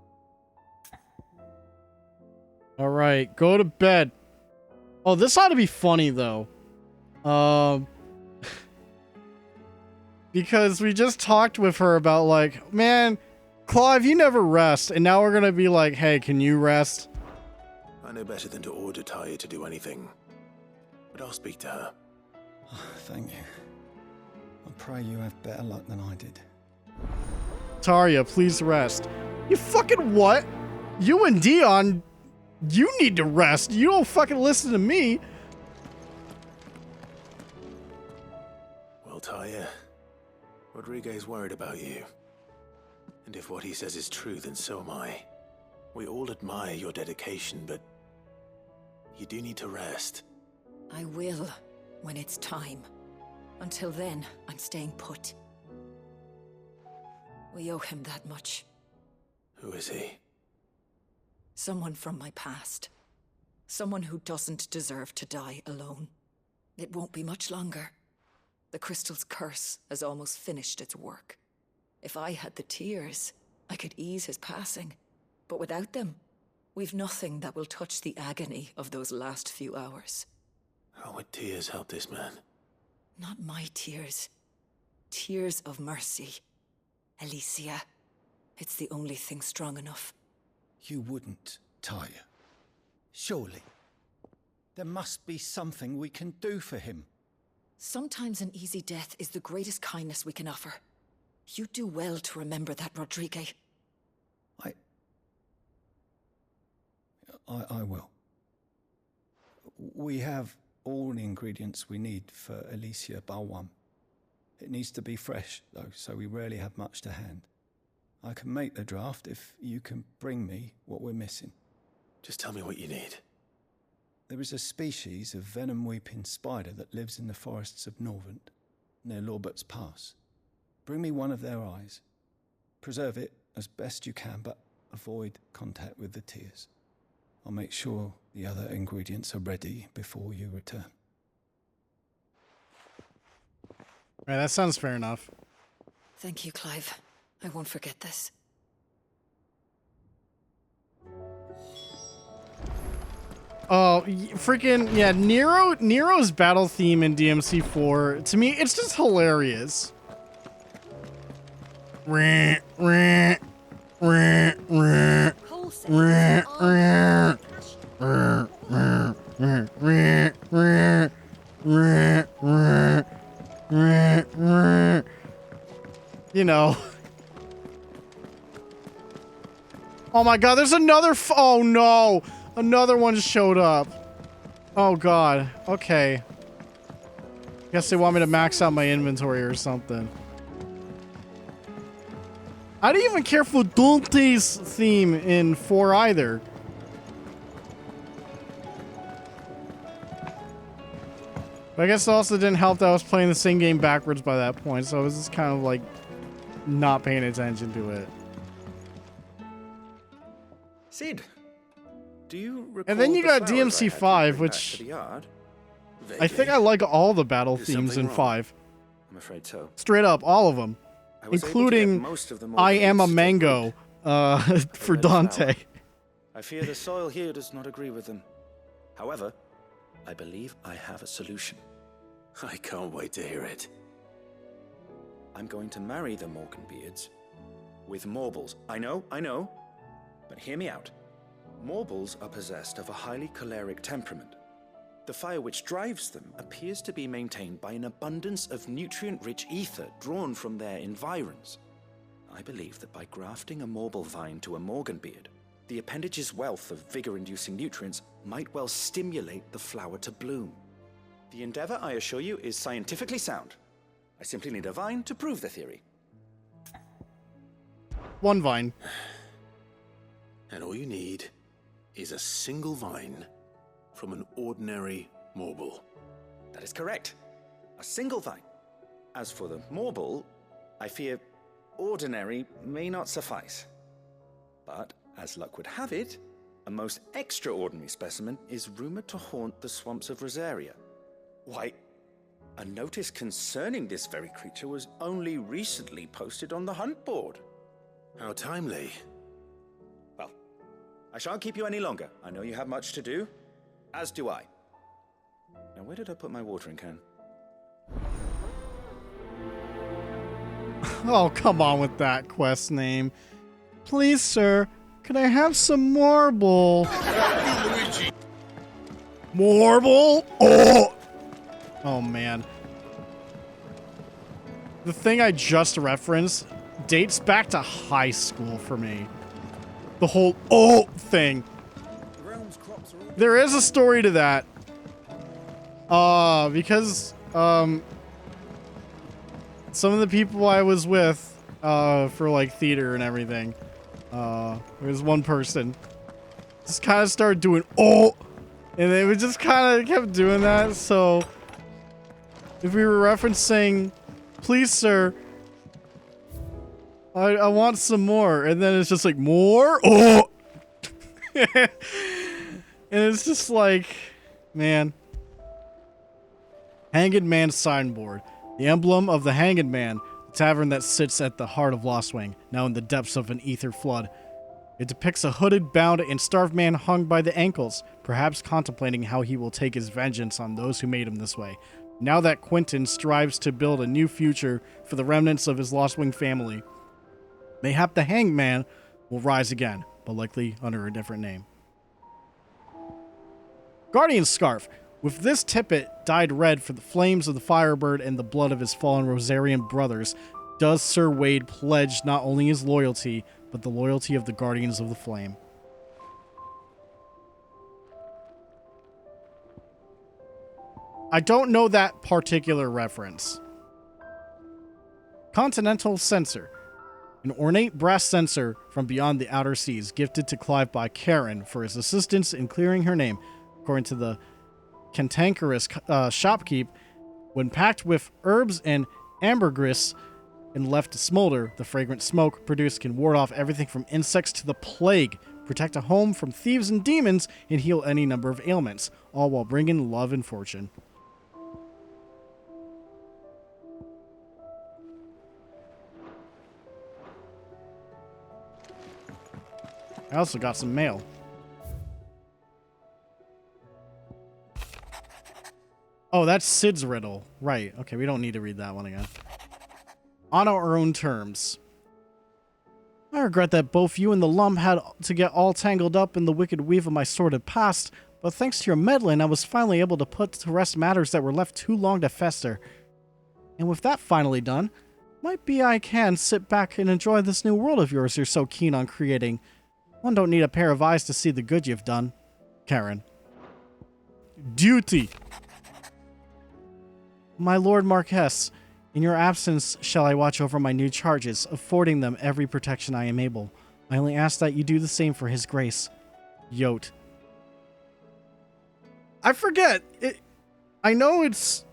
Alright, go to bed. Oh, this ought to be funny, though. Because we just talked with her about, like, man, Clive, you never rest. And now we're gonna be like, hey, can you rest? I know better than to order Taya to do anything. But I'll speak to her. Thank you. I pray you have better luck than I did. Tarya, please rest. You fucking what? You and Dion, you need to rest. You don't fucking listen to me. Well, Taya, Rodriguez worried about you. And if what he says is true, then so am I. We all admire your dedication, but you do need to rest. I will, when it's time. Until then, I'm staying put. We owe him that much. Who is he? Someone from my past. Someone who doesn't deserve to die alone. It won't be much longer. The crystal's curse has almost finished its work. If I had the tears, I could ease his passing. But without them, we've nothing that will touch the agony of those last few hours. How would tears help this man? Not my tears. Tears of mercy. Alicia. It's the only thing strong enough. You wouldn't, Tyre. Surely. There must be something we can do for him. Sometimes an easy death is the greatest kindness we can offer. You do well to remember that, Rodrigue. I will. We have all the ingredients we need for Alicia Balwam. It needs to be fresh, though, so we rarely have much to hand. I can make the draft if you can bring me what we're missing. Just tell me what you need. There is a species of venom-weeping spider that lives in the forests of Norvent, near Lorbert's Pass. Bring me one of their eyes. Preserve it as best you can, but avoid contact with the tears. I'll make sure the other ingredients are ready before you return. Right, that sounds fair enough. Thank you, Clive. I won't forget this. Oh, freaking, yeah, Nero's battle theme in DMC4, to me, it's just hilarious. You know. Oh my god, there's another oh no! Another one showed up. Oh god. Okay. Guess they want me to max out my inventory or something. I didn't even care for Dante's theme in 4 either. But I guess it also didn't help that I was playing the same game backwards by that point, so I was just kind of like not paying attention to it. Sid, do you recall And then you the got flowers I DMC had 5, bring back which to the yard? I think I like all the battle Is themes in something wrong? 5. I'm afraid so. Straight up, all of them. I was able to get Including most of them I Am a organized Mango for Dante. I fear the soil here does not agree with them. However, I believe I have a solution. I can't wait to hear it. I'm going to marry the Morganbeards with Morbles. I know, but hear me out. Morbles are possessed of a highly choleric temperament. The fire which drives them appears to be maintained by an abundance of nutrient-rich ether drawn from their environs. I believe that by grafting a Morble vine to a Morganbeard, the appendage's wealth of vigor-inducing nutrients might well stimulate the flower to bloom. The endeavor, I assure you, is scientifically sound. I simply need a vine to prove the theory. One vine. And all you need is a single vine from an ordinary Morble. That is correct. A single vine. As for the Morble, I fear ordinary may not suffice. But, as luck would have it, a most extraordinary specimen is rumored to haunt the swamps of Rosaria. Why, a notice concerning this very creature was only recently posted on the hunt board. How timely. Well, I shan't keep you any longer. I know you have much to do, as do I. Now, where did I put my watering can? Oh, come on with that quest name. Please, sir, could I have some marble? Marble? Oh! Oh, man. The thing I just referenced dates back to high school for me. The whole "oh" thing. There is a story to that. Because, some of the people I was with, for, like, theater and everything, there was one person just kind of started doing "oh," and they would just kind of kept doing that, so if we were referencing, please, sir, I want some more, and then it's just like, more? Oh! And it's just like, man. Hanged Man's signboard. The emblem of the Hanged Man, the tavern that sits at the heart of Lostwing, now in the depths of an ether flood. It depicts a hooded, bound, and starved man hung by the ankles, perhaps contemplating how he will take his vengeance on those who made him this way. Now that Quentin strives to build a new future for the remnants of his Lostwing family. Mayhap the Hanged Man will rise again, but likely under a different name. Guardian Scarf. With this tippet dyed red for the flames of the Firebird and the blood of his fallen Rosarian brothers, does Sir Wade pledge not only his loyalty, but the loyalty of the Guardians of the Flame. I don't know that particular reference. Continental Censer. An ornate brass censer from beyond the outer seas, gifted to Clive by Karen for his assistance in clearing her name. According to the cantankerous shopkeep, when packed with herbs and ambergris and left to smolder, the fragrant smoke produced can ward off everything from insects to the plague, protect a home from thieves and demons, and heal any number of ailments, all while bringing love and fortune. I also got some mail. Oh, that's Sid's riddle. Right. Okay, we don't need to read that one again. On our own terms. I regret that both you and the lump had to get all tangled up in the wicked weave of my sordid past, but thanks to your meddling, I was finally able to put to rest matters that were left too long to fester. And with that finally done, might be I can sit back and enjoy this new world of yours you're so keen on creating. One don't need a pair of eyes to see the good you've done. Karen. Duty. My Lord Marquess, in your absence shall I watch over my new charges, affording them every protection I am able. I only ask that you do the same for his grace. Yote. I forget. I know it's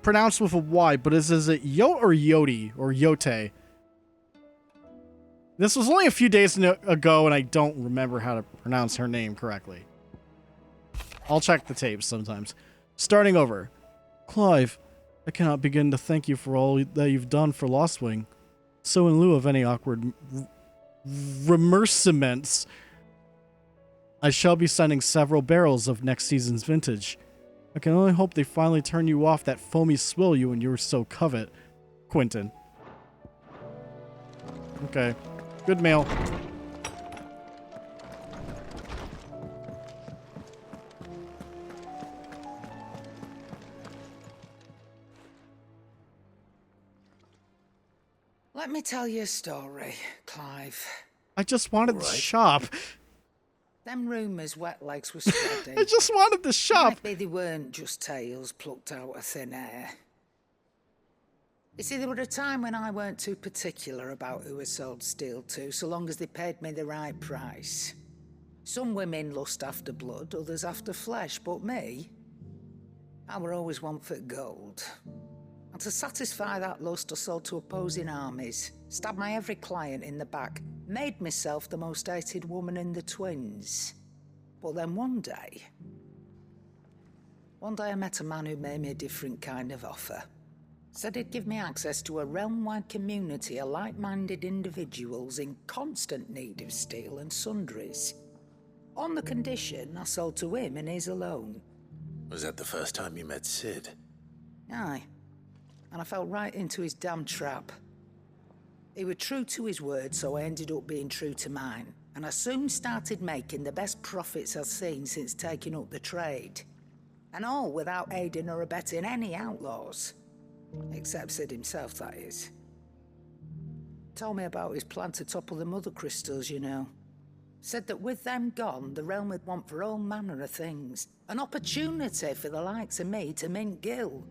pronounced with a Y, but is it Yote or Yoti or Yote? This was only a few days ago, and I don't remember how to pronounce her name correctly. I'll check the tapes sometimes. Starting over. Clive, I cannot begin to thank you for all that you've done for Lostwing. So in lieu of any awkward remerciements, I shall be sending several barrels of next season's vintage. I can only hope they finally turn you off that foamy swill you and yours so covet. Quentin. Okay. Good mail. Let me tell you a story, Clive. I just wanted the shop. Them rumours wet legs were spreading. I just wanted the shop. Maybe they weren't just tales plucked out of thin air. You see, there were a time when I weren't too particular about who I sold steel to, so long as they paid me the right price. Some women lust after blood, others after flesh, but me, I were always one for gold. And to satisfy that lust, I sold to opposing armies, stabbed my every client in the back, made myself the most hated woman in the twins. But then one day I met a man who made me a different kind of offer. Said he'd give me access to a realm-wide community of like-minded individuals in constant need of steel and sundries. On the condition I sold to him and his alone. Was that the first time you met Sid? Aye. And I fell right into his damn trap. He was true to his word, so I ended up being true to mine. And I soon started making the best profits I've seen since taking up the trade. And all without aiding or abetting any outlaws. Except Sid himself, that is. Told me about his plan to topple the mother crystals, you know. Said that with them gone, the realm would want for all manner of things. An opportunity for the likes of me to mint gil.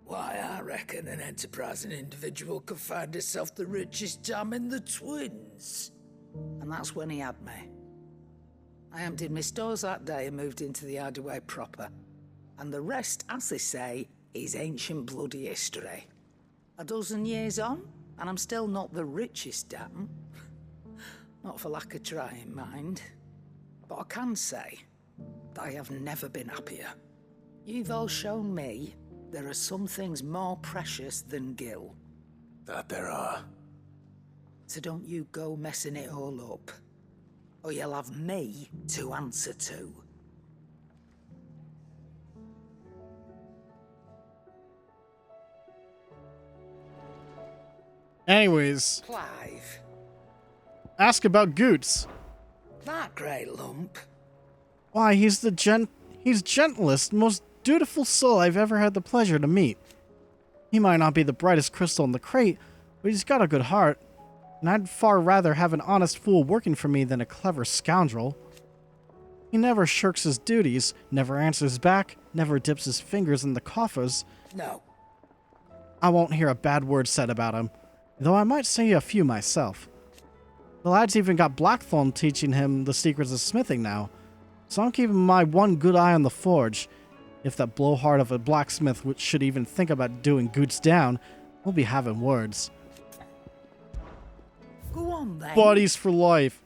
Why, I reckon an enterprising individual could find himself the richest dam in the twins. And that's when he had me. I emptied my stores that day and moved into the Hideaway proper. And the rest, as they say, is ancient bloody history. A dozen years on, and I'm still not the richest dam. Not for lack of trying, mind. But I can say that I have never been happier. You've all shown me there are some things more precious than gil. That there are. So don't you go messing it all up, or you'll have me to answer to. Anyways, Clive, ask about Goots. that grey lump. Why, he's gentlest, most dutiful soul I've ever had the pleasure to meet. He might not be the brightest crystal in the crate, but he's got a good heart, and I'd far rather have an honest fool working for me than a clever scoundrel. He never shirks his duties, never answers back, never dips his fingers in the coffers. No. I won't hear a bad word said about him, though I might say a few myself. The lad's even got Blackthorn teaching him the secrets of smithing now, so I'm keeping my one good eye on the forge. If that blowhard of a blacksmith should even think about doing Goots down, we'll be having words. Go on then. Buddies for life.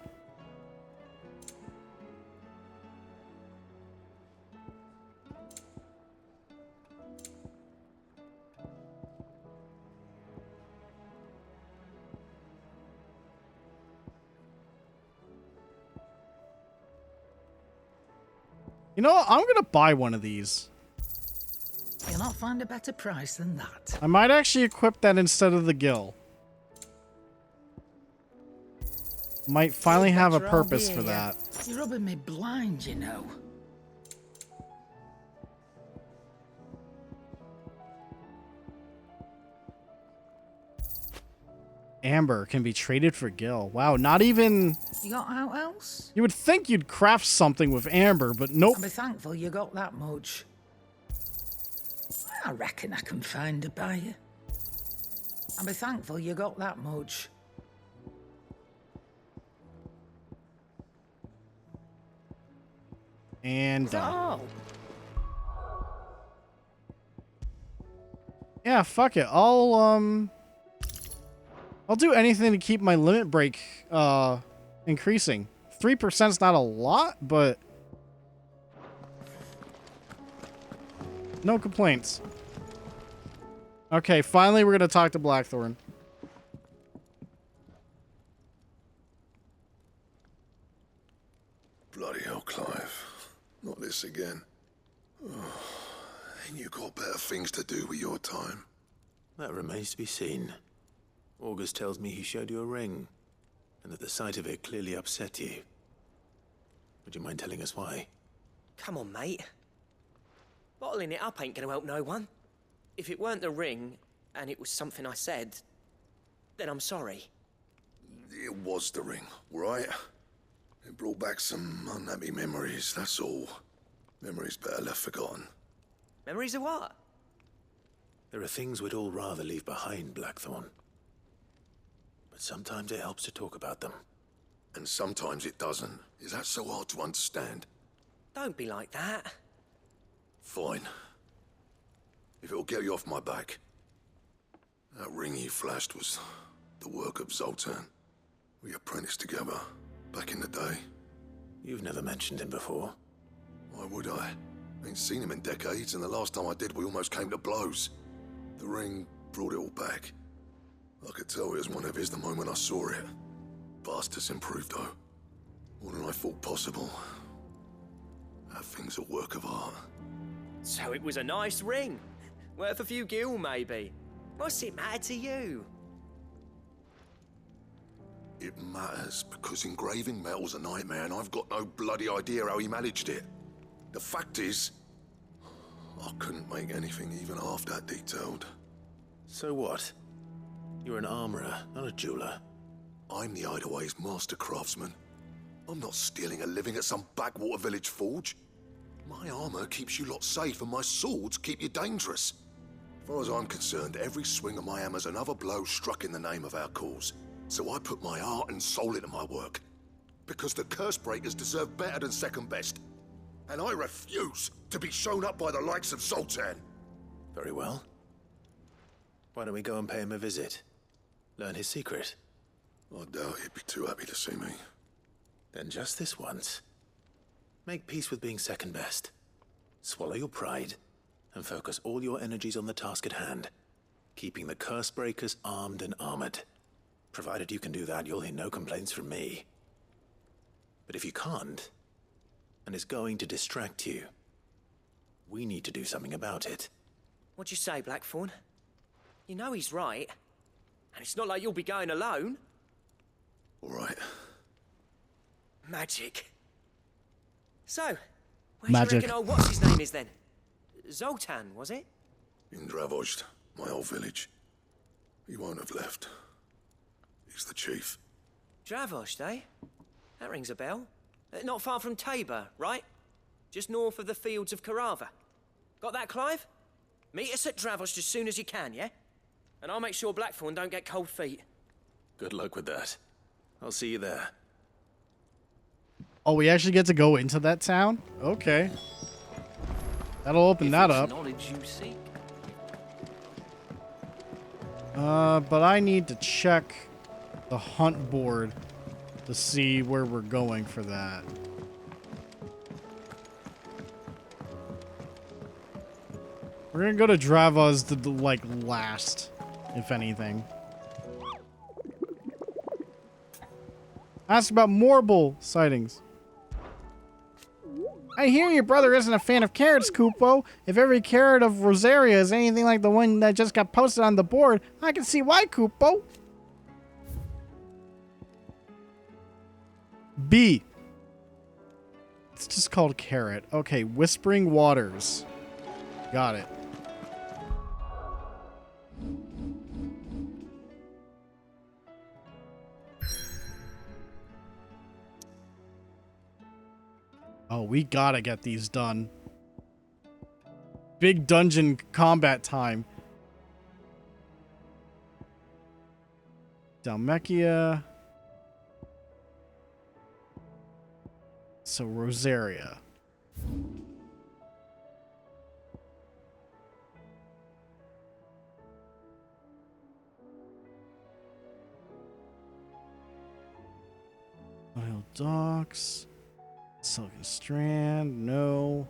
You know what? I'm going to buy one of these. You'll not find a better price than that. I might actually equip that instead of the gill. Might finally have a purpose for that. You're rubbing me blind, you know. Amber can be traded for gill. Wow, not even... You got out else? You would think you'd craft something with amber, but nope. I'll be thankful you got that much. I reckon I can find a buyer. I'll be thankful you got that much. And Oh. Yeah, fuck it. I'll do anything to keep my limit break increasing. 3%'s not a lot, but no complaints. Okay, finally we're gonna talk to Blackthorn. Bloody hell, Clive. Not this again. Oh, ain't you got better things to do with your time? That remains to be seen. August tells me he showed you a ring, and that the sight of it clearly upset you. Would you mind telling us why? Come on, mate. Bottling it up ain't gonna help no one. If it weren't the ring, and it was something I said, then I'm sorry. It was the ring, right? It brought back some unhappy memories, that's all. Memories better left forgotten. Memories of what? There are things we'd all rather leave behind, Blackthorn. But sometimes it helps to talk about them. And sometimes it doesn't. Is that so hard to understand? Don't be like that. Fine. If it'll get you off my back. That ring you flashed was the work of Zoltan. We apprenticed together, back in the day. You've never mentioned him before. Why would I? Ain't seen him in decades, and the last time I did, we almost came to blows. The ring brought it all back. I could tell it was one of his the moment I saw it. Bastard's improved, though. More than I thought possible. That thing's a work of art. So it was a nice ring. Worth a few gil, maybe. What's it matter to you? It matters because engraving metal's a nightmare, and I've got no bloody idea how he managed it. The fact is, I couldn't make anything even half that detailed. So what? You're an armorer, not a jeweler. I'm the Hideaway's master craftsman. I'm not stealing a living at some backwater village forge. My armor keeps you lot safe, and my swords keep you dangerous. As far as I'm concerned, every swing of my hammer's another blow struck in the name of our cause. So I put my heart and soul into my work. Because the curse breakers deserve better than second best. And I refuse to be shown up by the likes of Zoltan. Very well. Why don't we go and pay him a visit? Learn his secret. I doubt he'd be too happy to see me. Then just this once. Make peace with being second best. Swallow your pride, and focus all your energies on the task at hand. Keeping the curse breakers armed and armored. Provided you can do that, you'll hear no complaints from me. But if you can't, and it's going to distract you, we need to do something about it. What'd you say, Blackthorn? You know he's right. And it's not like you'll be going alone. All right. Magic. So, where do you Magic. reckon old what's his name is then? Zoltan, was it? In Dravozd, my old village. He won't have left. He's the chief. Dravozd, eh? That rings a bell. Not far from Tabor, right? Just north of the fields of Carava. Got that, Clive? Meet us at Dravozd as soon as you can, yeah? And I'll make sure Blackthorn don't get cold feet. Good luck with that. I'll see you there. Oh, we actually get to go into that town? Okay. That'll open that up. Knowledge you seek. But I need to check the hunt board to see where we're going for that. We're gonna go to Dravozd the like last, if anything. Ask about Morble sightings. I hear your brother isn't a fan of carrots, Kupo. If every carrot of Rosaria is anything like the one that just got posted on the board, I can see why, Kupo. B. It's just called carrot. Okay, Whispering Waters. Got it. Oh, we gotta get these done. Big dungeon combat time. Dalmekia. So, Rosaria. Oil Docks. Silken Strand, no.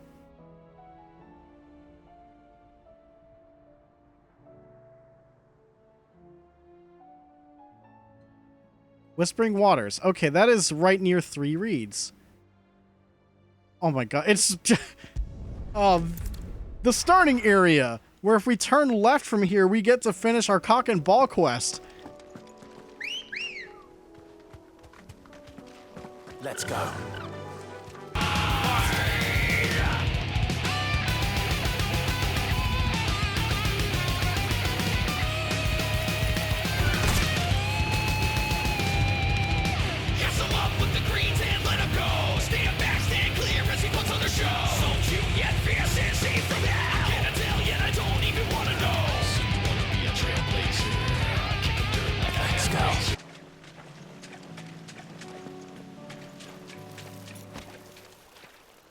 Whispering Waters. Okay, that is right near 3 Reeds. Oh my god, it's the starting area, where if we turn left from here, we get to finish our cock and ball quest. Let's go.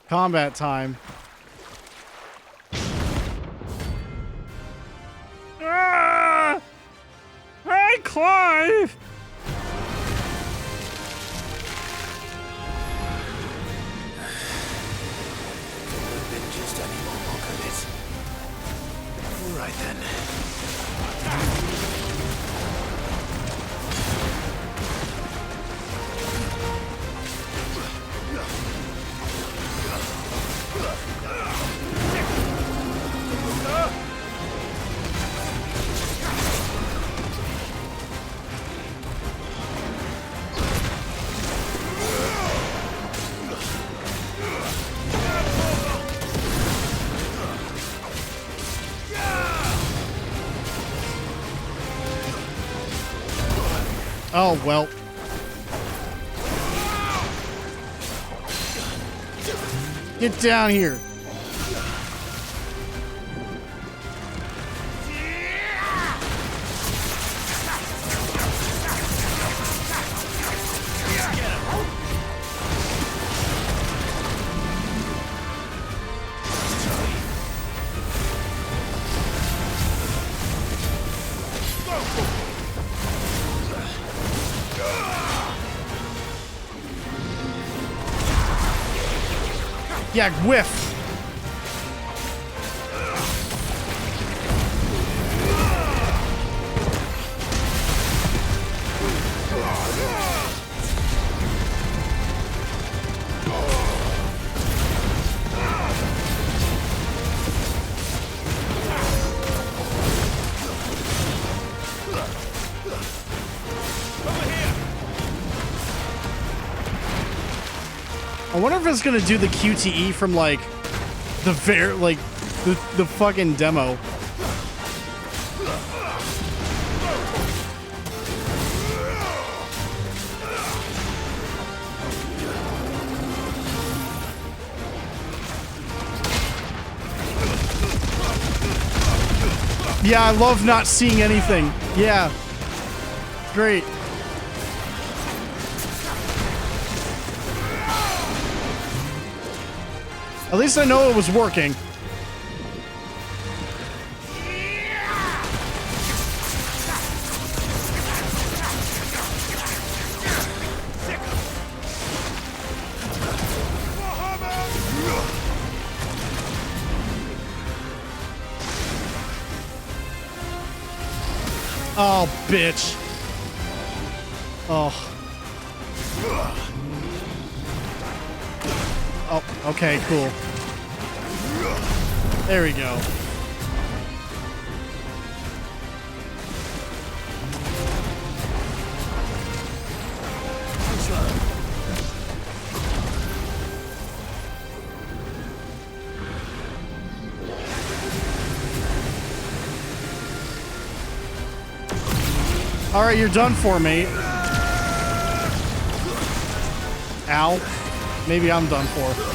Combat time. Ah! Hey, Clive! Could have been just any more, could it? All right then. Oh, well. Get down here. Yeah, whiff. wonder if it's gonna do the QTE from like the the fucking demo. Yeah, I love not seeing anything. Yeah. Great. At least I know it was working. Oh, bitch. Oh. Oh, okay, cool. There we go. All right, you're done for, mate. Ow. Maybe I'm done for.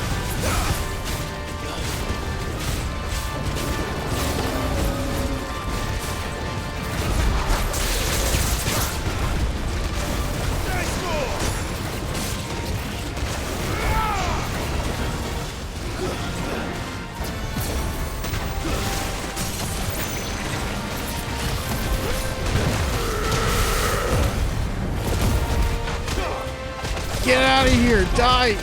Get out of here! Die!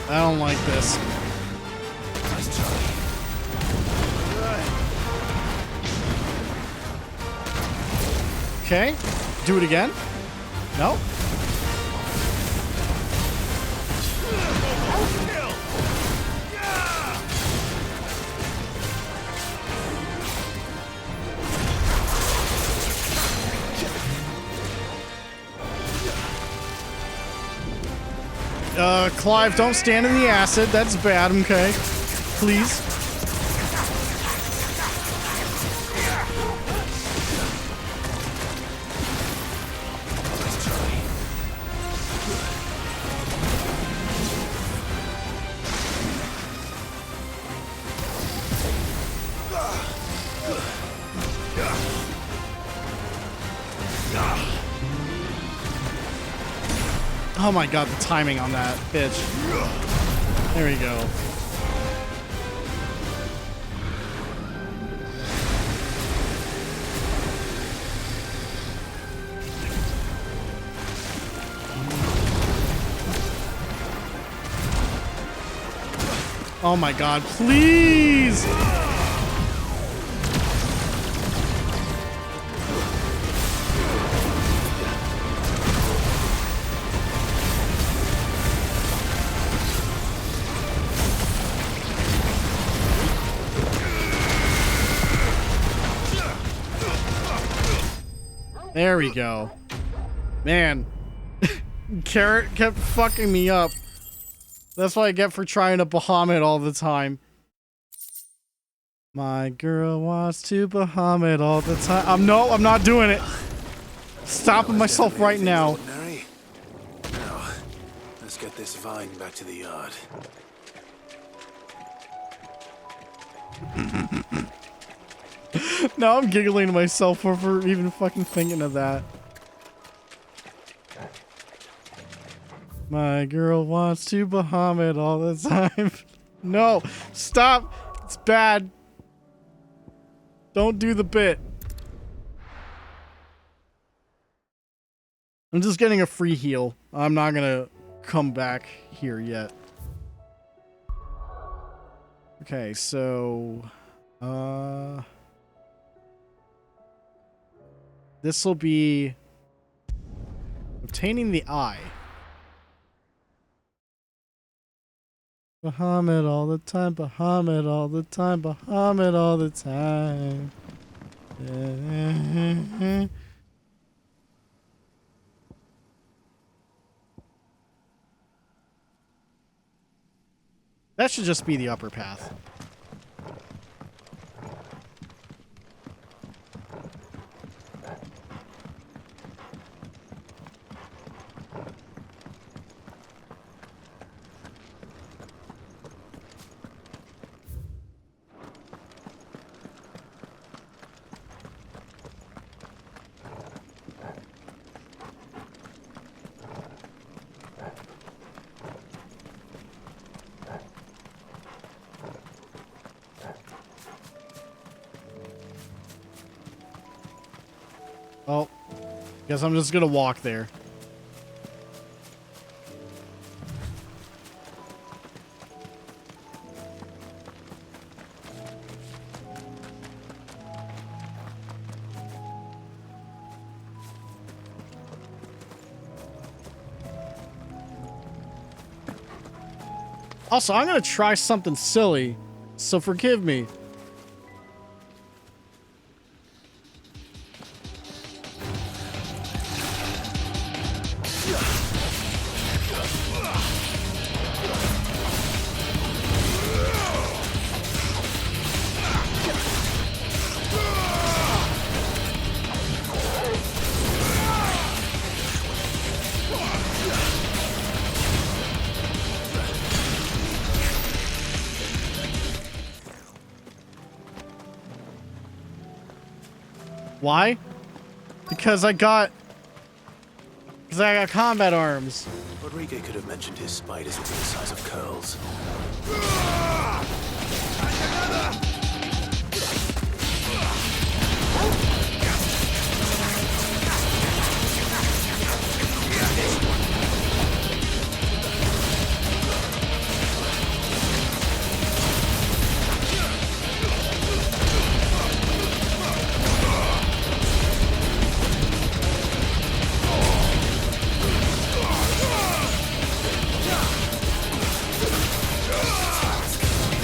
I don't like this. Okay. Do it again? No? Clive, don't stand in the acid. That's bad, okay? Please. Oh my god, the timing on that, bitch. There we go. Oh my god, please! There we go. Man. Carrot kept fucking me up. That's what I get for trying to Bahamut all the time. My girl wants to Bahamut all the time. No, I'm not doing it. Stopping myself right now. Now, let's get this vine back to the yard. Now I'm giggling to myself for even fucking thinking of that. My girl wants to Bahamut all the time. No, stop. It's bad. Don't do the bit. I'm just getting a free heal. I'm not gonna come back here yet. Okay, so this will be obtaining the eye. Bahamut all the time, Bahamut all the time, Bahamut all the time. That should just be the upper path. Oh, guess I'm just gonna walk there. Also, I'm gonna try something silly, so forgive me. Why? Because I got combat arms. Rodrigo could have mentioned his spiders would be the size of curls.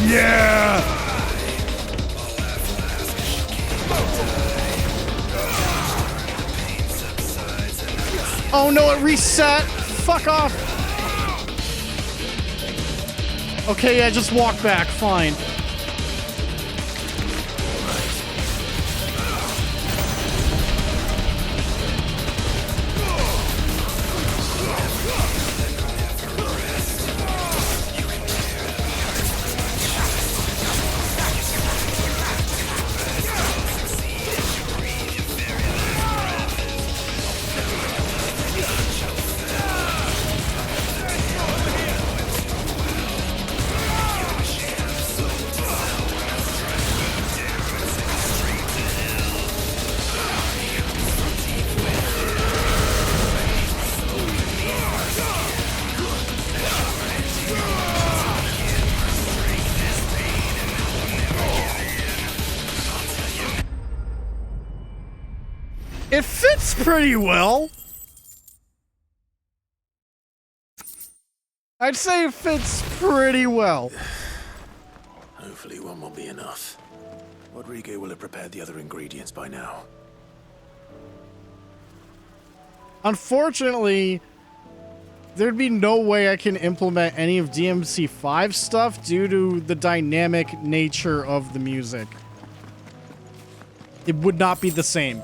Yeah! Oh no, it reset! Fuck off! Okay, yeah, just walk back, fine. It fits pretty well. I'd say it fits pretty well. Hopefully one will be enough. Rodrigo will have prepared the other ingredients by now. Unfortunately, there'd be no way I can implement any of DMC5 stuff due to the dynamic nature of the music. It would not be the same.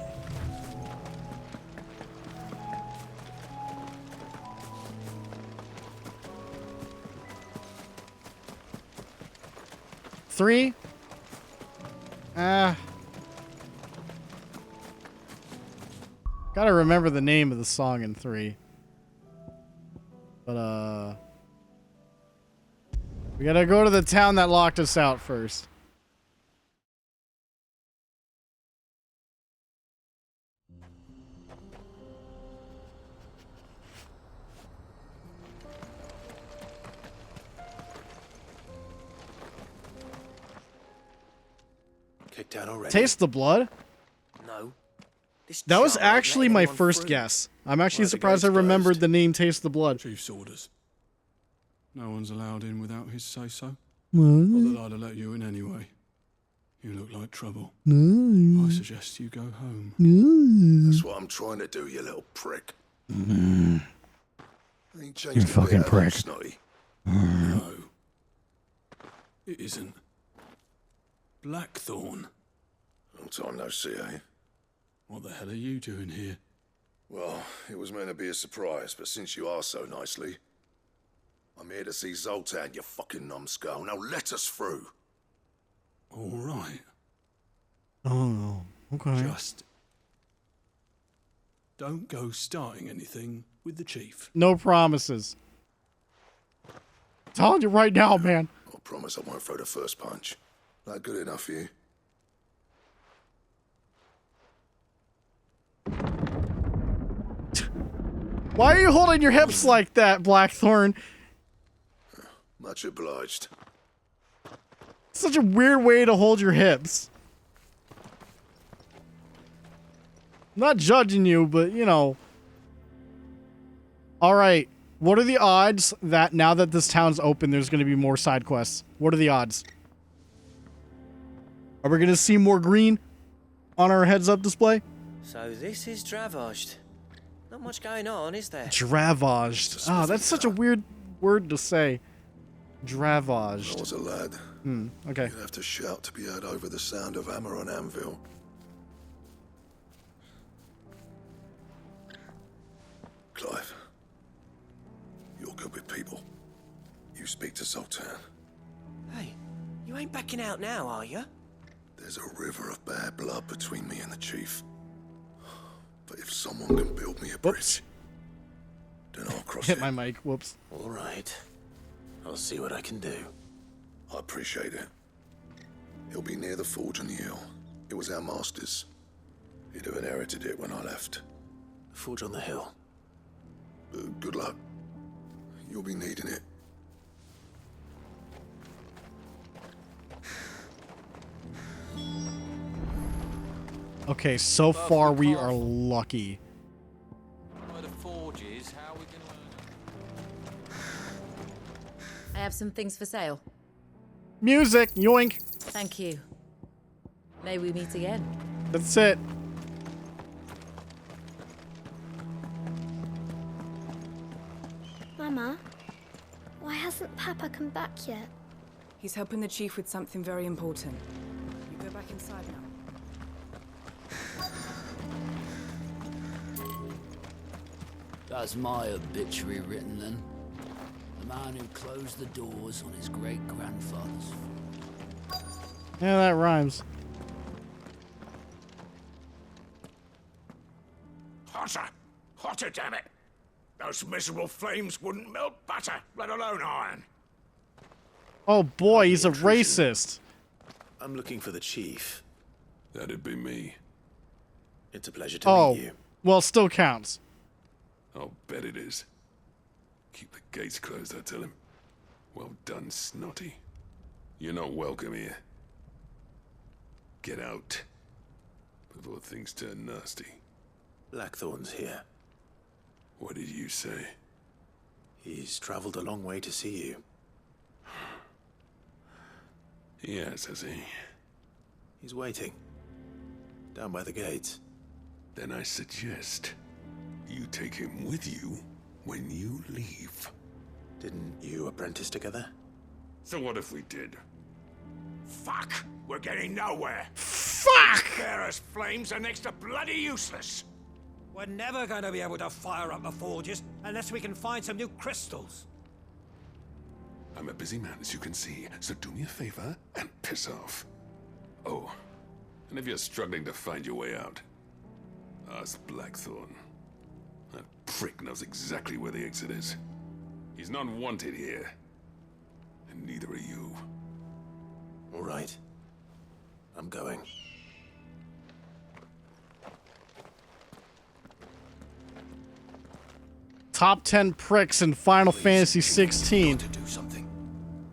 Three? Gotta remember the name of the song in 3. But, we gotta go to the town that locked us out first. Kicked out already. Taste the blood? No. This That was charm ain't actually letting my anyone first through. guess. I'm actually Why the surprised I gate's remembered closed? the name Taste the Blood. Chief's orders. No one's allowed in without his say-so. What? Not that I'd have let you in anyway. You look like trouble. No. I suggest you go home. No. That's what I'm trying to do, you little prick. Mm. I ain't You changed a fucking bit, have I, prick. Snotty? No. It isn't. Blackthorn. Long time no see, eh? What the hell are you doing here? Well, it was meant to be a surprise, but since you asked so nicely, I'm here to see Zoltan, you fucking numbskull. Now let us through. All right. Oh, okay. Just don't go starting anything with the chief. No promises. Telling you right now, man. I promise I won't throw the first punch. That good enough for you? Why are you holding your hips like that, Blackthorn? Much obliged. Such a weird way to hold your hips. I'm not judging you, but you know. Alright. What are the odds that now that this town's open, there's going to be more side quests? What are the odds? Are we going to see more green on our heads-up display? So this is Dravaged. Not much going on, is there? Dravaged. Ah, that's such a weird word to say. Dravaged. I was a lad. Okay. You'd have to shout to be heard over the sound of hammer on anvil. Clive, you're good with people. You speak to Zoltan. Hey, you ain't backing out now, are you? There's a river of bad blood between me and the chief. But if someone can build me a bridge, then I'll cross Hit it. my mic. Whoops. All right. I'll see what I can do. I appreciate it. He'll be near the forge on the hill. It was our master's. He'd have inherited it when I left. The forge on the hill. Good luck. You'll be needing it. Okay, so far we are lucky. Where the forge is, how are we gonna I have some things for sale. Music, yoink. Thank you. May we meet again. That's it. Mama, why hasn't Papa come back yet? He's helping the chief with something very important. You go back inside now. That's my obituary written then. The man who closed the doors on his great-grandfather's. Yeah, that rhymes. Hotter! Hotter, damn it! Those miserable flames wouldn't melt butter, let alone iron. Oh boy, he's a racist. I'm looking for the chief. That'd be me. It's a pleasure to meet you. Well, still counts. I'll bet it is. Keep the gates closed, I tell him. Well done, Snotty. You're not welcome here. Get out. Before things turn nasty. Blackthorn's here. What did you say? He's traveled a long way to see you. Yes, has he? He's waiting. Down by the gates. Then I suggest you take him with you when you leave. Didn't you apprentice together? So what if we did? Fuck! We're getting nowhere. Fuck! Bearers' flames are next to bloody useless. We're never going to be able to fire up the forges unless we can find some new crystals. I'm a busy man, as you can see, so do me a favor and piss off. Oh, and if you're struggling to find your way out, ask Blackthorn. That prick knows exactly where the exit is. He's not wanted here. And neither are you. All right. I'm going. Top 10 pricks in Final Fantasy 16. To do something.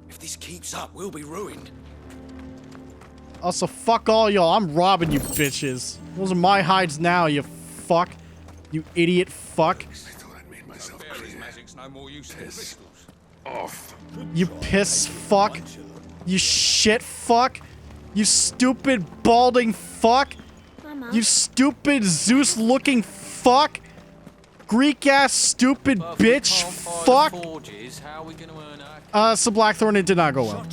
If this keeps up, we'll be ruined. Also, fuck all y'all. I'm robbing you bitches. Those are my hides now, you fuck. You idiot fuck. Piss off. You piss fuck. You shit fuck. You stupid balding fuck. Mama. You stupid Zeus-looking fuck. Greek-ass stupid bitch fuck. So Blackthorn, it did not go well.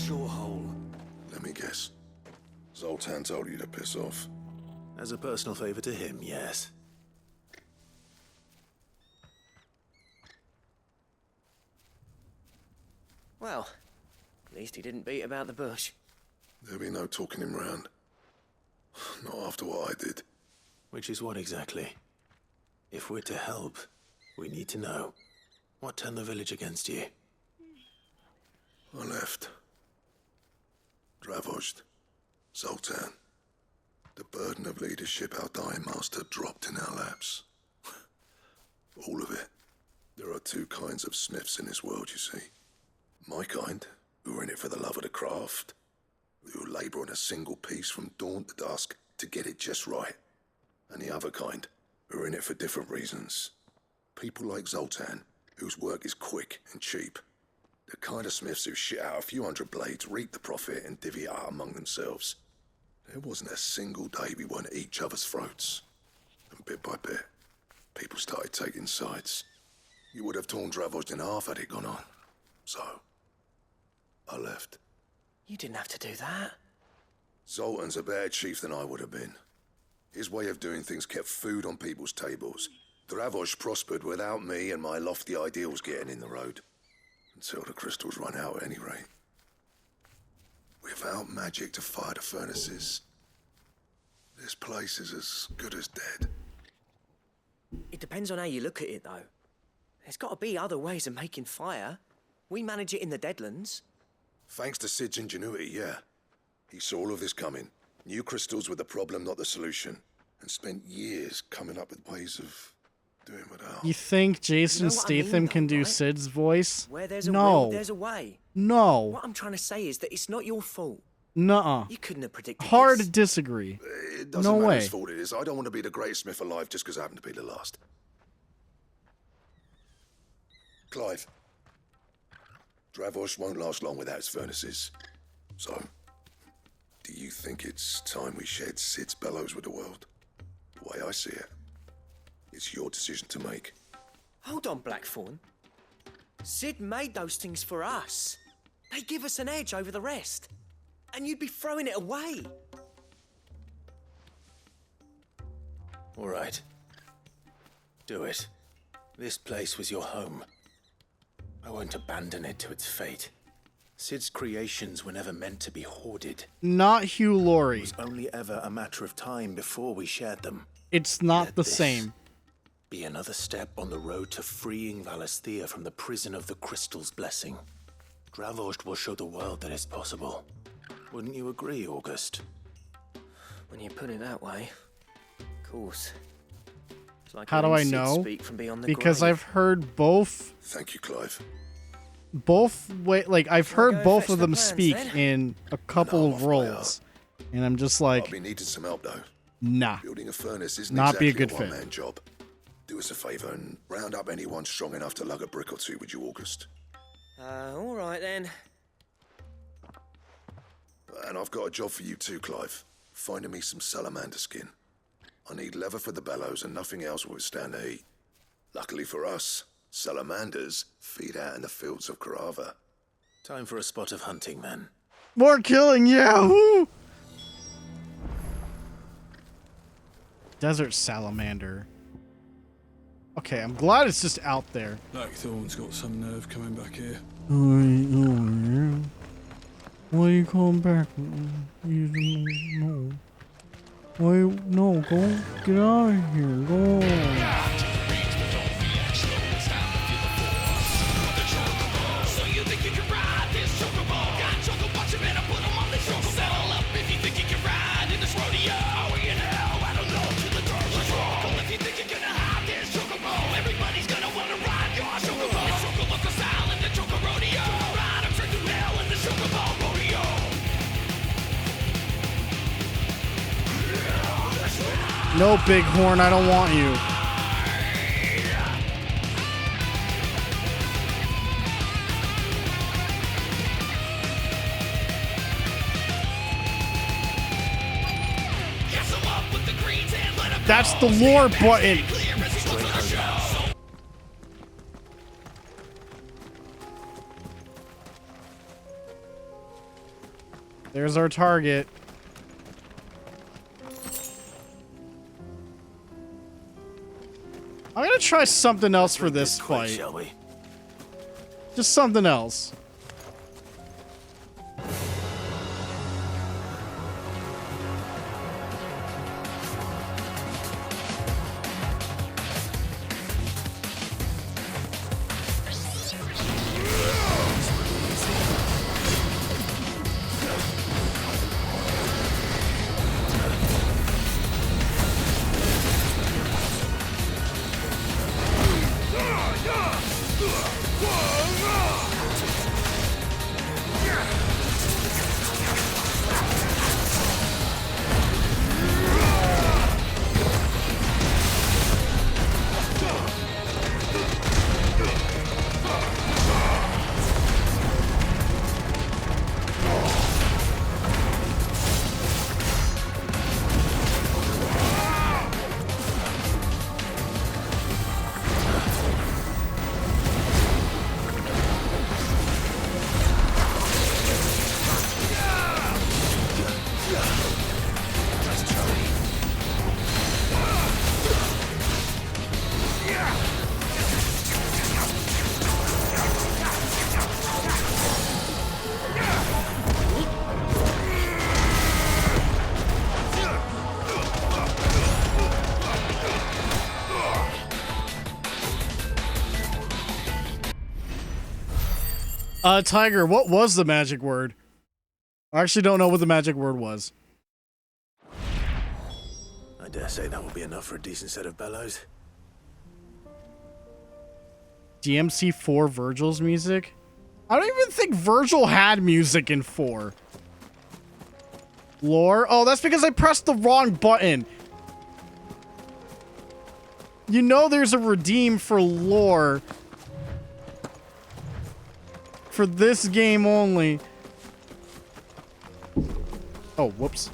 Let me guess. Zoltan told you to piss off. As a personal favor to him, yes. Well, at least he didn't beat about the bush. There'll be no talking him round. Not after what I did. Which is what exactly? If we're to help, we need to know. What turned the village against you? I left. Dravojd. Zoltan. The burden of leadership our dying master dropped in our laps. All of it. There are two kinds of smiths in this world, you see. My kind, who are in it for the love of the craft, who labour on a single piece from dawn to dusk to get it just right. And the other kind, who are in it for different reasons. People like Zoltan, whose work is quick and cheap. The kind of smiths who shit out a few hundred blades, reap the profit, and divvy it out among themselves. There wasn't a single day we weren't at each other's throats. And bit by bit, people started taking sides. You would have torn Dravojd in half had it gone on. So, I left. You didn't have to do that. Zoltan's a better chief than I would have been. His way of doing things kept food on people's tables. Dravojd prospered without me and my lofty ideals getting in the road. Until the crystals run out at any rate. Without magic to fire the furnaces, this place is as good as dead. It depends on how you look at it, though. There's got to be other ways of making fire. We manage it in the Deadlands. Thanks to Sid's ingenuity, yeah. He saw all of this coming. Knew crystals were the problem, not the solution. And spent years coming up with ways of doing without. You think Jason You know what I mean, Statham though, can do right? Sid's voice? Where there's a No. will, there's a way. No. What I'm trying to say is that it's not your fault. Nuh-uh. You couldn't have predicted Hard this. to disagree. It doesn't No matter way. whose fault it is. I don't want to be the greatest smith alive just because I happen to be the last. Clive. Dravojd won't last long without its furnaces. So, do you think it's time we shared Sid's bellows with the world? The way I see it, it's your decision to make. Hold on, Blackthorn. Sid made those things for us. They give us an edge over the rest. And you'd be throwing it away. All right. Do it. This place was your home. I won't abandon it to its fate. Sid's creations were never meant to be hoarded. Not Hugh Laurie. It was only ever a matter of time before we shared them. It's not Let the this same. be another step on the road to freeing Valisthea from the prison of the Crystal's blessing. Dravojd will show the world that it's possible. Wouldn't you agree, August? When you put it that way, of course. It's like How do I hearing Sid know? speak from beyond the Because grave. I've heard both. Thank you, Clive. I've heard go both fetch of the them plans, speak then? in a couple of roles, and I'm just like, I'll be needing some help though. nah. Building a furnace isn't Not be a exactly good a fit. one-man job. Do us a favor and round up anyone strong enough to lug a brick or two, would you, August? All right then. And I've got a job for you too, Clive. Finding me some salamander skin. I need leather for the bellows and nothing else will withstand the heat. Luckily for us, salamanders feed out in the fields of Carava. Time for a spot of hunting, then. More killing, yeah. Woo! Desert salamander. Okay, I'm glad it's just out there. Blackthorn's got some nerve coming back here. Why are you coming back? No. Why? No, go. Get out of here. Go. So you think you can ride this chocobo? Got choco bunch of men, I put 'em on the choco. Settle up if you think you can ride in this rodeo. Are we in hell? I don't know till the dirt was wrong. If you think you're gonna hide this chocobo, everybody's gonna wanna ride your chocobo. It's choco local style in the choco rodeo. Ride 'em straight to hell in the chocobo rodeo. No, Bighorn, I don't want you. That's the lore button. There's our target. I'm gonna try something else for this fight. Shall we? Just something else. Tiger, what was the magic word? I actually don't know what the magic word was. I dare say that will be enough for a decent set of bellows. DMC4 Virgil's music? I don't even think Virgil had music in 4. Lore? Oh, that's because I pressed the wrong button. You know there's a redeem for lore. For this game only. Oh, whoops.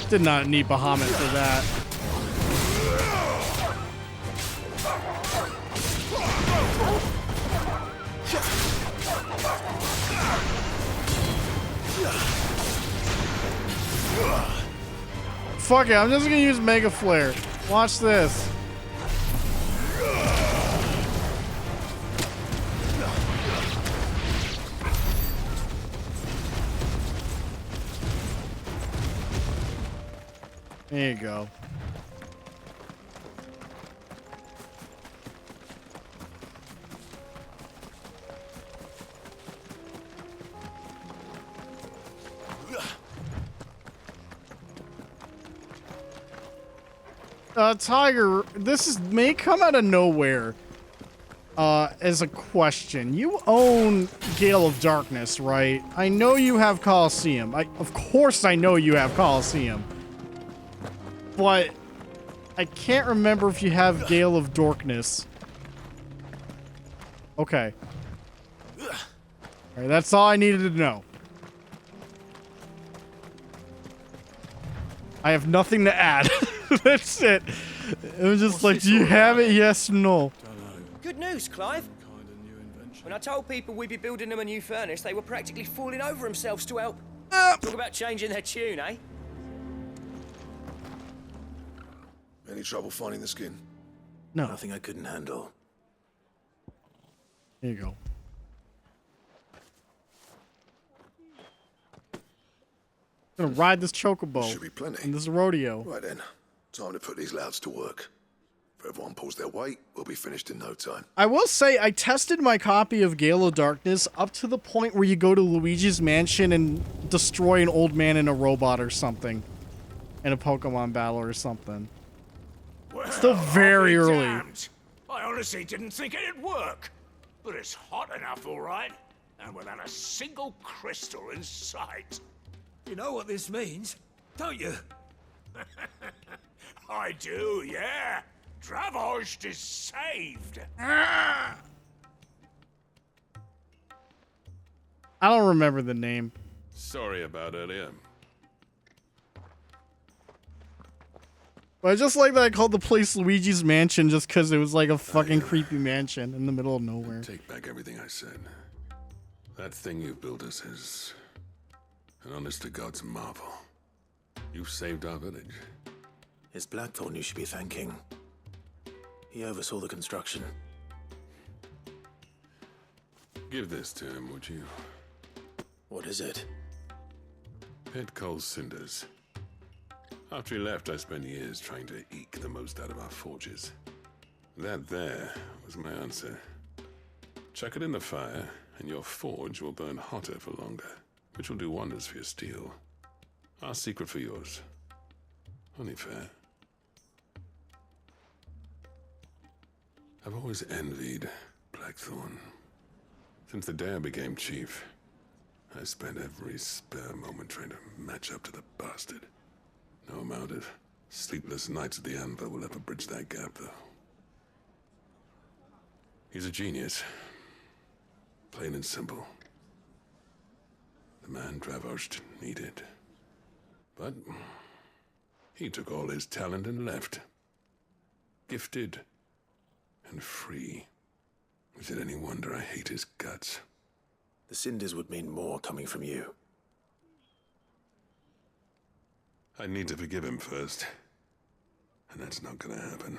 Did not need Bahamut for that. Fuck it, I'm just gonna use Mega Flare. Watch this. There you go. Tiger, this may come out of nowhere. As a question. You own Gale of Darkness, right? I know you have Coliseum. Of course I know you have Coliseum. But I can't remember if you have Gale of Darkness. Okay. Alright, that's all I needed to know. I have nothing to add. That's it. I'm just like, do you have it? Yes, no. Good news, Clive. When I told people we'd be building them a new furnace, they were practically falling over themselves to help. Talk about changing their tune, eh? Any trouble finding the skin? No. Nothing I couldn't handle. There you go. I'm gonna ride this chocobo. Should be plenty. In this rodeo. Right then. Time to put these louds to work. If everyone pulls their weight, we'll be finished in no time. I will say, I tested my copy of Gale of Darkness up to the point where you go to Luigi's mansion and destroy an old man and a robot or something. In a Pokemon battle or something. Still very I'll be early. damned. I honestly didn't think it'd work. But it's hot enough, all right. And without a single crystal in sight. You know what this means, don't you? I do, yeah. Dravost is saved. I don't remember the name. Sorry about earlier. But I just like that I called the place Luigi's Mansion just because it was like a fucking creepy mansion in the middle of nowhere. Take back everything I said. That thing you built us is an honest to God's marvel. You've saved our village. It's Blackthorn you should be thanking. He oversaw the construction. Give this to him, would you? What is it? Pit Cole's cinders. After he left, I spent years trying to eke the most out of our forges. That there was my answer. Chuck it in the fire, and your forge will burn hotter for longer, which will do wonders for your steel. Our secret for yours. Only fair. I've always envied Blackthorn. Since the day I became chief, I spent every spare moment trying to match up to the bastard. No amount of sleepless nights at the Anvil will ever bridge that gap, though. He's a genius. Plain and simple. The man Dravost needed. But he took all his talent and left. Gifted and free. Is it any wonder I hate his guts? The cinders would mean more coming from you. I need to forgive him first. And that's not gonna happen.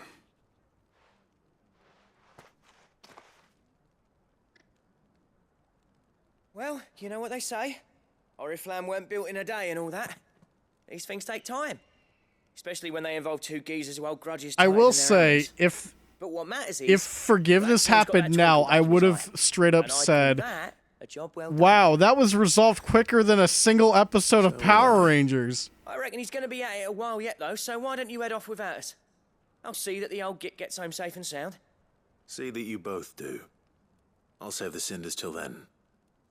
Well, you know what they say. Oriflamme weren't built in a day and all that. These things take time. Especially when they involve two geezers who hold grudges. I tighter will than their say, owners. if But what matters is, if forgiveness Blackthorn's got happened that now, twinkle I back in would his have eye. straight up And I call said, that a job well done. wow, that was resolved quicker than a single episode of Power Rangers. I reckon he's going to be at it a while yet, though, so why don't you head off without us? I'll see that the old git gets home safe and sound. See that you both do. I'll save the cinders till then.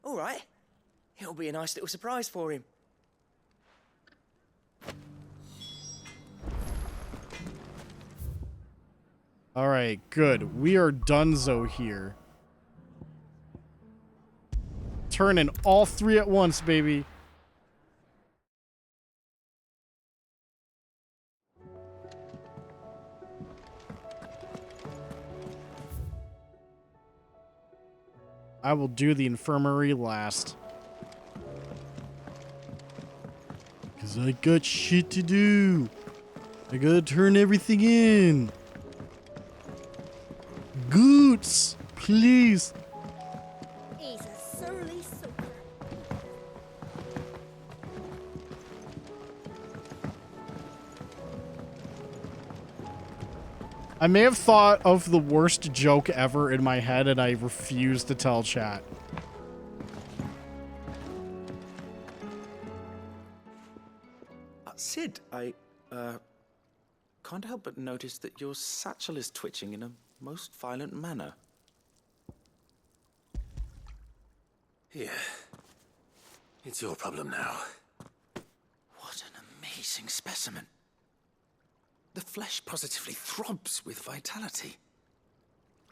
All right. It'll be a nice little surprise for him. All right, good. We are donezo here. Turning all three at once, baby. I will do the infirmary last. Because I got shit to do. I gotta turn everything in. Goots, please. He's a surly soaker. I may have thought of the worst joke ever in my head, and I refuse to tell chat. Sid, I can't help but notice that your satchel is twitching in a most violent manner. Here. It's your problem now. What an amazing specimen. The flesh positively throbs with vitality.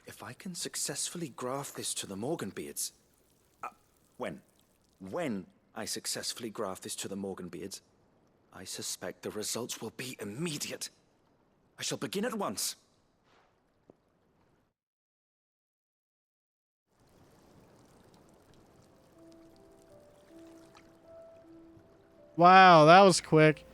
If I can successfully graft this to the Morganbeards... When I successfully graft this to the Morganbeards, I suspect the results will be immediate. I shall begin at once. Wow, that was quick.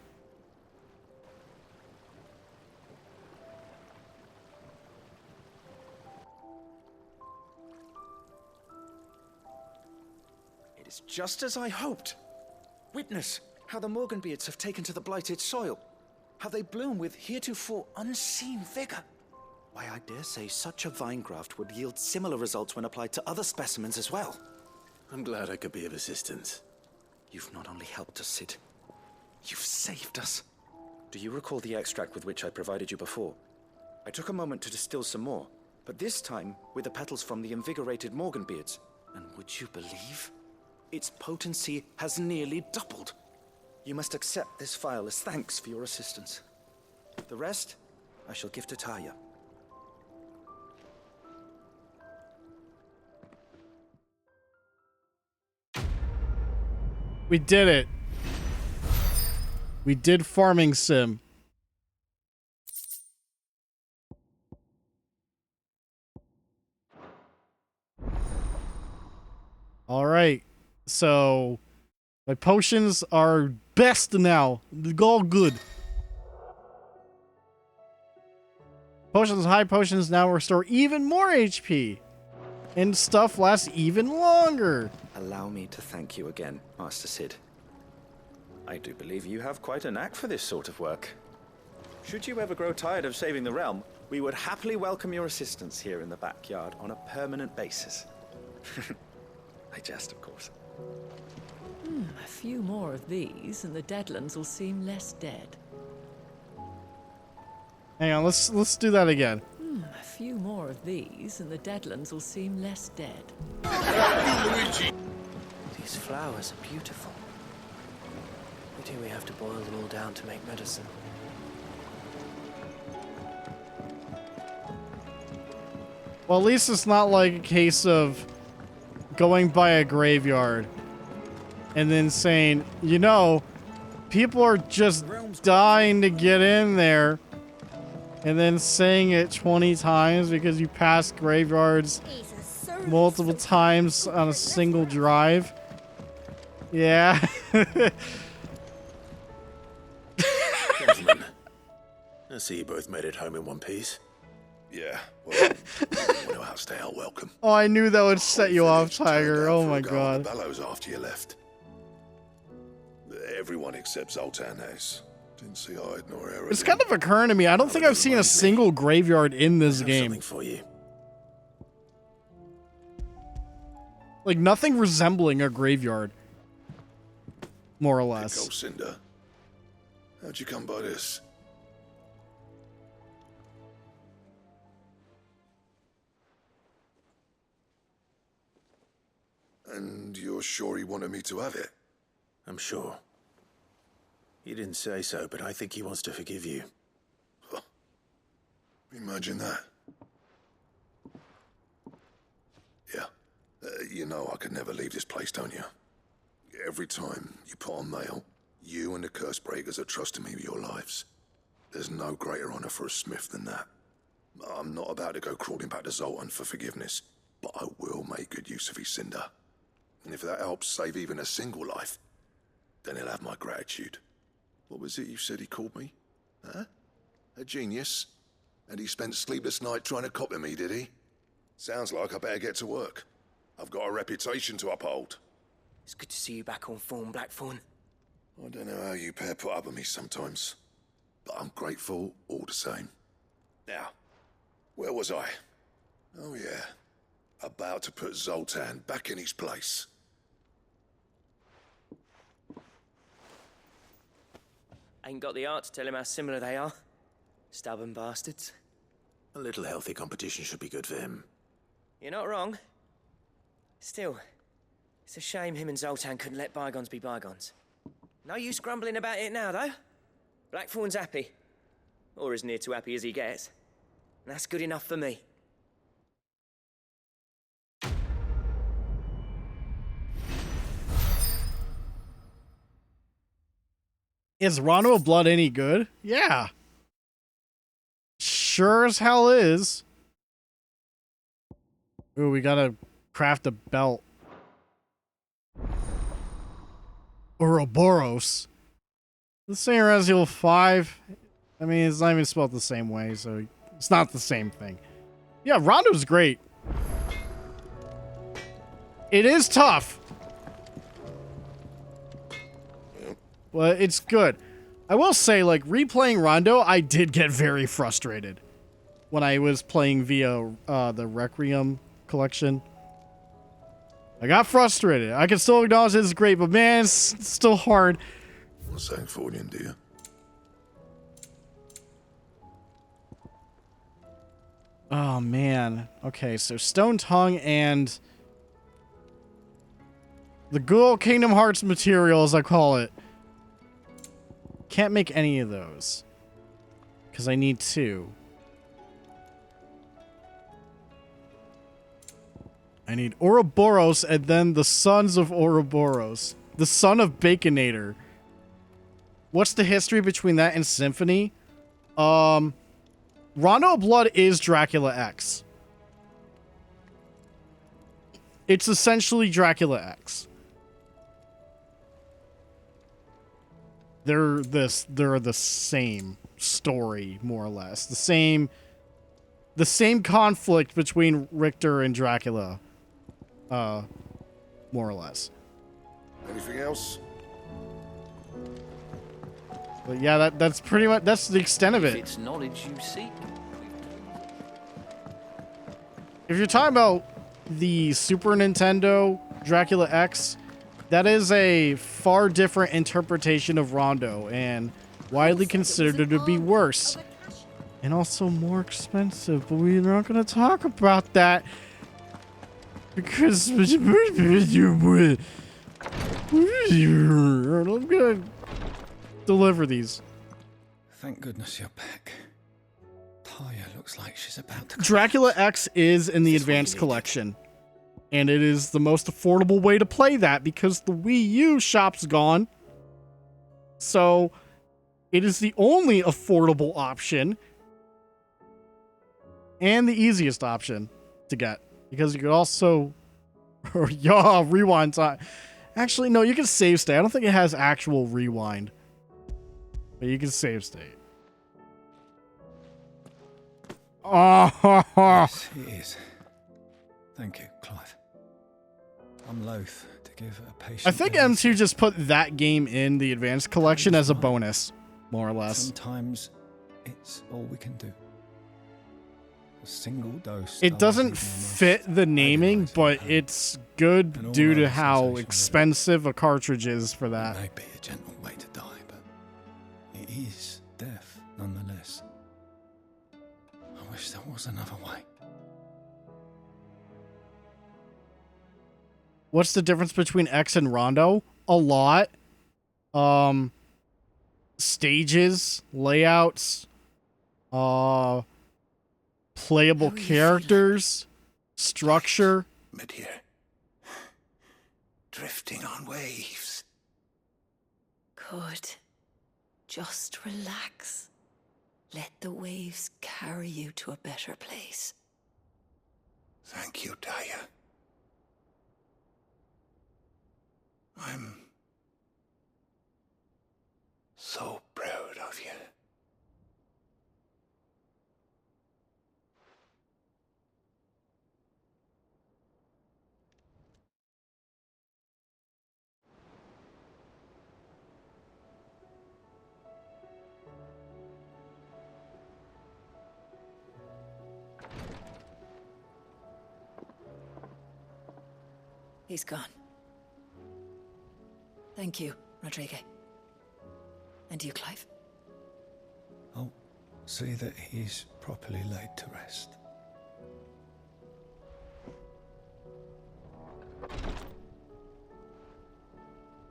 It is just as I hoped. Witness how the Morganbeards have taken to the blighted soil. How they bloom with heretofore unseen vigor. Why, I dare say such a vine graft would yield similar results when applied to other specimens as well. I'm glad I could be of assistance. You've not only helped us, Sid, you've saved us. Do you recall the extract with which I provided you before? I took a moment to distill some more, but this time with the petals from the invigorated Morganbeards. And would you believe? Its potency has nearly doubled. You must accept this phial as thanks for your assistance. The rest, I shall give to Taya. We did it. We did farming sim. All right. So my potions are best now. They're all good. Potions, high potions now restore even more HP. And stuff lasts even longer. Allow me to thank you again, Master Sid. I do believe you have quite a knack for this sort of work. Should you ever grow tired of saving the realm, we would happily welcome your assistance here in the backyard on a permanent basis. I jest, of course. A few more of these, and the Deadlands will seem less dead. Hang on, let's do that again. A few more of these, and the Deadlands will seem less dead. These flowers are beautiful. Or do we have to boil them all down to make medicine? Well, at least it's not like a case of going by a graveyard and then saying, you know, people are just dying to get in there, and then saying it 20 times because you passed graveyards multiple times on a single drive. Yeah. Gentlemen, I see you both made it home in one piece. Yeah, well, we know how to stay out welcome. Oh, I knew that would set you off, Tiger. Oh my god. Bellows after you left. Everyone except Zoltan has. Didn't see hide nor arrow. It's kind of occurring to me. I don't think I've seen a single graveyard in this game. For you. Like nothing resembling a graveyard. More or less. Go, Cinder. How'd you come by this? And you're sure he wanted me to have it? I'm sure. He didn't say so, but I think he wants to forgive you. Huh. Imagine that. Yeah. You know I could never leave this place, don't you? Every time you put on mail, you and the curse breakers are trusting me with your lives. There's no greater honor for a smith than that. I'm not about to go crawling back to Zoltan for forgiveness, but I will make good use of his cinder. And if that helps save even a single life, then he'll have my gratitude. What was it you said he called me? Huh? A genius? And he spent sleepless night trying to copy me, did he? Sounds like I better get to work. I've got a reputation to uphold. It's good to see you back on form, Blackthorn. I don't know how you pair put up with me sometimes, but I'm grateful all the same. Now, where was I? Oh yeah, about to put Zoltan back in his place. Ain't got the art to tell him how similar they are. Stubborn bastards. A little healthy competition should be good for him. You're not wrong. Still, it's a shame him and Zoltan couldn't let bygones be bygones. No use grumbling about it now, though. Blackthorn's happy. Or as near to happy as he gets. And that's good enough for me. Is Rondo of Blood any good? Yeah. Sure as hell is. Ooh, we gotta craft a belt. Ouroboros. The same Resident Evil 5. I mean, it's not even spelled the same way, so it's not the same thing. Yeah, Rondo's great. It is tough. Well, it's good. I will say, like, replaying Rondo, I did get very frustrated when I was playing via the Requiem collection. I got frustrated. I can still acknowledge it's great, but man, it's still hard. I'm saying for you, dear. Oh, man. Okay, so Stone Tongue and the good old Kingdom Hearts material, as I call it. Can't make any of those. Because I need 2. I need Ouroboros and then the Sons of Ouroboros. The son of Baconator. What's the history between that and Symphony? Rondo of Blood is Dracula X. It's essentially Dracula X. They're the same story, more or less. The same conflict between Richter and Dracula. More or less. Anything else? But yeah, that's pretty much that's the extent of it. It's knowledge you seek. If you're talking about the Super Nintendo Dracula X, that is a far different interpretation of Rondo and widely considered to be worse and also more expensive. But we're not going to talk about that because I'm going to deliver these. Thank goodness you're back. Taya looks like she's about to... Dracula X is in the Advanced Collection. And it is the most affordable way to play that because the Wii U shop's gone. So it is the only affordable option. And the easiest option to get. Because you could also... rewind time. Actually, no, you can save state. I don't think it has actual rewind. But you can save state. Oh, yes, it is. Thank you, Clive. I'm loath to give a patient... I think M2 just put that game in the Advanced Collection as a bonus, more or less. Sometimes it's all we can do. A single dose... It doesn't fit the naming, but it's good due to how expensive a cartridge is for that. It may be a gentle way to die, but it is death nonetheless. I wish there was another way. What's the difference between X and Rondo? A lot. Stages, layouts, playable characters, structure. Mid here. Drifting on waves. Good. Just relax. Let the waves carry you to a better place. Thank you, Taya. I'm so proud of you. He's gone. Thank you, Rodrigo. And you, Clive? I'll see that he's properly laid to rest.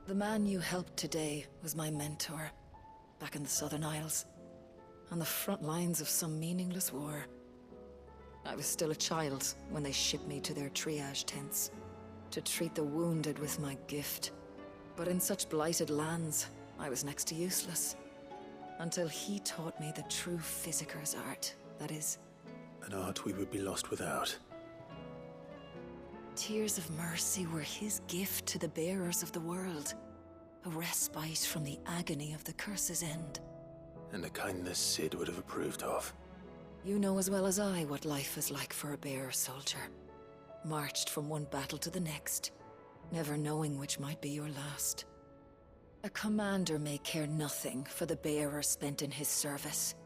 The man you helped today was my mentor, back in the Southern Isles, on the front lines of some meaningless war. I was still a child when they shipped me to their triage tents, to treat the wounded with my gift. But in such blighted lands, I was next to useless. Until he taught me the true physicker's art, that is... An art we would be lost without. Tears of mercy were his gift to the bearers of the world. A respite from the agony of the curse's end. And a kindness Sid would have approved of. You know as well as I what life is like for a bearer soldier. Marched from one battle to the next, never knowing which might be your last. A commander may care nothing for the bearer spent in his service.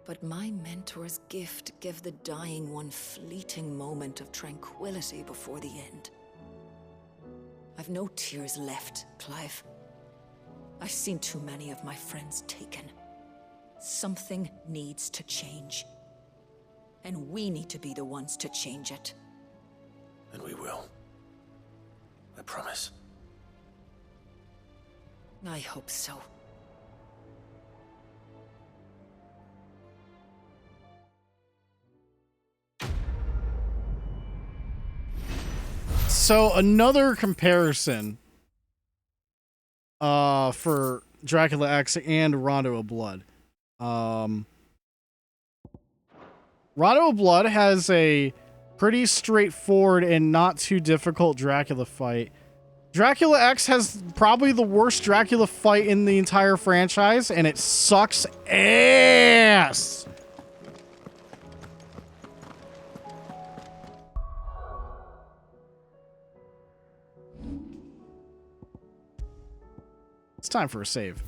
But my mentor's gift gave the dying one fleeting moment of tranquility before the end. I've no tears left, Clive. I've seen too many of my friends taken. Something needs to change. And we need to be the ones to change it. And we will. I promise. I hope so. So another comparison for Dracula X and Rondo of Blood. Rondo of Blood has a pretty straightforward and not too difficult Dracula fight. Dracula X has probably the worst Dracula fight in the entire franchise, and it sucks ass. It's time for a save.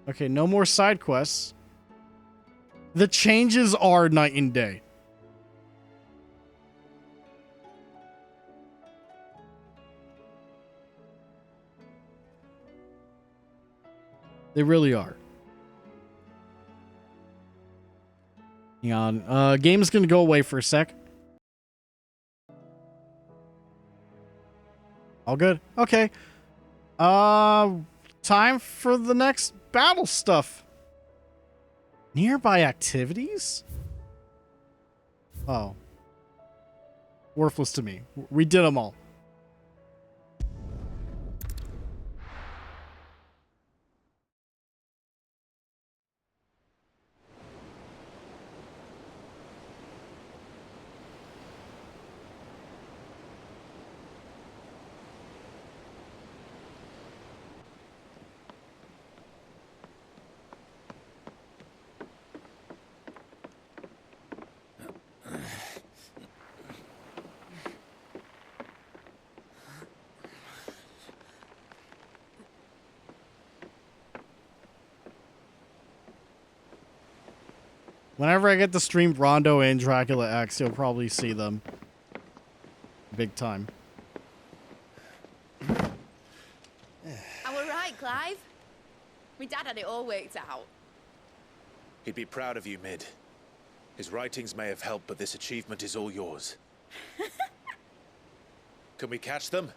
Okay, no more side quests. The changes are night and day. They really are. Hang on. Game's gonna go away for a sec. All good? Okay. Time for the next battle stuff. Nearby activities? Oh. Worthless to me. We did them all. Whenever I get to stream Rondo and Dracula X, you'll probably see them. Big time. Are we right, Clive? My dad had it all worked out. He'd be proud of you, Mid. His writings may have helped, but this achievement is all yours. Can we catch them?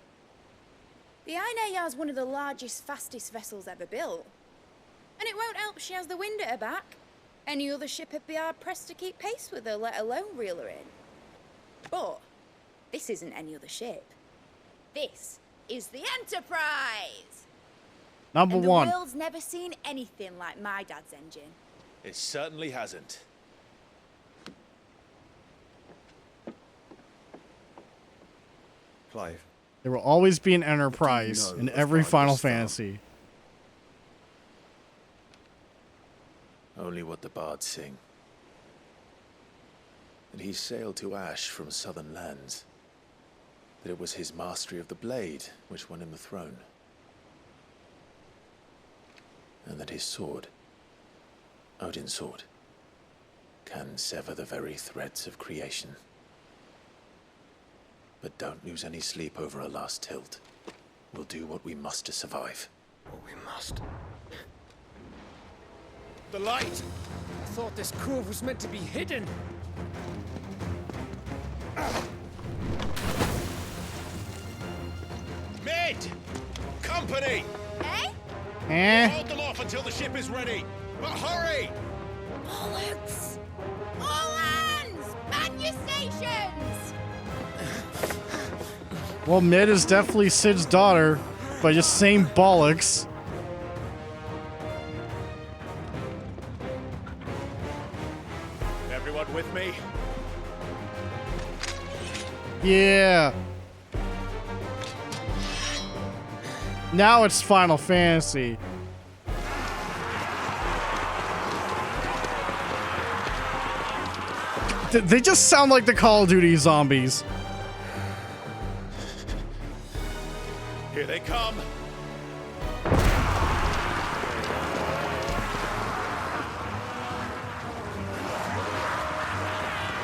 The Aina is one of the largest, fastest vessels ever built. And it won't help she has the wind at her back. Any other ship would be hard-pressed to keep pace with her, let alone reel her in. But this isn't any other ship. This is the Enterprise! Number and one. The world's never seen anything like my dad's engine. It certainly hasn't. Clive. There will always be an Enterprise in every Final Fantasy. Only what the bards sing. And he sailed to Ash from southern lands. That it was his mastery of the blade which won him the throne. And that his sword, Odin's sword, can sever the very threads of creation. But don't lose any sleep over a last tilt. We'll do what we must to survive. What we must. The light! I thought this cove was meant to be hidden. Mid! Company! Eh? Hold them off until the ship is ready! But hurry! Bollocks! All hands! Man your stations! Well, Mid is definitely Sid's daughter, but just saying bollocks. Everyone with me? Yeah. Now it's Final Fantasy. They just sound like the Call of Duty zombies. Here they come.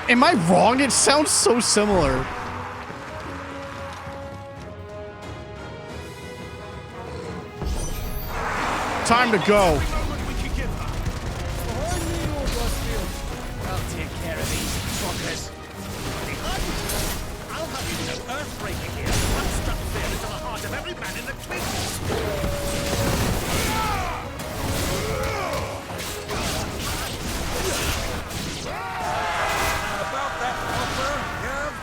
Am I wrong? It sounds so similar. time to go. I'll take care of these fuckers. I'll have you know, earthbreaking here. I've struck fear into the heart of every man in the kingdom. About that offer, Gav?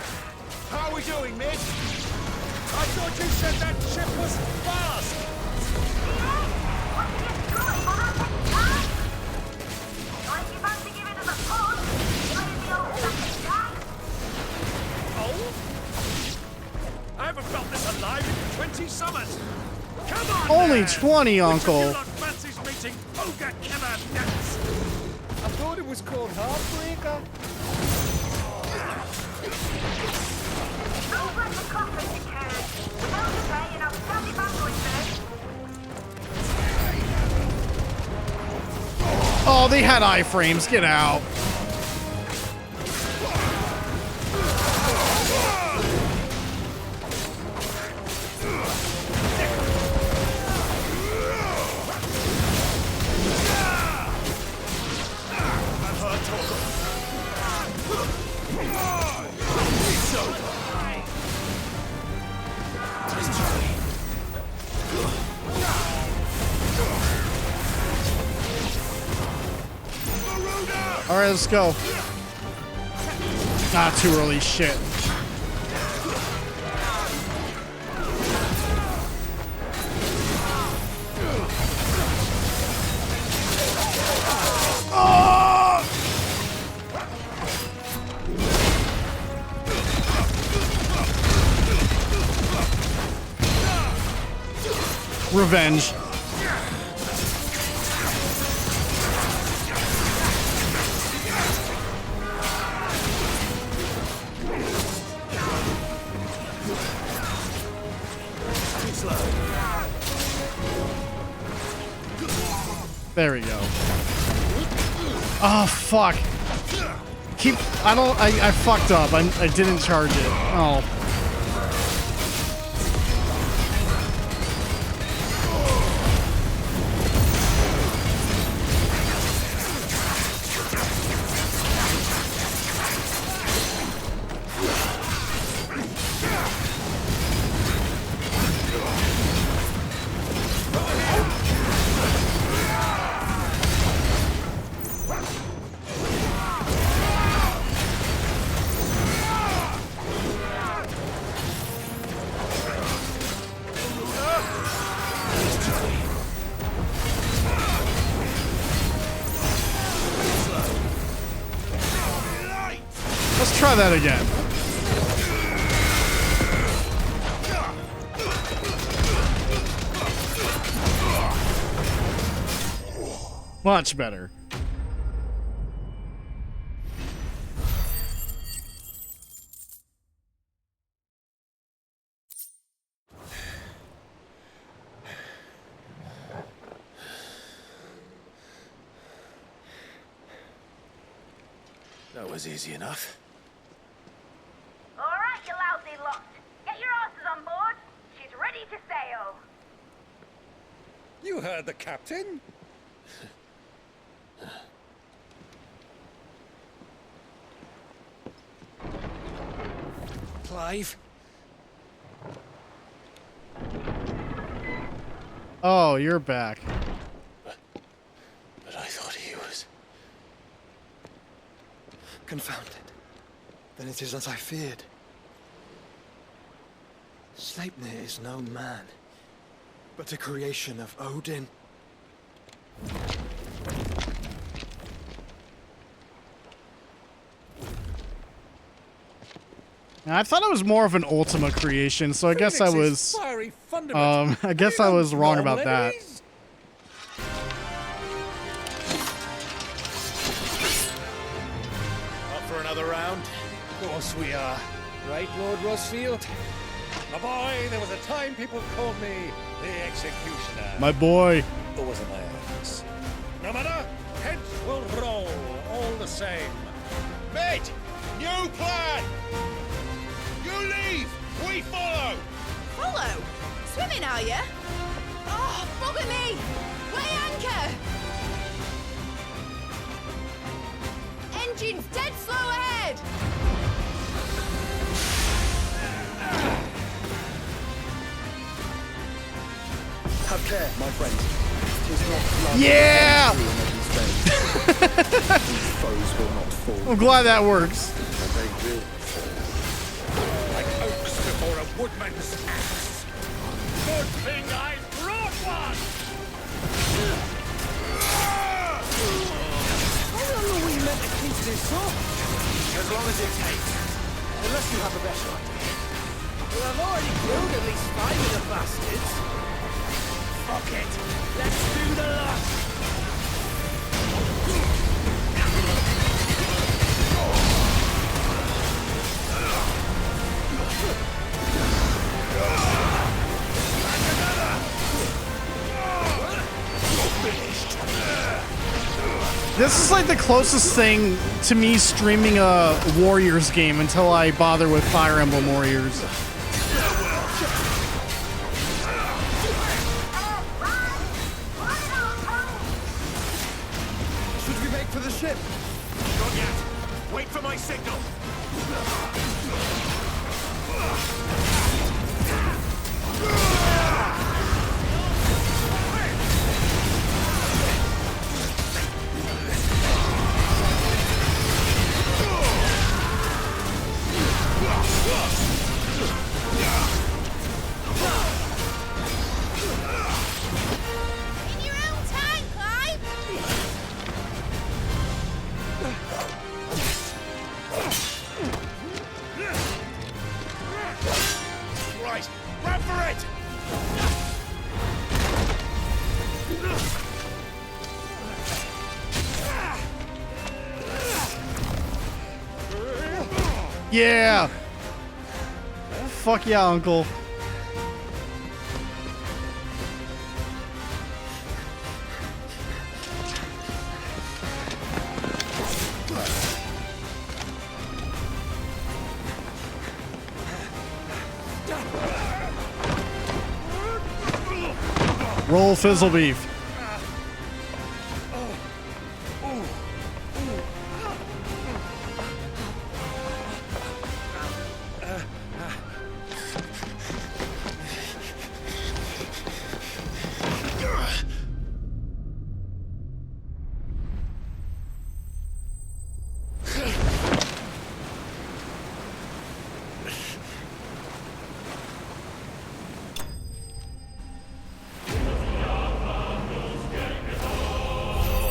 How are we doing, mate? I thought you said that ship was fast. I haven't felt this alive in 20 summers. Come on! Only there. 20, Uncle. Which of you lot fancies meeting Ogre Killer Nuts? I thought it was called Heartbreaker. Oh, they had iframes. Get out. All right, let's go. Not too early, shit. Revenge. There we go. Oh, fuck. I fucked up. I didn't charge it. Oh. Let's try that again. Much better. That was easy enough. All right, you lousy lot. Get your asses on board. She's ready to sail. You heard the captain. Clive? Oh, you're back. But I thought he was... Confounded. Then it is as I feared. Sleipnir is no man, but a creation of Odin. I thought it was more of an Ultima creation, so I guess I was I guess I was wrong about that. Up for another round? Of course we are. Right, Lord Rosfield? My boy, there was a time people called me the Executioner. My boy. Or was it my axe? No matter, heads will roll all the same. Mate, new plan! You leave, we follow! Follow? Swimming, are you? Oh, bugger me! Weigh anchor! Engine's dead slow ahead! Have care, my friend. 'Tis not blood Yeah! that runs through in every vein. These foes will not fall. I'm glad that works. But they will fall. Like oaks before a woodman's axe. Good thing I brought one! How long are we meant to keep this up? As long as it takes. Unless you have a better idea. Well, I've already killed at least 5 of the bastards. Fuck it. Let's do the lot. This is like the closest thing to me streaming a Warriors game until I bother with Fire Emblem Warriors. Should we make for the ship? Not yet. Wait for my signal. In your own time, Clive! Right, run for it! Yeah! Fuck yeah, uncle. Roll fizzle beef.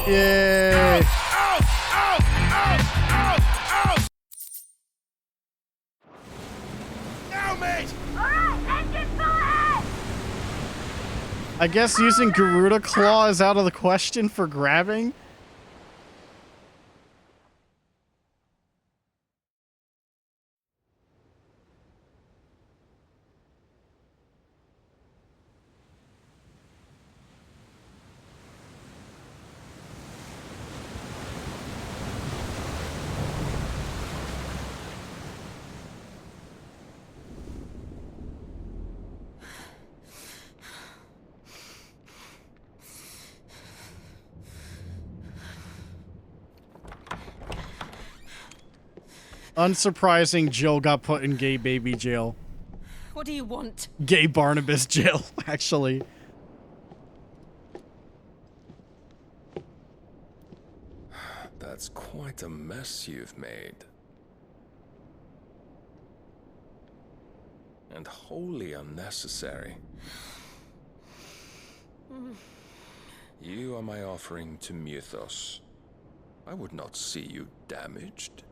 Yay! Now, mate! I guess using Garuda Claw is out of the question for grabbing. Unsurprising, Jill got put in gay baby jail. What do you want? Gay Barnabas jail, actually. That's quite a mess you've made. And wholly unnecessary. You are my offering to Mythos. I would not see you damaged.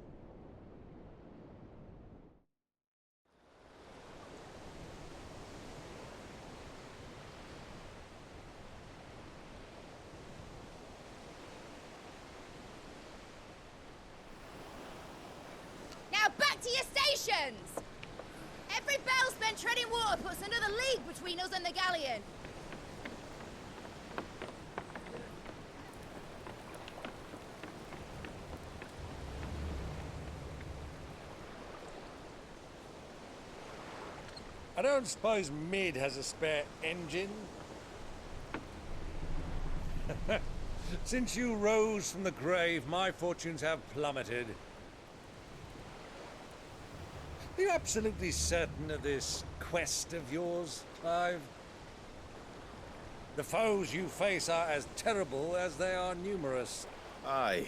Now back to your stations! Every bell spent treading water puts another league between us and the galleon. I don't suppose Mid has a spare engine? Since you rose from the grave, my fortunes have plummeted. Are you absolutely certain of this quest of yours, Clive? The foes you face are as terrible as they are numerous. Aye.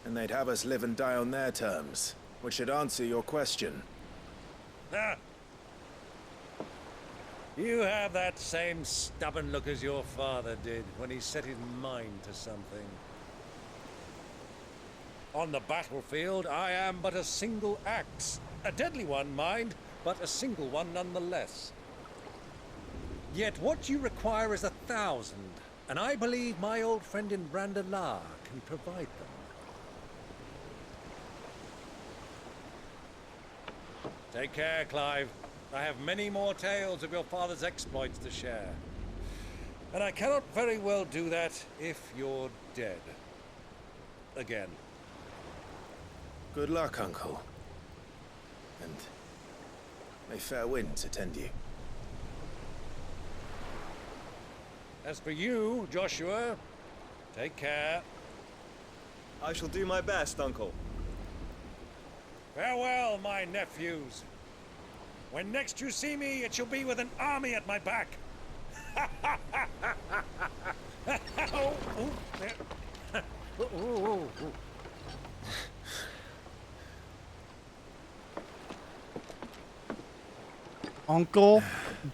And they'd have us live and die on their terms, which should answer your question. Ah. You have that same stubborn look as your father did when he set his mind to something. On the battlefield, I am but a single axe. A deadly one, mind, but a single one nonetheless. Yet what you require is 1,000, and I believe my old friend in Brandalar can provide them. Take care, Clive. I have many more tales of your father's exploits to share. And I cannot very well do that if you're dead. Again. Good luck, Uncle. And may fair winds attend you. As for you, Joshua, take care. I shall do my best, Uncle. Farewell, my nephews. When next you see me, it shall be with an army at my back. Oh, there. Oh. Uncle,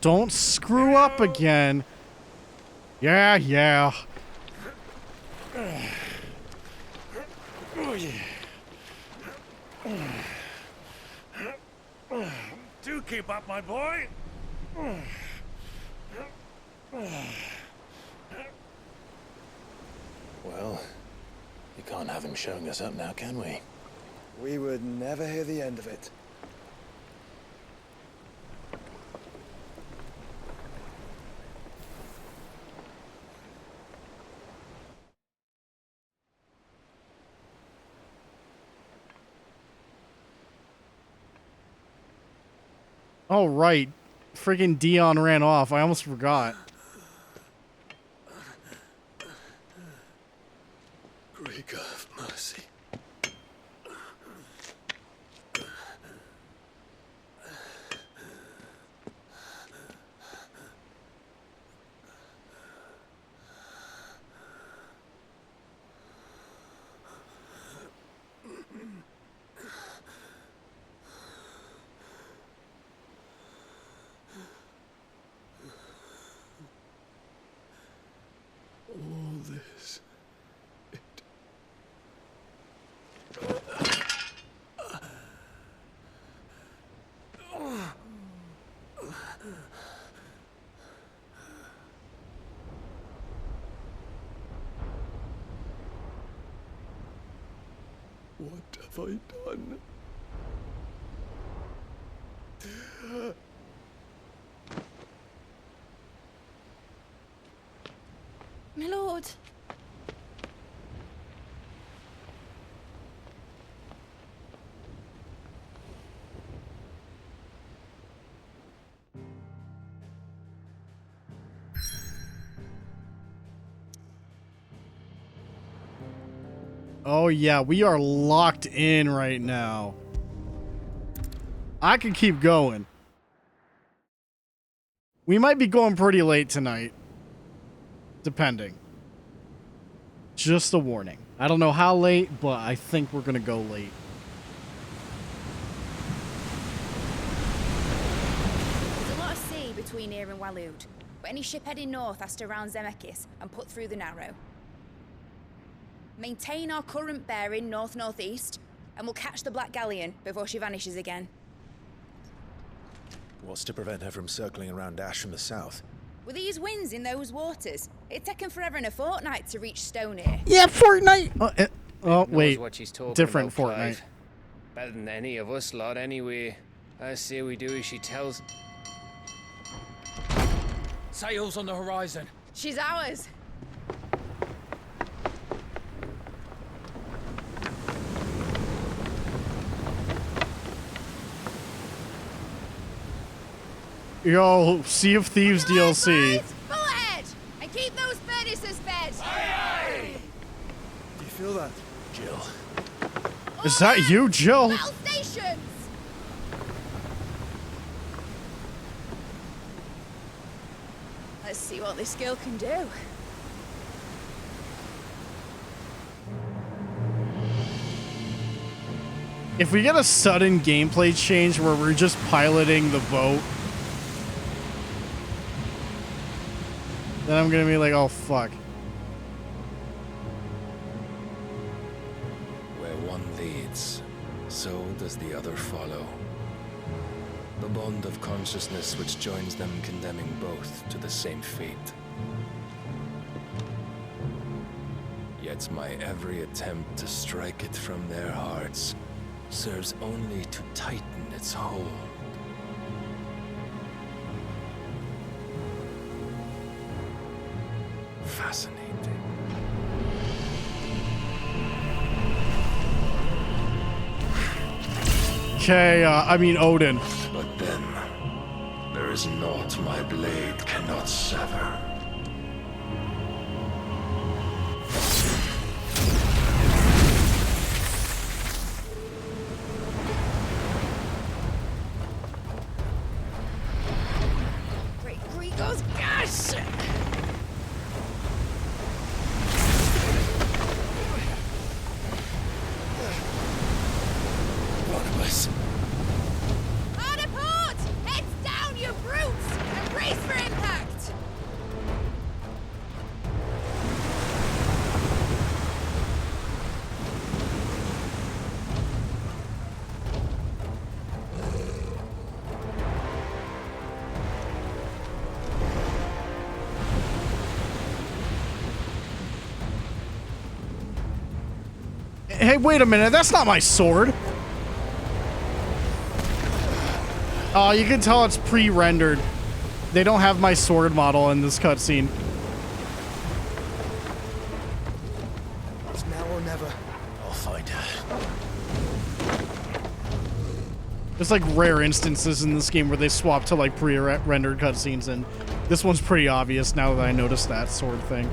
don't screw up again. Yeah. Do keep up, my boy. Well, you can't have him showing us up now, can we? We would never hear the end of it. Oh, right. Friggin' Dion ran off. I almost forgot. Great God of mercy. All this. What have I done? My lord. Oh, yeah, we are locked in right now. I can keep going. We might be going pretty late tonight. Depending. Just a warning. I don't know how late, but I think we're gonna go late. There's a lot of sea between here and Waloed, but any ship heading north has to round Zemeckis and put through the Narrow. Maintain our current bearing north-northeast, and we'll catch the Black Galleon before she vanishes again. What's to prevent her from circling around Ash from the south? With these winds in those waters, it'd taken forever and a fortnight to reach Stonehenge. Yeah, Fortnite! Wait. What she's talking Different about, Fortnite. Clive. Better than any of us lot, anyway. I say we do as she tells. Sails on the horizon. She's ours. Yo, Sea of Thieves DLC. Pull ahead and keep those furnaces fed. feel that? Jill. Is that you, Jill? Battle stations! Let's see what this girl can do. If we get a sudden gameplay change where we're just piloting the boat, then I'm gonna be like, oh fuck. Where one leads, so does the other follow. The bond of consciousness which joins them condemning both to the same fate. Yet my every attempt to strike it from their hearts serves only to tighten its hold. Fascinating. Okay, I mean Odin. But then, there is naught my blade cannot sever. Great Gregor's gosh! Barnabas. Hard a port! Heads down, you brutes! And brace for impact! Hey, wait a minute, that's not my sword. Oh, you can tell it's pre-rendered. They don't have my sword model in this cutscene. It's now or never. I'll find her. There's like rare instances in this game where they swap to like pre-rendered cutscenes, and this one's pretty obvious now that I noticed that sword thing.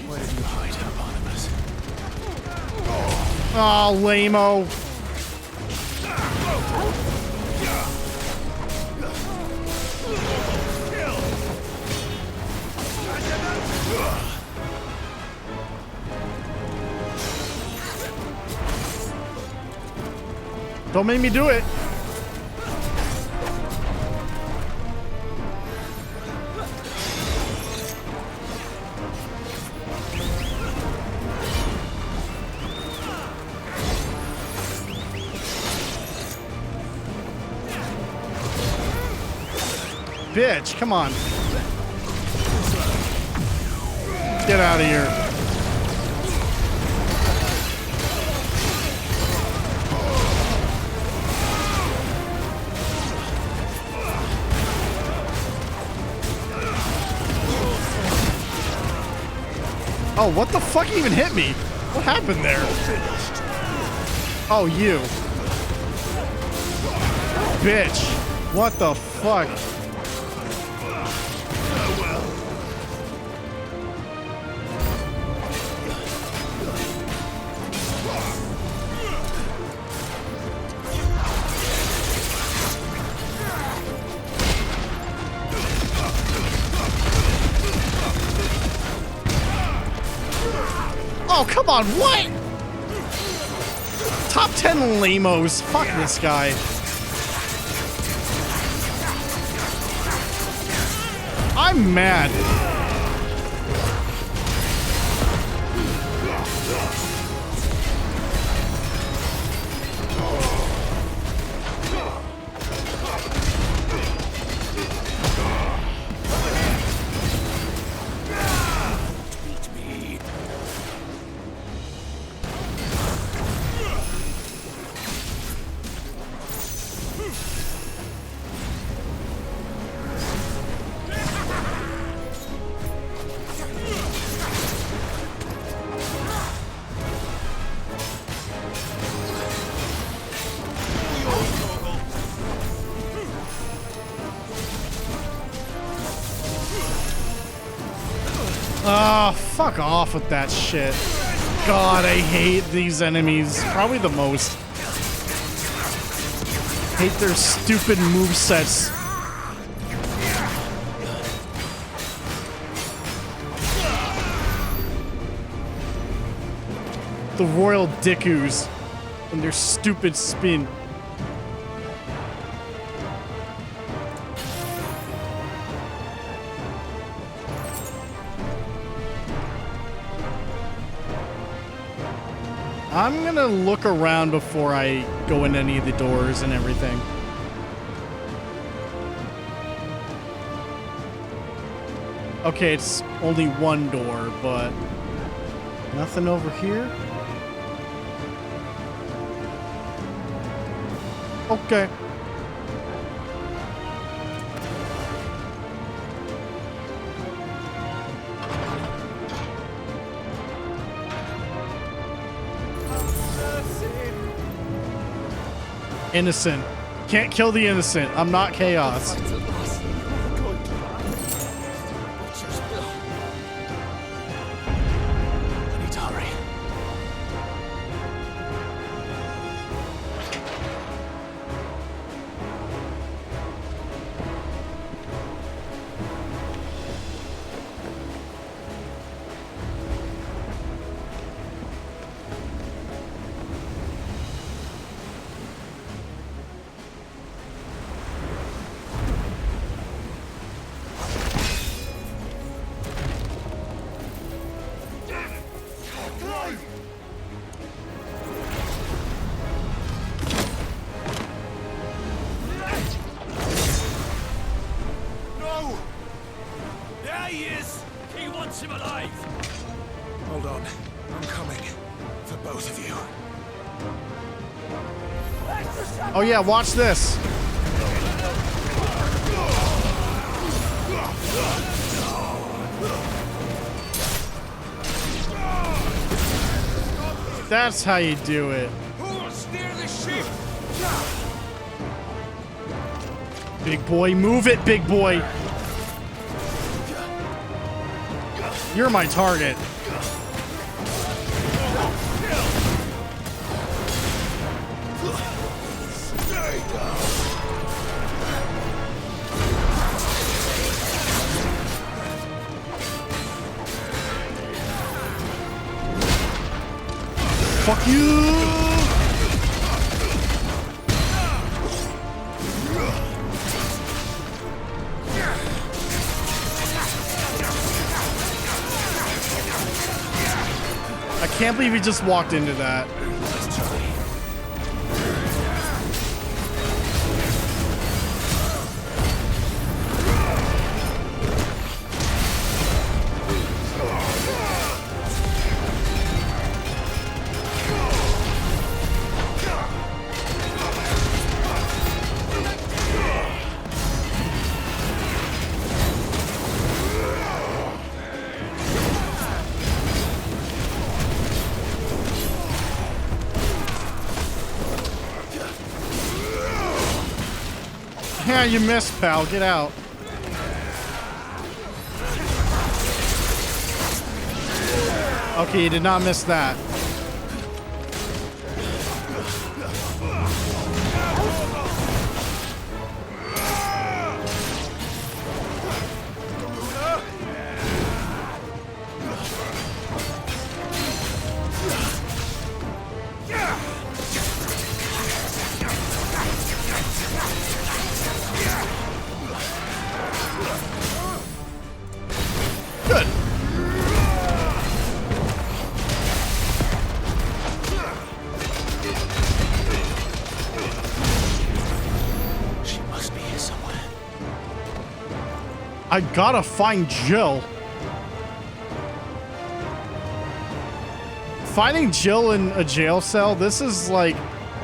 Where did you hide her, Barnabas? Oh, lame-o. Don't make me do it. Bitch, come on. Get out of here. Oh, what the fuck even hit me? What happened there? Oh, you. Bitch. What the fuck? Oh, come on, what? Top 10 lamos. Fuck this guy. I'm mad. Oh, fuck off with that shit. God, I hate these enemies. Probably the most. Hate their stupid movesets. The Royal Dickus and their stupid spin. I'm gonna look around before I go in any of the doors and everything. Okay, it's only one door, but nothing over here. Okay. Innocent. Can't kill the innocent. I'm not chaos. I need to hurry. No! There he is! He wants him alive! Hold on. I'm coming. For both of you. Oh yeah, watch this. That's how you do it. Steer the ship! Big boy, move it, big boy. You're my target. Fuck you! I can't believe he just walked into that. Yeah, you missed, pal. Get out. Okay, you did not miss that. Good. She must be here somewhere. I gotta find Jill. Finding Jill in a jail cell, this is like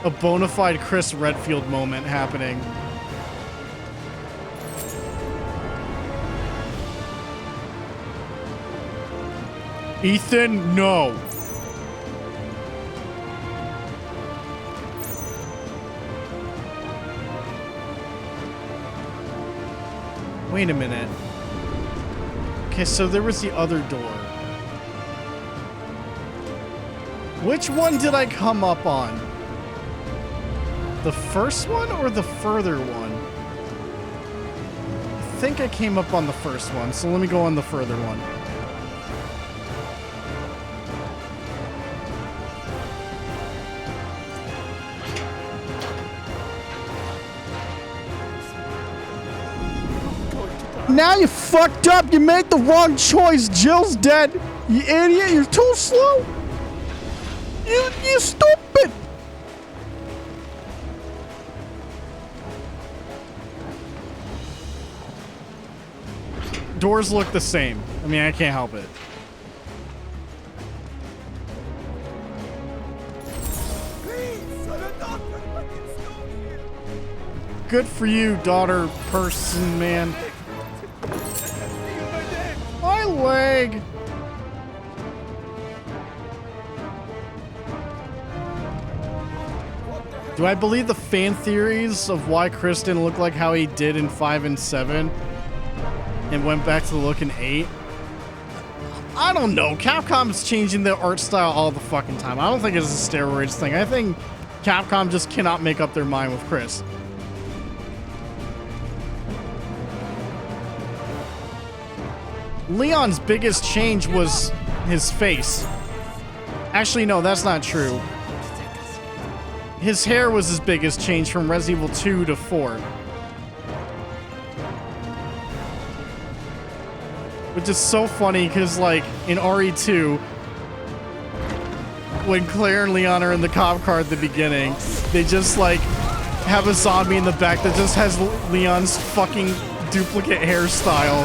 a bona fide Chris Redfield moment happening. Ethan, no. Wait a minute. Okay, so there was the other door. Which one did I come up on? The first one or the further one? I think I came up on the first one, so let me go on the further one. Now you fucked up. You made the wrong choice. Jill's dead. You idiot. You're too slow. You stupid. Doors look the same. I mean, I can't help it. Good for you, daughter person, man. My leg. Do I believe the fan theories of why Kristen looked like how he did in 5 and 7 and went back to the look in 8? I don't know. Capcom's changing their art style all the fucking time. I don't think it's a steroids thing. I think Capcom just cannot make up their mind with Chris. Leon's biggest change was his face. Actually, no, that's not true. His hair was his biggest change from Resident Evil 2 to 4. Which is so funny because, like, in RE2, when Claire and Leon are in the cop car at the beginning, they just, like, have a zombie in the back that just has Leon's fucking duplicate hairstyle.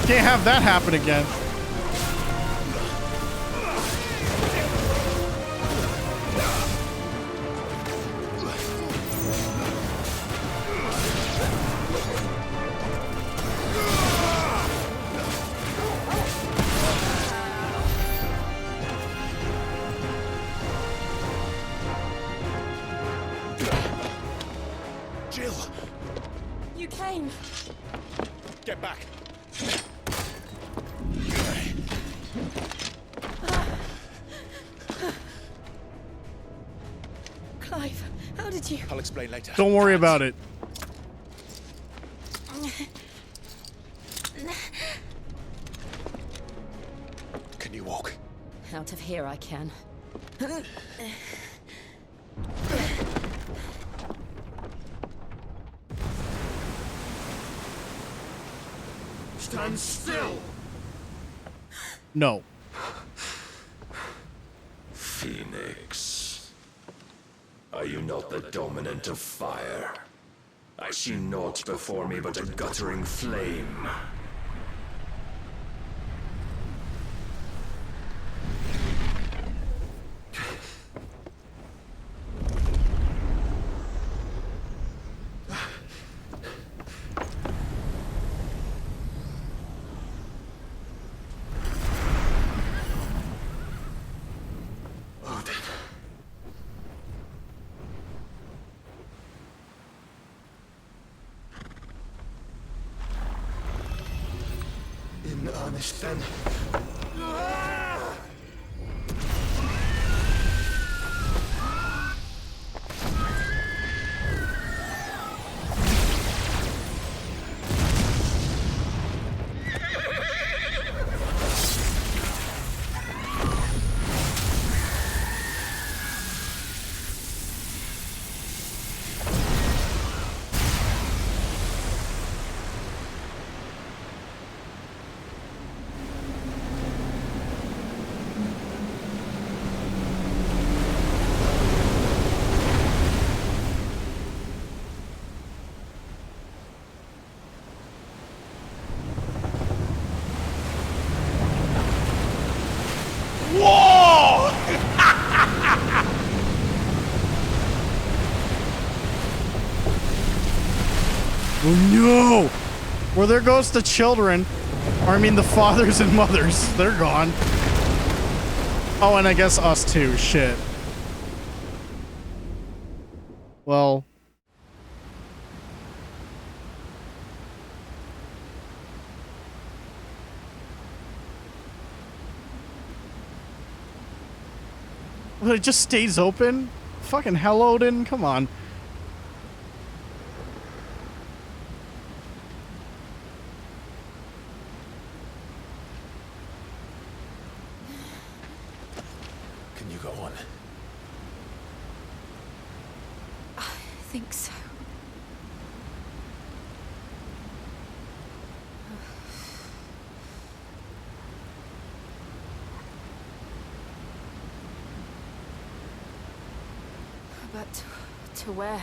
Can't have that happen again. Jill! You came. Get back! Clive, how did you... I'll explain later. Don't worry about it. Can you walk? Out of here I can. Stand still! No. Phoenix, are you not the dominant of fire? I see naught before me but a guttering flame. In earnest then. Oh no! Well, there goes the children. Or I mean the fathers and mothers. They're gone. Oh, and I guess us too. Shit. Well. But it just stays open? Fucking hell, Odin, come on. Can you go on? I think so. But to where?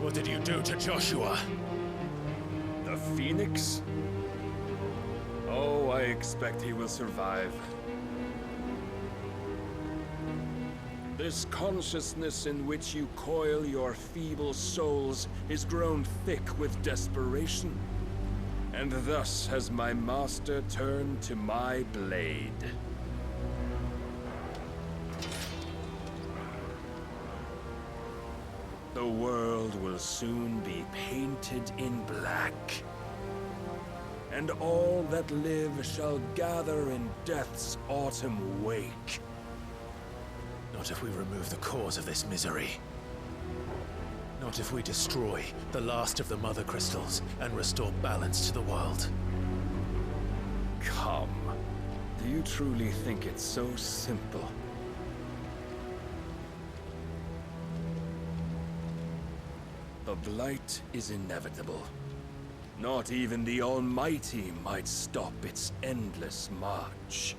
What did you do to Joshua? The Phoenix? Oh, I expect he will survive. This consciousness in which you coil your feeble souls is grown thick with desperation. And thus has my master turned to my blade. The world will soon be painted in black. And all that live shall gather in death's autumn wake. Not if we remove the cause of this misery. Not if we destroy the last of the Mother Crystals and restore balance to the world. Come. Do you truly think it's so simple? The blight is inevitable. Not even the Almighty might stop its endless march.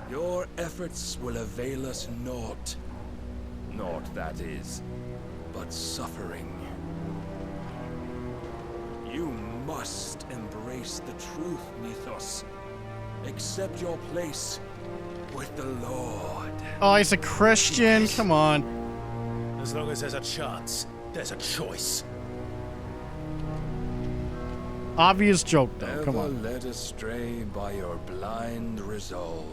Your efforts will avail us naught. Naught, that is, but suffering. You must embrace the truth, Mythos. Accept your place with the Lord. Oh, he's a Christian? Come on. As long as there's a chance, there's a choice. Obvious joke, though. Come Never on. led astray by your blind resolve.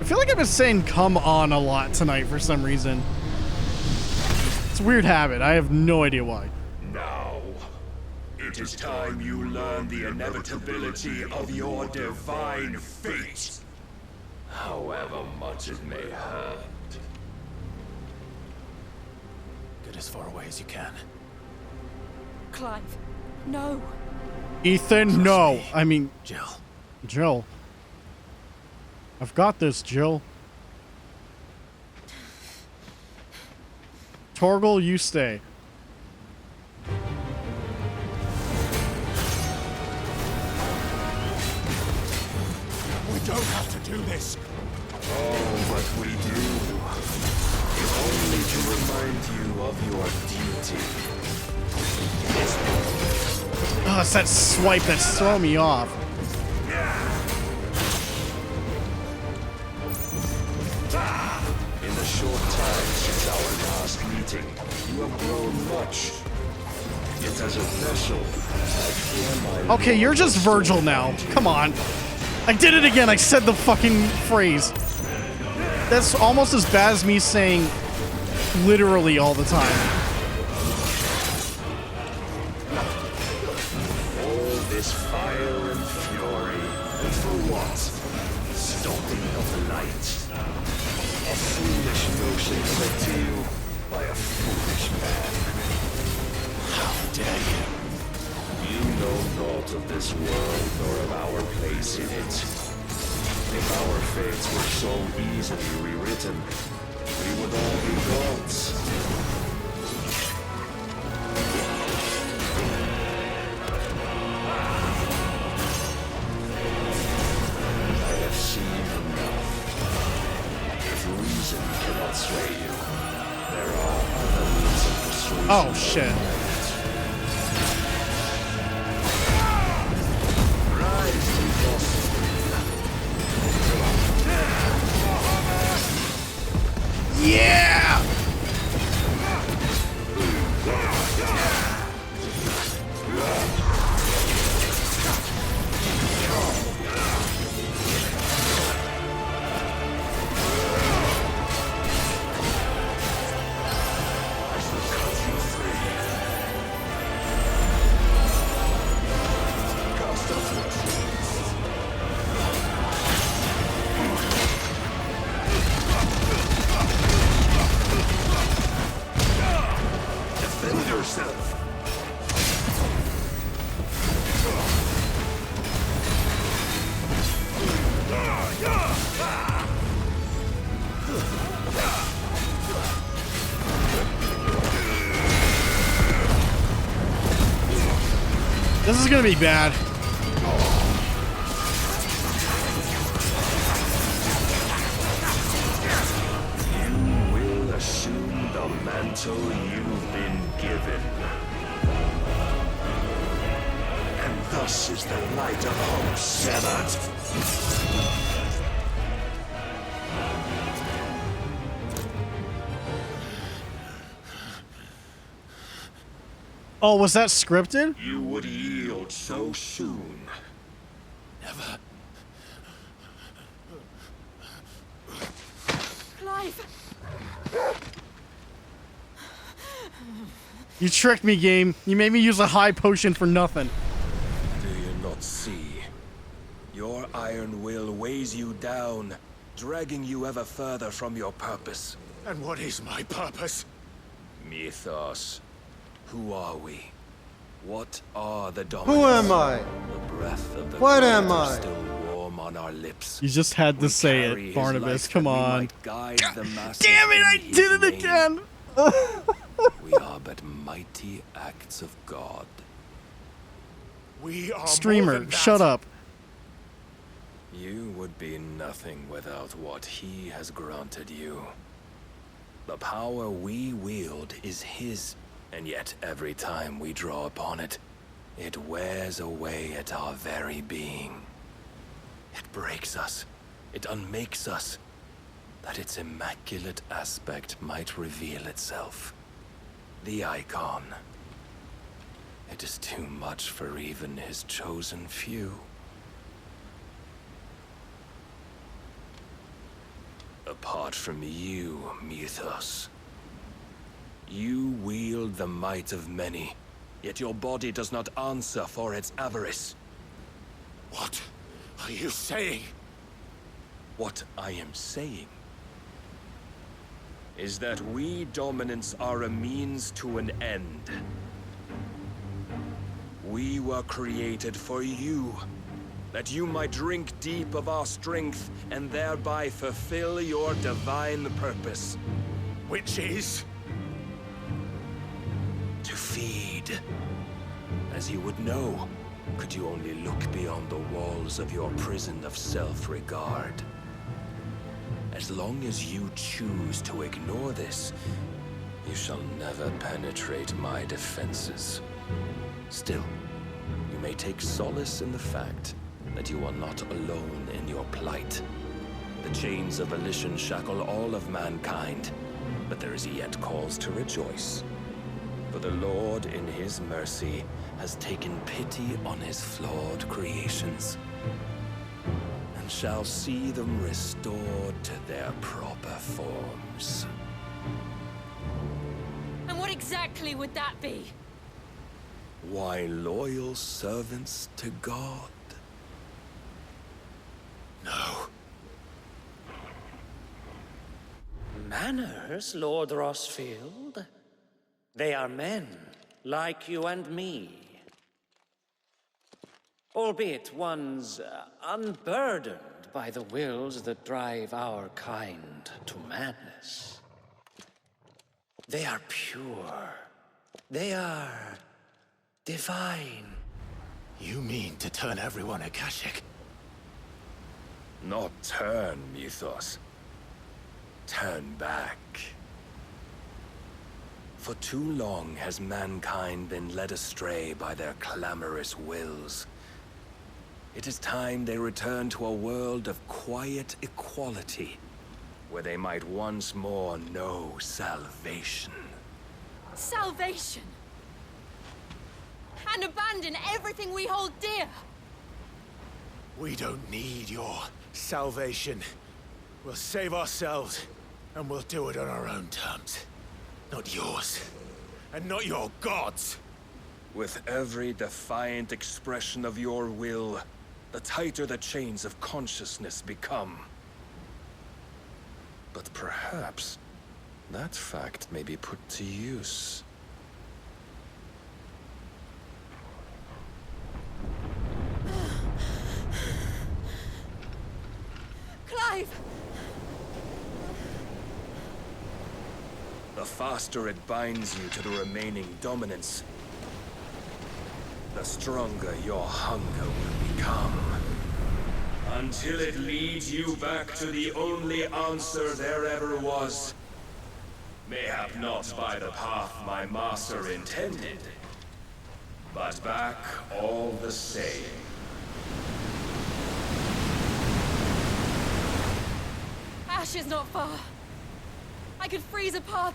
I feel like I've been saying come on a lot tonight for some reason. It's a weird habit. I have no idea why. Now, it is time you learn the inevitability of your divine fate. However much it may hurt. Get as far away as you can. Clive, no. Ethan, no. I mean... Jill. Jill. I've got this, Jill. Torgal, you stay. We don't have to do this. Oh, but we do. If only to remind you of your duty. Oh, it's that swipe that's throwing me off. In the short time since our last meeting, you have grown much. Yet as a vessel, I fear my Okay, you're just Virgil now. Come on. I did it again. I said the fucking phrase. That's almost as bad as me saying literally all the time. all this fire and fury, and for what? Stopping of the light. A foolish notion led to you by a foolish man. How dare you? You know naught of this world nor of our place in it. If our fates were so easily rewritten, we would all be gods. I have seen enough. If reason cannot sway you, there are other means of persuasion. Oh, shit. Rise, Mythos. Yeah! Defend yourself. This is gonna be bad. You will assume the mantle you've been given. And thus is the light of hope severed. Oh, was that scripted? You would yield so soon. Never. Clive! You tricked me, game. You made me use a high potion for nothing. Do you not see? Your iron will weighs you down, dragging you ever further from your purpose. And what is my purpose? Mythos. Who are we? What are the Who am I? The breath of the What am Creator I? still warm on our lips. You just had to say carry it, his Barnabas. light Come that we on. might guide the masses Damn it, in I his did it name. again. We are but mighty acts of God. We are Streamer, more than that. shut up. You would be nothing without what he has granted you. The power we wield is his, and yet every time we draw upon it, it wears away at our very being. It breaks us, it unmakes us, that its immaculate aspect might reveal itself. The icon. It is too much for even his chosen few. Apart from you, Mythos, you wield the might of many, yet your body does not answer for its avarice. What are you saying? What I am saying is that we dominants are a means to an end. We were created for you, that you might drink deep of our strength and thereby fulfill your divine purpose. Which is? To feed. As you would know, could you only look beyond the walls of your prison of self-regard. As long as you choose to ignore this, you shall never penetrate my defenses. Still, you may take solace in the fact that you are not alone in your plight. The chains of volition shackle all of mankind, but there is yet cause to rejoice. For the Lord, in his mercy, has taken pity on his flawed creations, and shall see them restored to their proper forms. And what exactly would that be? Why, loyal servants to God. No. Manners, Lord Rossfield? They are men, like you and me. Albeit ones unburdened by the wills that drive our kind to madness. They are pure. They are divine. You mean to turn everyone Akashic? Not turn, Mythos. Turn back. For too long has mankind been led astray by their clamorous wills. It is time they return to a world of quiet equality, where they might once more know salvation. Salvation! And abandon everything we hold dear! We don't need your salvation. We'll save ourselves, and we'll do it on our own terms. Not yours. And not your gods! With every defiant expression of your will, the tighter the chains of consciousness become. But perhaps that fact may be put to use. Clive! The faster it binds you to the remaining dominance, the stronger your hunger will become. Until it leads you back to the only answer there ever was. Mayhap not by the path my master intended, but back all the same. Ash is not far. I could freeze a path.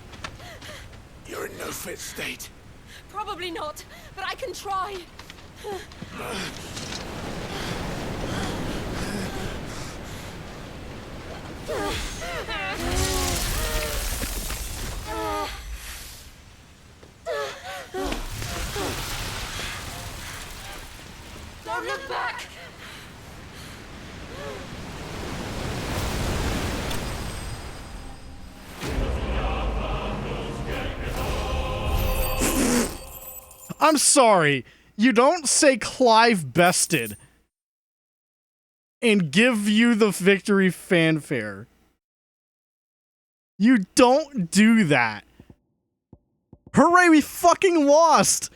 You're in no fit state. Probably not, but I can try. Don't look back! I'm sorry. You don't say Clive bested and give you the victory fanfare. You don't do that. Hooray, we fucking lost!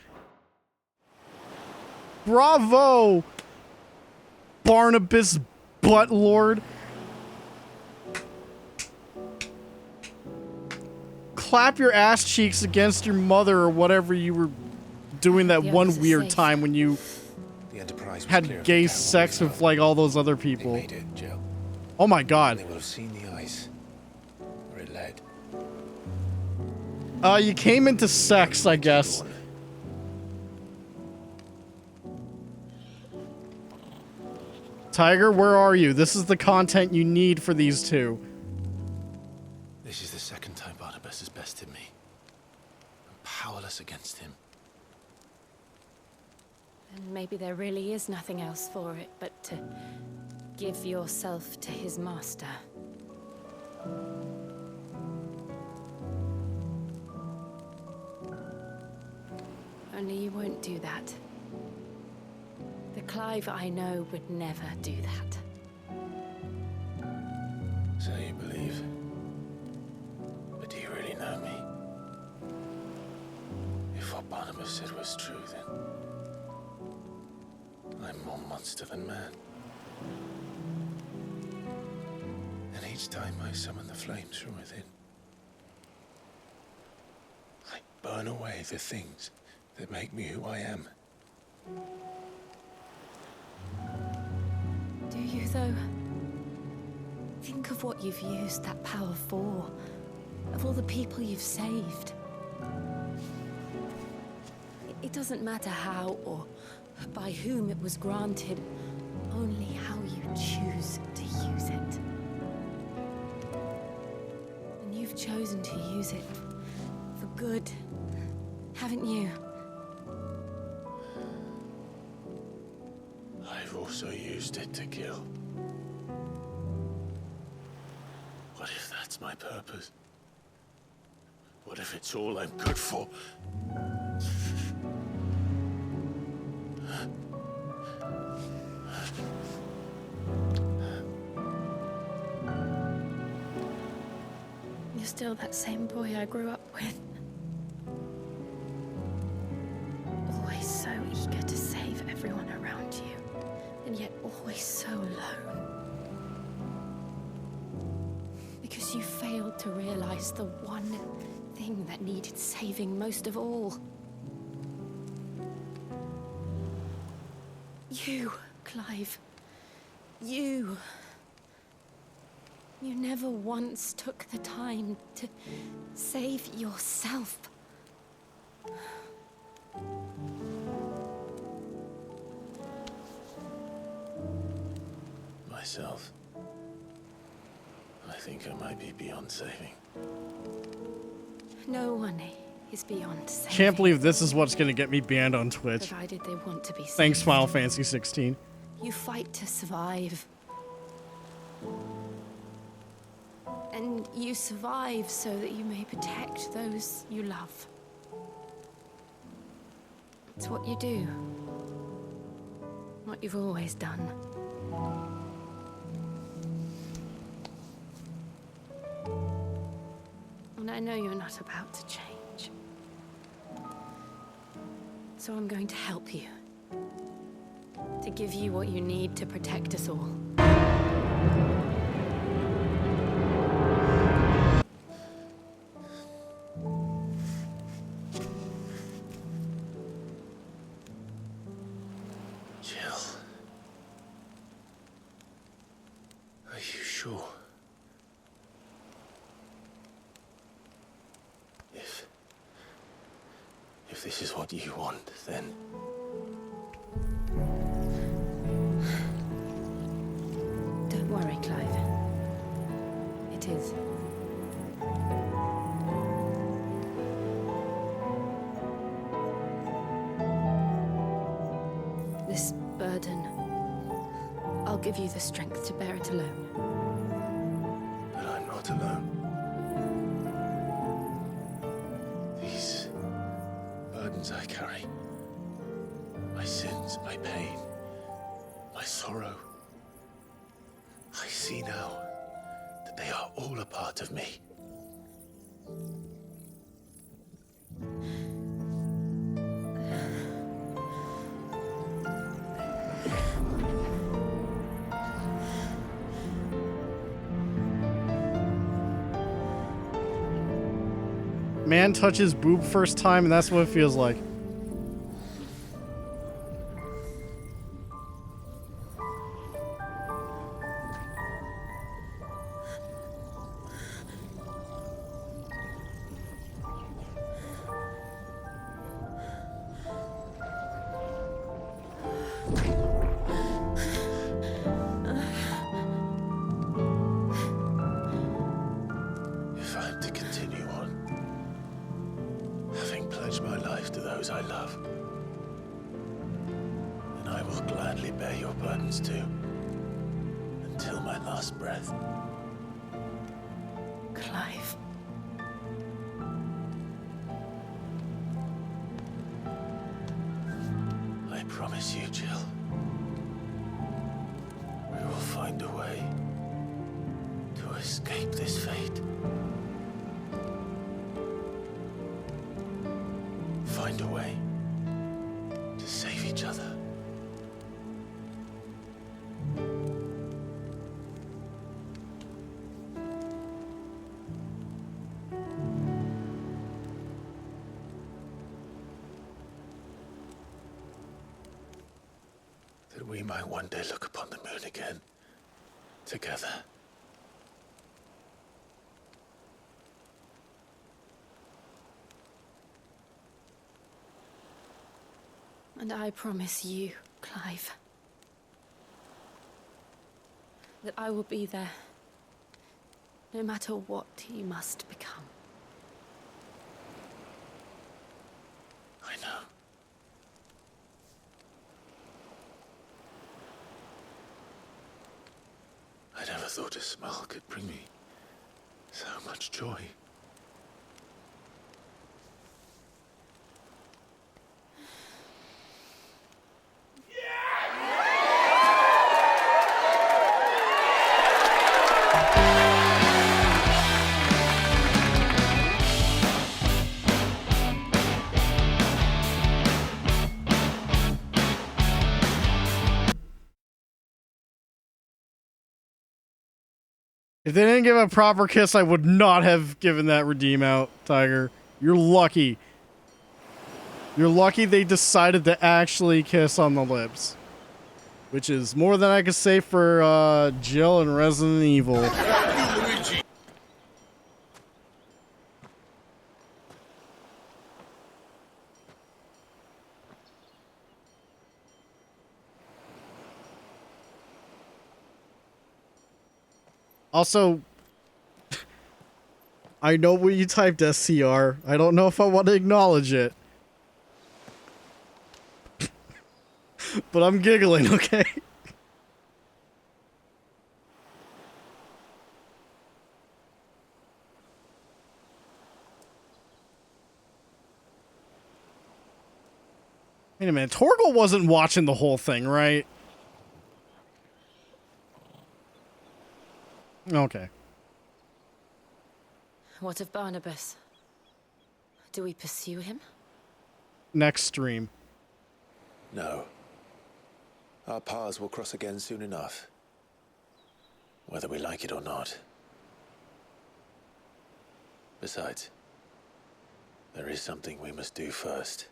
Bravo, Barnabas Buttlord. Clap your ass cheeks against your mother or whatever you were doing that The one others are weird safe. time when you The Enterprise was clear had of gay the town sex with like all those other people. They made it, Jill. Oh my god. They will have seen the ice where it led. You came into sex, I guess. Tiger, where are you? This is the content you need for these two. This is the second time Barnabas has bested me. I'm powerless against him. And maybe there really is nothing else for it but to give yourself to his master. Only you won't do that. The Clive I know would never do that. So you believe? But do you really know me? If what Barnabas said was true, then I'm more monster than man. And each time I summon the flames from within, I burn away the things that make me who I am. Do you, though? Think of what you've used that power for. Of all the people you've saved. It doesn't matter how or by whom it was granted, only how you choose to use it. And you've chosen to use it for good, haven't you? I've also used it to kill. What if that's my purpose? What if it's all I'm good for? You're still that same boy I grew up with. Always so eager to save everyone around you, and yet always so alone. Because you failed to realize the one thing that needed saving most of all. You, Clive. You. You never once took the time to save yourself. Myself. I think I might be beyond saving. No one is beyond saving. Can't believe this is what's gonna get me banned on Twitch. Provided they want to be saved. Thanks, Final Fantasy 16. You fight to survive. And you survive so that you may protect those you love. It's what you do. What you've always done. And I know you're not about to change. So I'm going to help you. To give you what you need to protect us all. Jill. Are you sure? If this is what you want, then... Don't worry, Clive. It is. This burden, I'll give you the strength to bear it alone. But I'm not alone. These burdens I carry, my sins, my pain, my sorrow, I see now that they are all a part of me. Man touches boob first time, and that's what it feels like. If I'm to continue on, having pledged my life to those I love, then I will gladly bear your burdens too, until my last breath. Clive. I promise you, Jill, we will find a way to escape this fate. Find a way to save each other. That we might one day look upon the moon again, together. And I promise you, Clive, that I will be there, no matter what you must become. I know. I never thought a smile could bring me so much joy. If they didn't give a proper kiss, I would not have given that redeem out, Tiger. You're lucky. You're lucky they decided to actually kiss on the lips. Which is more than I could say for Jill and Resident Evil. Also, I know when you typed SCR. I don't know if I want to acknowledge it. But I'm giggling, okay? Wait a minute. Torgal wasn't watching the whole thing, right? Okay. What of Barnabas? Do we pursue him? Next stream. No. Our paths will cross again soon enough. Whether we like it or not. Besides, there is something we must do first.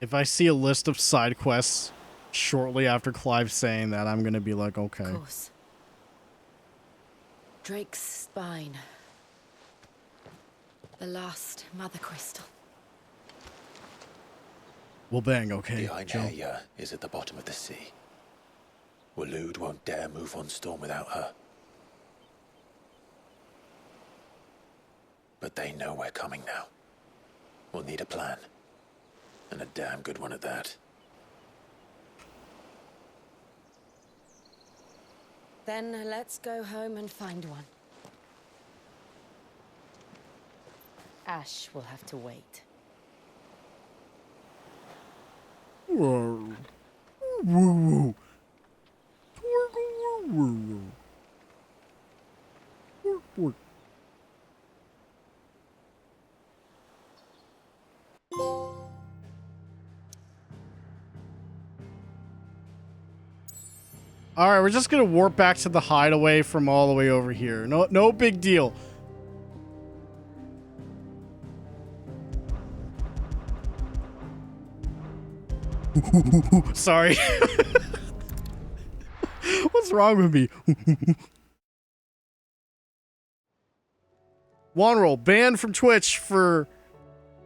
If I see a list of side quests shortly after Clive saying that, I'm gonna be like, okay. Of course. Drake's spine. The last mother crystal. We'll bang, okay, The Joe? Ainea is at the bottom of the sea. Waloed won't dare move on Storm without her. But they know we're coming now. We'll need a plan. And a damn good one at that. Then let's go home and find one. Ash will have to wait. Whoa. Woo. Torgal, woo. Woo. All right, we're just gonna warp back to the hideaway from all the way over here. No big deal. Sorry. What's wrong with me? Wanroll banned from Twitch for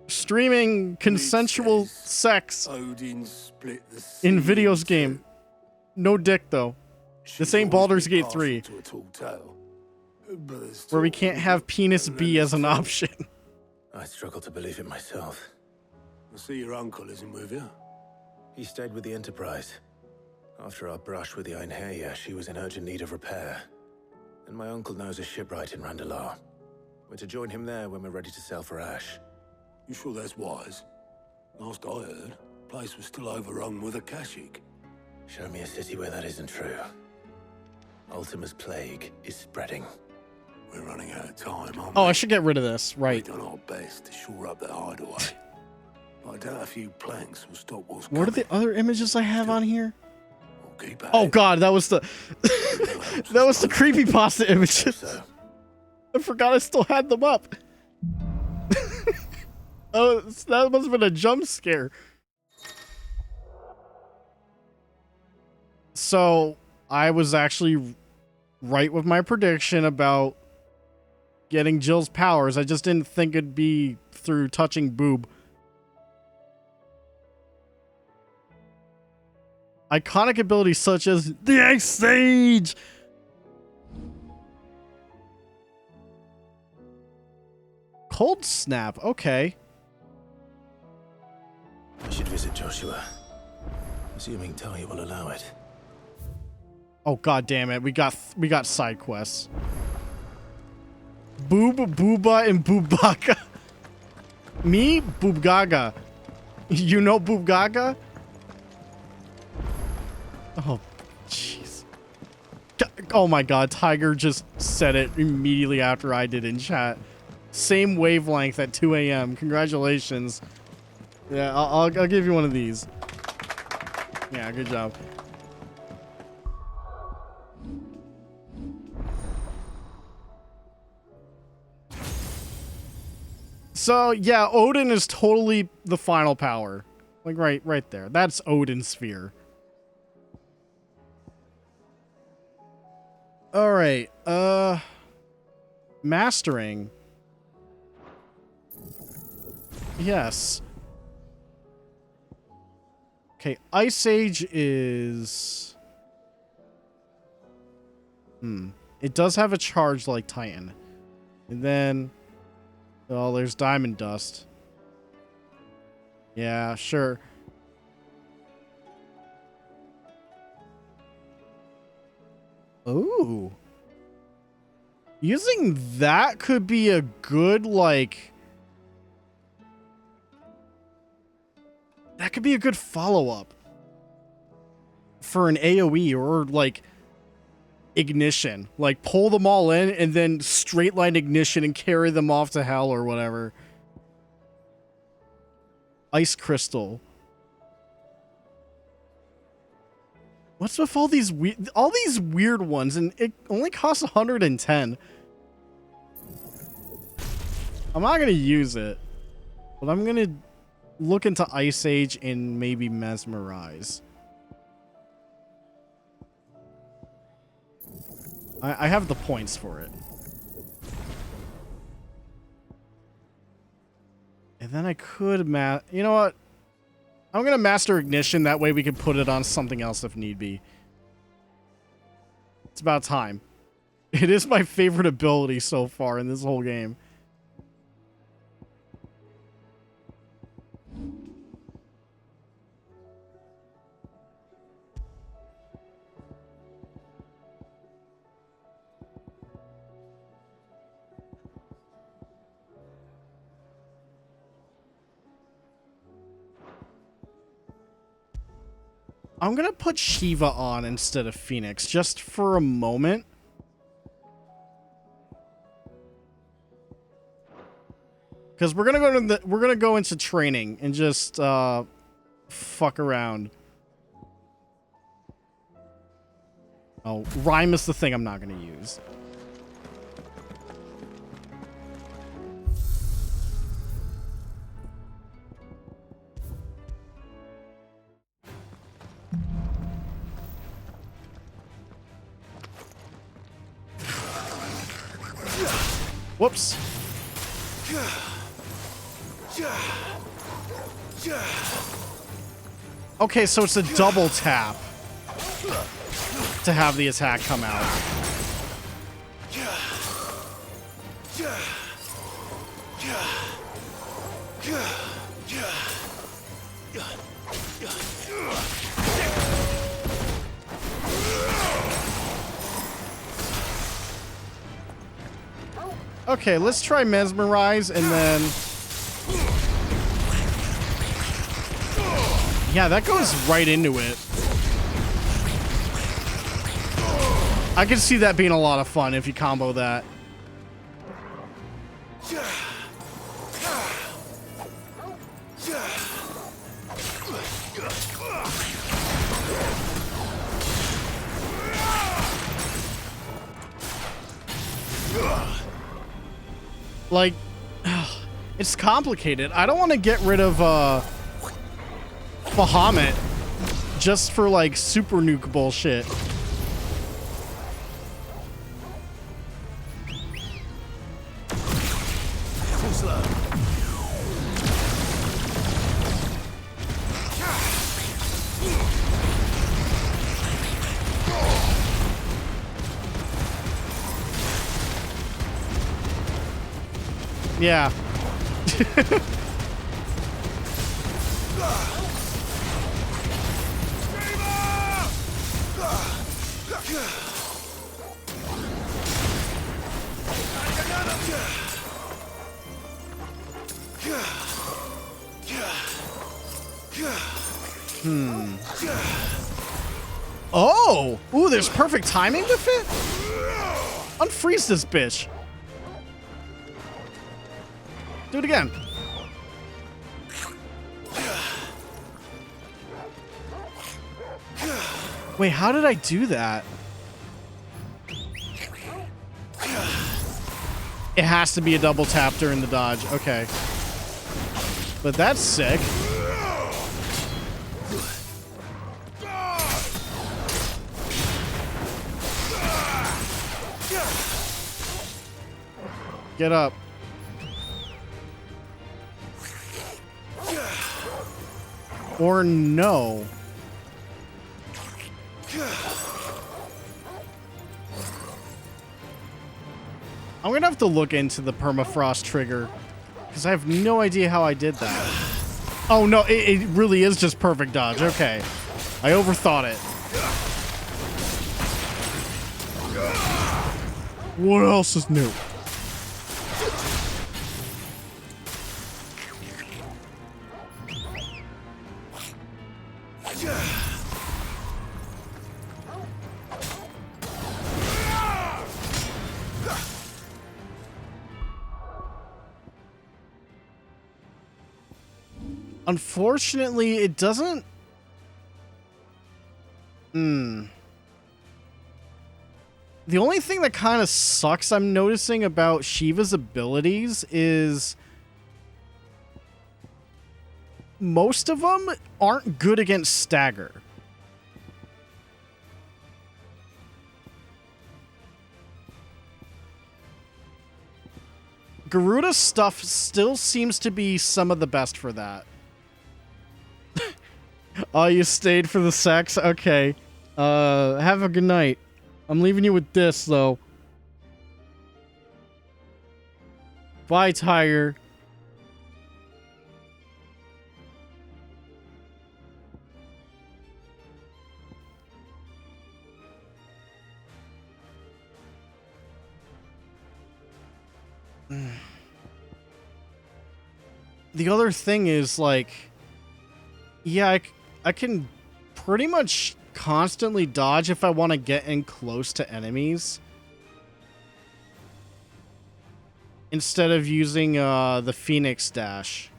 streaming consensual sex Odin split the in sea videos game. No dick though. This ain't Baldur's Gate 3, to a tall tale. But there's where we can't have penis B as an option. I struggle to believe it myself. I see your uncle isn't with you. He stayed with the Enterprise. After our brush with the Ainea, she was in urgent need of repair. And my uncle knows a shipwright in Randalar. We're to join him there when we're ready to sail for Ash. You sure that's wise? Last I heard, the place was still overrun with Akashic. Show me a city where that isn't true. Ultima's plague is spreading. We're running out of time, aren't Oh, we? I should get rid of this. Right. We've done our best to shore up the hideaway. But I doubt a few planks will stop what's What are coming. the other images I have on here? Keep at Oh it. god, that was the that was the creepypasta images. I forgot I still had them up. Oh, that must have been a jump scare. So I was actually right with my prediction about getting Jill's powers. I just didn't think it'd be through touching boob. Iconic abilities such as the Ice Sage. Cold Snap. Okay. I should visit Joshua. Assuming Talia will allow it. Oh god damn it. We got side quests. Boob, Booba, and Boobaka. Me? Boobgaga. You know Boobgaga? Oh, jeez. Oh my god, Tiger just said it immediately after I did in chat. Same wavelength at 2 a.m. Congratulations. Yeah, I'll give you one of these. Yeah, good job. So, yeah, Odin is totally the final power. Like, right there. That's Odin's sphere. Alright, mastering. Yes. Okay, Ice Age is... It does have a charge like Titan. And then, oh, there's diamond dust. Yeah, sure. Ooh. Using that could be a good, like... That could be a good follow-up. For an AoE or, like, ignition. Like, pull them all in and then straight line ignition and carry them off to hell or whatever. Ice crystal. What's with all these weird ones? And it only costs 110. I'm not gonna use it, but I'm gonna look into Ice Age and maybe Mesmerize. I have the points for it. And then I could you know what? I'm gonna master ignition, that way we can put it on something else if need be. It's about time. It is my favorite ability so far in this whole game. I'm gonna put Shiva on instead of Phoenix, just for a moment. Because we're gonna go into training and just fuck around. Oh, Rhyme is the thing I'm not gonna use. Whoops. Okay, so it's a double tap to have the attack come out. Okay, let's try Mesmerize and then... Yeah, that goes right into it. I can see that being a lot of fun if you combo that. Like, it's complicated. I don't want to get rid of Bahamut just for like super nuke bullshit. Yeah. Oh! Ooh, there's perfect timing with it? Unfreeze this bitch. Do it again. Wait, how did I do that? It has to be a double tap during the dodge. Okay. But that's sick. Get up. Or no. I'm gonna have to look into the permafrost trigger because I have no idea how I did that. Oh no, it really is just perfect dodge. Okay, I overthought it. What else is new? Unfortunately, it doesn't... The only thing that kind of sucks I'm noticing about Shiva's abilities is most of them aren't good against stagger. Garuda's stuff still seems to be some of the best for that. Oh, you stayed for the sex? Okay. Have a good night. I'm leaving you with this, though. Bye, Tiger. The other thing is, like... Yeah, I can pretty much constantly dodge if I want to get in close to enemies. Instead of using the Phoenix Dash.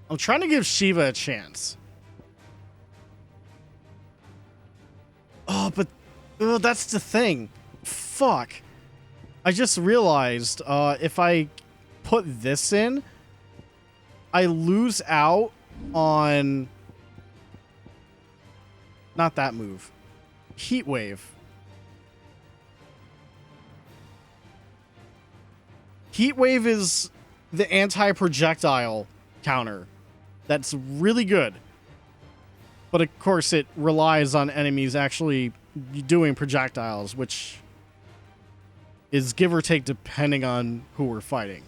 I'm trying to give Shiva a chance. Oh, but that's the thing. Fuck. I just realized if I put this in, I lose out on... Not that move. Heat Wave. Heat Wave is the anti-projectile counter. That's really good. But of course it relies on enemies actually doing projectiles, which is give or take depending on who we're fighting.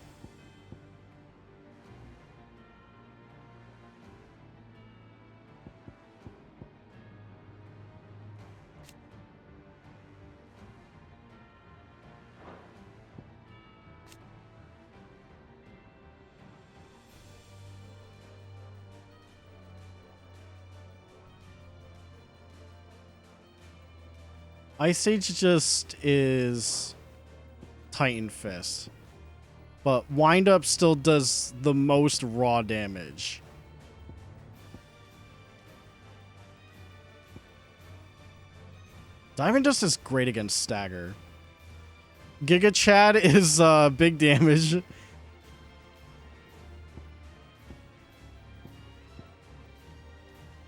Ice Age just is Titan Fist. But Wind Up still does the most raw damage. Diamond Dust is great against Stagger. Giga Chad is big damage.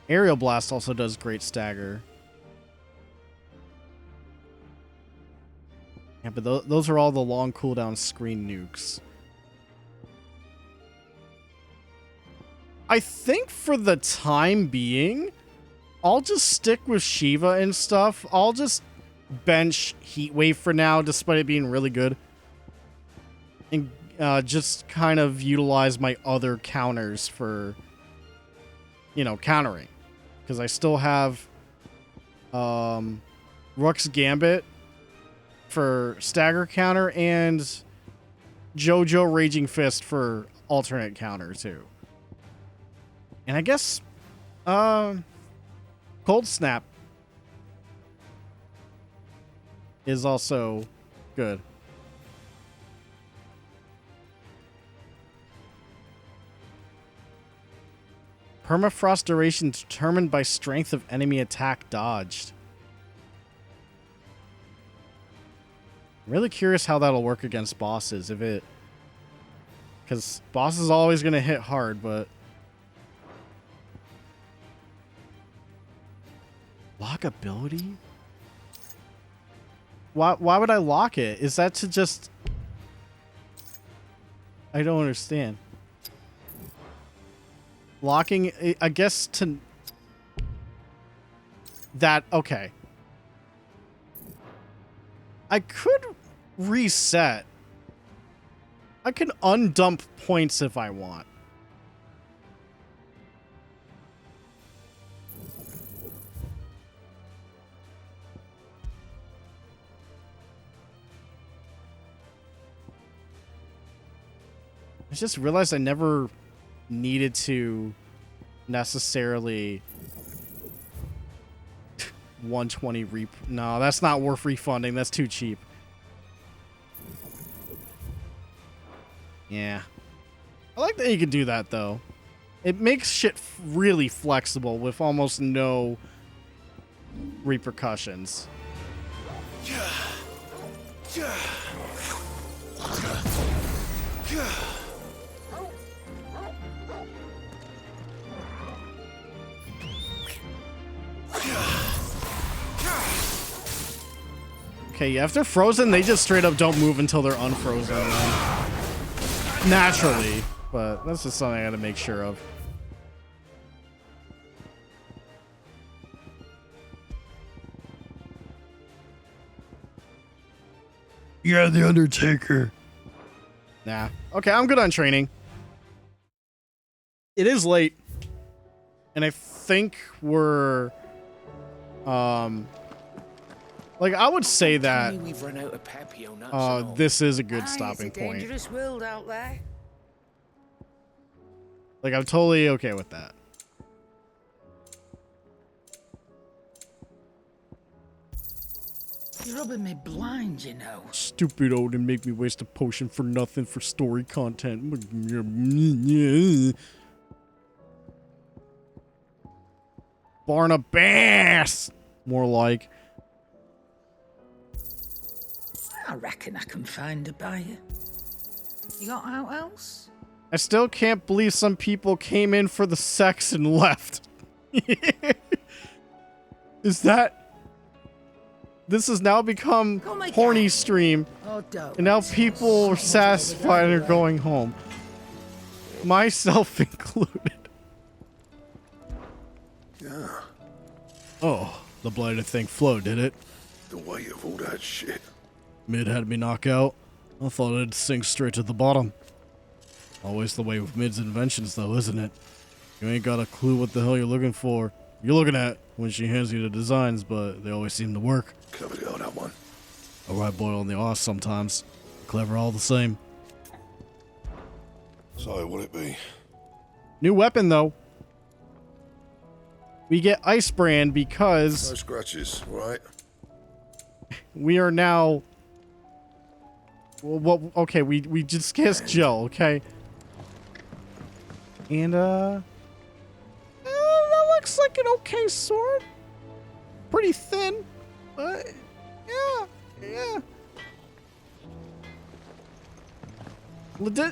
Aerial Blast also does great stagger. Yeah, but those are all the long cooldown screen nukes. I think for the time being, I'll just stick with Shiva and stuff. I'll just bench Heatwave for now, despite it being really good. And just kind of utilize my other counters for, you know, countering. Because I still have Rook's Gambit for stagger counter and JoJo Raging Fist for alternate counter too. And I guess Cold Snap is also good. Permafrost duration determined by strength of enemy attack dodged. I'm really curious how that'll work against bosses, if it... Because boss is always going to hit hard, but... Lock ability? Why would I lock it? Is that to just... I don't understand. Locking, I guess to... That, okay. I could reset. I can undump points if I want. I just realized I never needed to necessarily 120 no, that's not worth refunding. That's too cheap. Yeah. I like that you can do that though. It makes shit really flexible with almost no repercussions. Okay, yeah, if they're frozen, they just straight up don't move until they're unfrozen. Naturally, but that's just something I gotta make sure of. Yeah, the Undertaker. Nah. Okay, I'm good on training. It is late. And I think we're like I would say that We've run out of Papio nuts and all. this is a good Aye, stopping it's a point. dangerous world out there. Like I'm totally okay with that. You're rubbing me blind, you know. Stupid old and make me waste a potion for nothing for story content. Barnabas! More like. I reckon I can find a buyer. You got out else? I still can't believe some people came in for the sex and left. Is that... This has now become horny stream. Oh, don't. And now people are satisfied and are going home. Myself included. Yeah. Oh, the blighted thing flowed, did it? The weight of all that shit. Mid had me knock out. I thought it'd sink straight to the bottom. Always the way with Mid's inventions, though, isn't it? You ain't got a clue what the hell you're looking for. You're looking at when she hands you the designs, but they always seem to work. Covered it on that one. A right boy on the arse sometimes. Clever all the same. So, what'll it be? New weapon, though. We get Ice Brand because... No scratches, right? We are now... Well, okay, we just cast Jill, okay? And, that looks like an okay sword. Pretty thin, but yeah.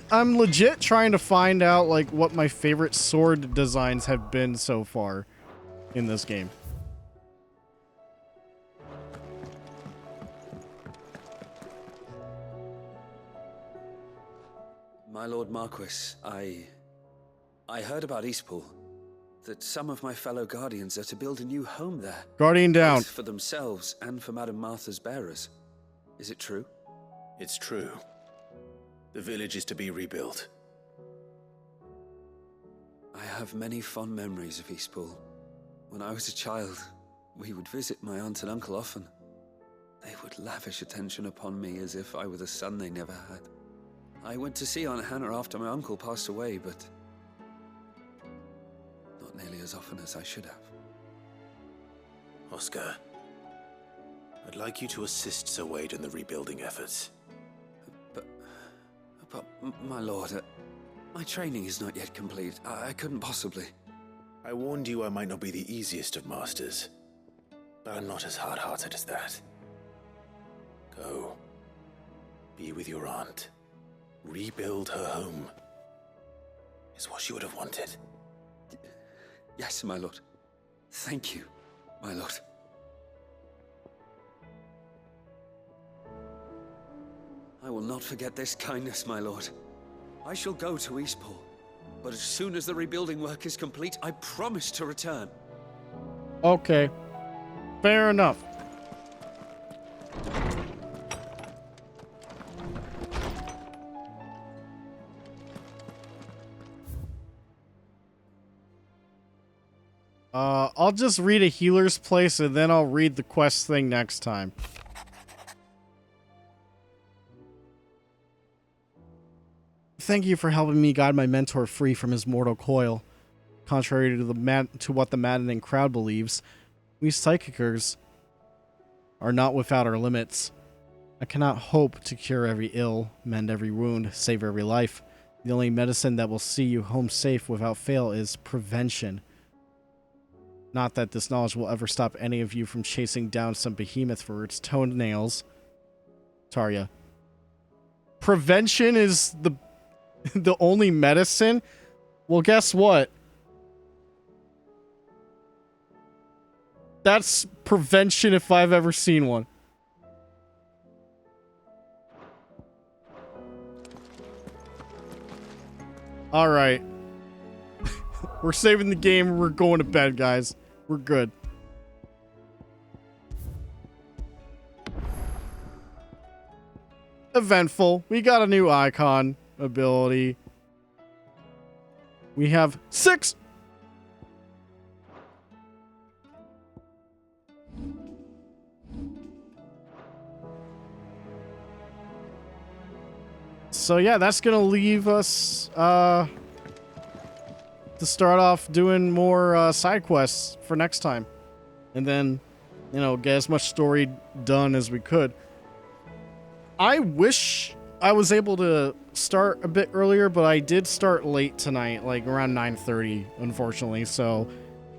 I'm legit trying to find out, like, what my favorite sword designs have been so far in this game. My Lord Marquis, I heard about Eastpool. That some of my fellow Guardians are to build a new home there. Guardian down. Both for themselves and for Madame Martha's bearers. Is it true? It's true. The village is to be rebuilt. I have many fond memories of Eastpool. When I was a child, we would visit my aunt and uncle often. They would lavish attention upon me as if I were the son they never had. I went to see Aunt Hannah after my uncle passed away, but not nearly as often as I should have. Oscar, I'd like you to assist Sir Wade in the rebuilding efforts. But my lord, my training is not yet complete. I couldn't possibly. I warned you I might not be the easiest of masters, but I'm not as hard-hearted as that. Go. Be with your aunt. Rebuild her home. Is what she would have wanted. Yes, my lord. Thank you, my lord. I will not forget this kindness, my lord. I shall go to Eastpool, but as soon as the rebuilding work is complete, I promise to return. Okay. Fair enough. I'll just read a healer's place and then I'll read the quest thing next time. Thank you for helping me guide my mentor free from his mortal coil. Contrary to what the maddening crowd believes, we psychicers are not without our limits. I cannot hope to cure every ill, mend every wound, save every life. The only medicine that will see you home safe without fail is prevention. Not that this knowledge will ever stop any of you from chasing down some behemoth for its toenails. Tarya. Prevention is the only medicine? Well, guess what? That's prevention if I've ever seen one. All right. We're saving the game. We're going to bed, guys. We're good. Eventful. We got a new icon ability. We have 6. So yeah, that's gonna leave us to start off doing more side quests for next time, and then, you know, get as much story done as we could. I wish I was able to start a bit earlier, but I did start late tonight, like around 9:30, unfortunately. So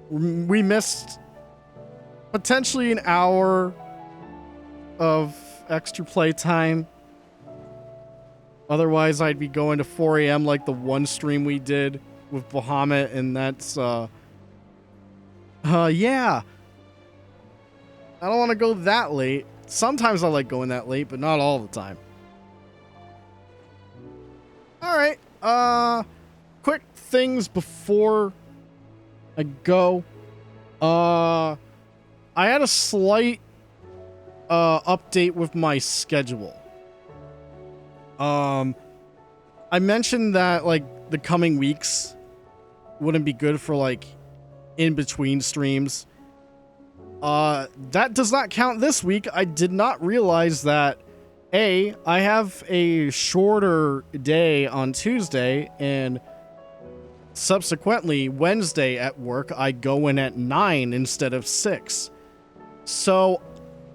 we missed potentially an hour of extra playtime. Otherwise, I'd be going to 4 a.m. like the one stream we did with Bahamut, and that's, yeah. I don't want to go that late. Sometimes I like going that late, but not all the time. Alright, quick things before I go. I had a slight, update with my schedule. I mentioned that, like, the coming weeks wouldn't be good for, like, in-between streams. That does not count this week. I did not realize that, I have a shorter day on Tuesday, and subsequently, Wednesday at work, I go in at 9 instead of 6. So,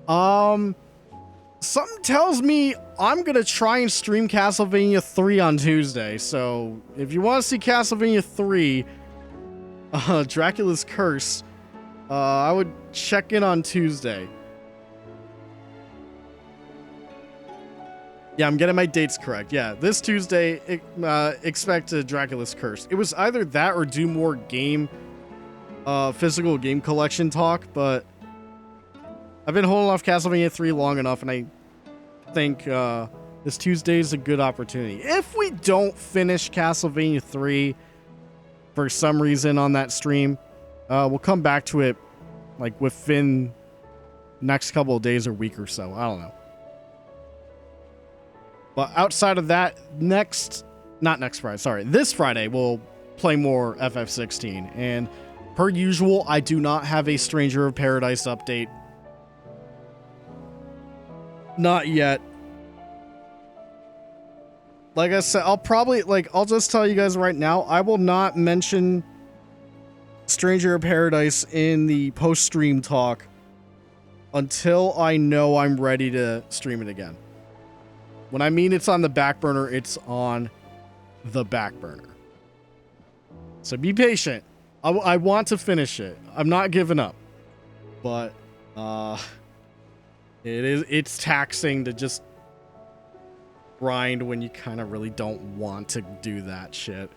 something tells me I'm going to try and stream Castlevania 3 on Tuesday. So if you want to see Castlevania 3, Dracula's Curse, I would check in on Tuesday. Yeah, I'm getting my dates correct. Yeah, this Tuesday, expect Dracula's Curse. It was either that or do more physical game collection talk, but I've been holding off Castlevania 3 long enough, and I think this Tuesday is a good opportunity. If we don't finish Castlevania 3 for some reason on that stream, we'll come back to it like within next couple of days or week or so. I don't know. But outside of that, this Friday, we'll play more FF16. And per usual, I do not have a Stranger of Paradise update. Not yet. Like I said, I'll just tell you guys right now, I will not mention Stranger of Paradise in the post-stream talk until I know I'm ready to stream it again. When I mean it's on the back burner, it's on the back burner. So be patient. I want to finish it. I'm not giving up. But, it's taxing to just grind when you kind of really don't want to do that shit.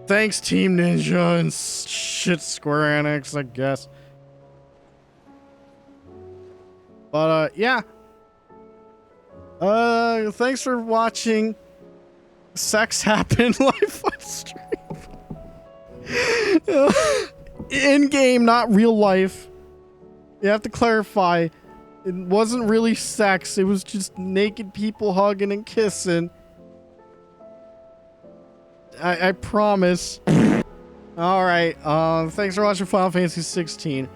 Thanks, Team Ninja and shit Square Enix, I guess. But, yeah. Thanks for watching Sex Happen live on stream. In-game, not real life. You have to clarify. It wasn't really sex. It was just naked people hugging and kissing. I promise. All right. Thanks for watching Final Fantasy 16.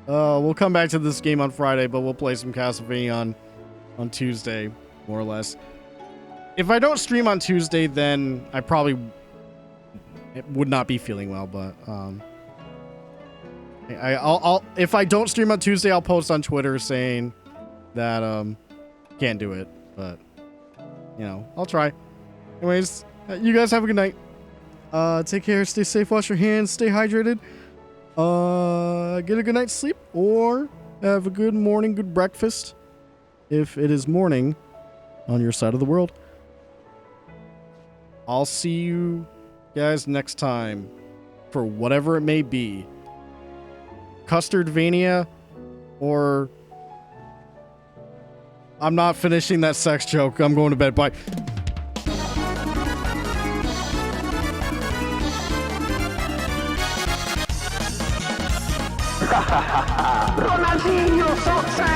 We'll come back to this game on Friday, but we'll play some Castlevania on Tuesday, more or less. If I don't stream on Tuesday, then I probably would not be feeling well. But I'll if I don't stream on Tuesday, I'll post on Twitter saying that can't do it. But you know, I'll try. Anyways, you guys have a good night. Take care, stay safe, wash your hands, stay hydrated. Get a good night's sleep, or have a good morning, good breakfast, if it is morning on your side of the world. I'll see you guys next time for whatever it may be. Custardvania, or I'm not finishing that sex joke. I'm going to bed. Bye. Ronaldinho Sosa!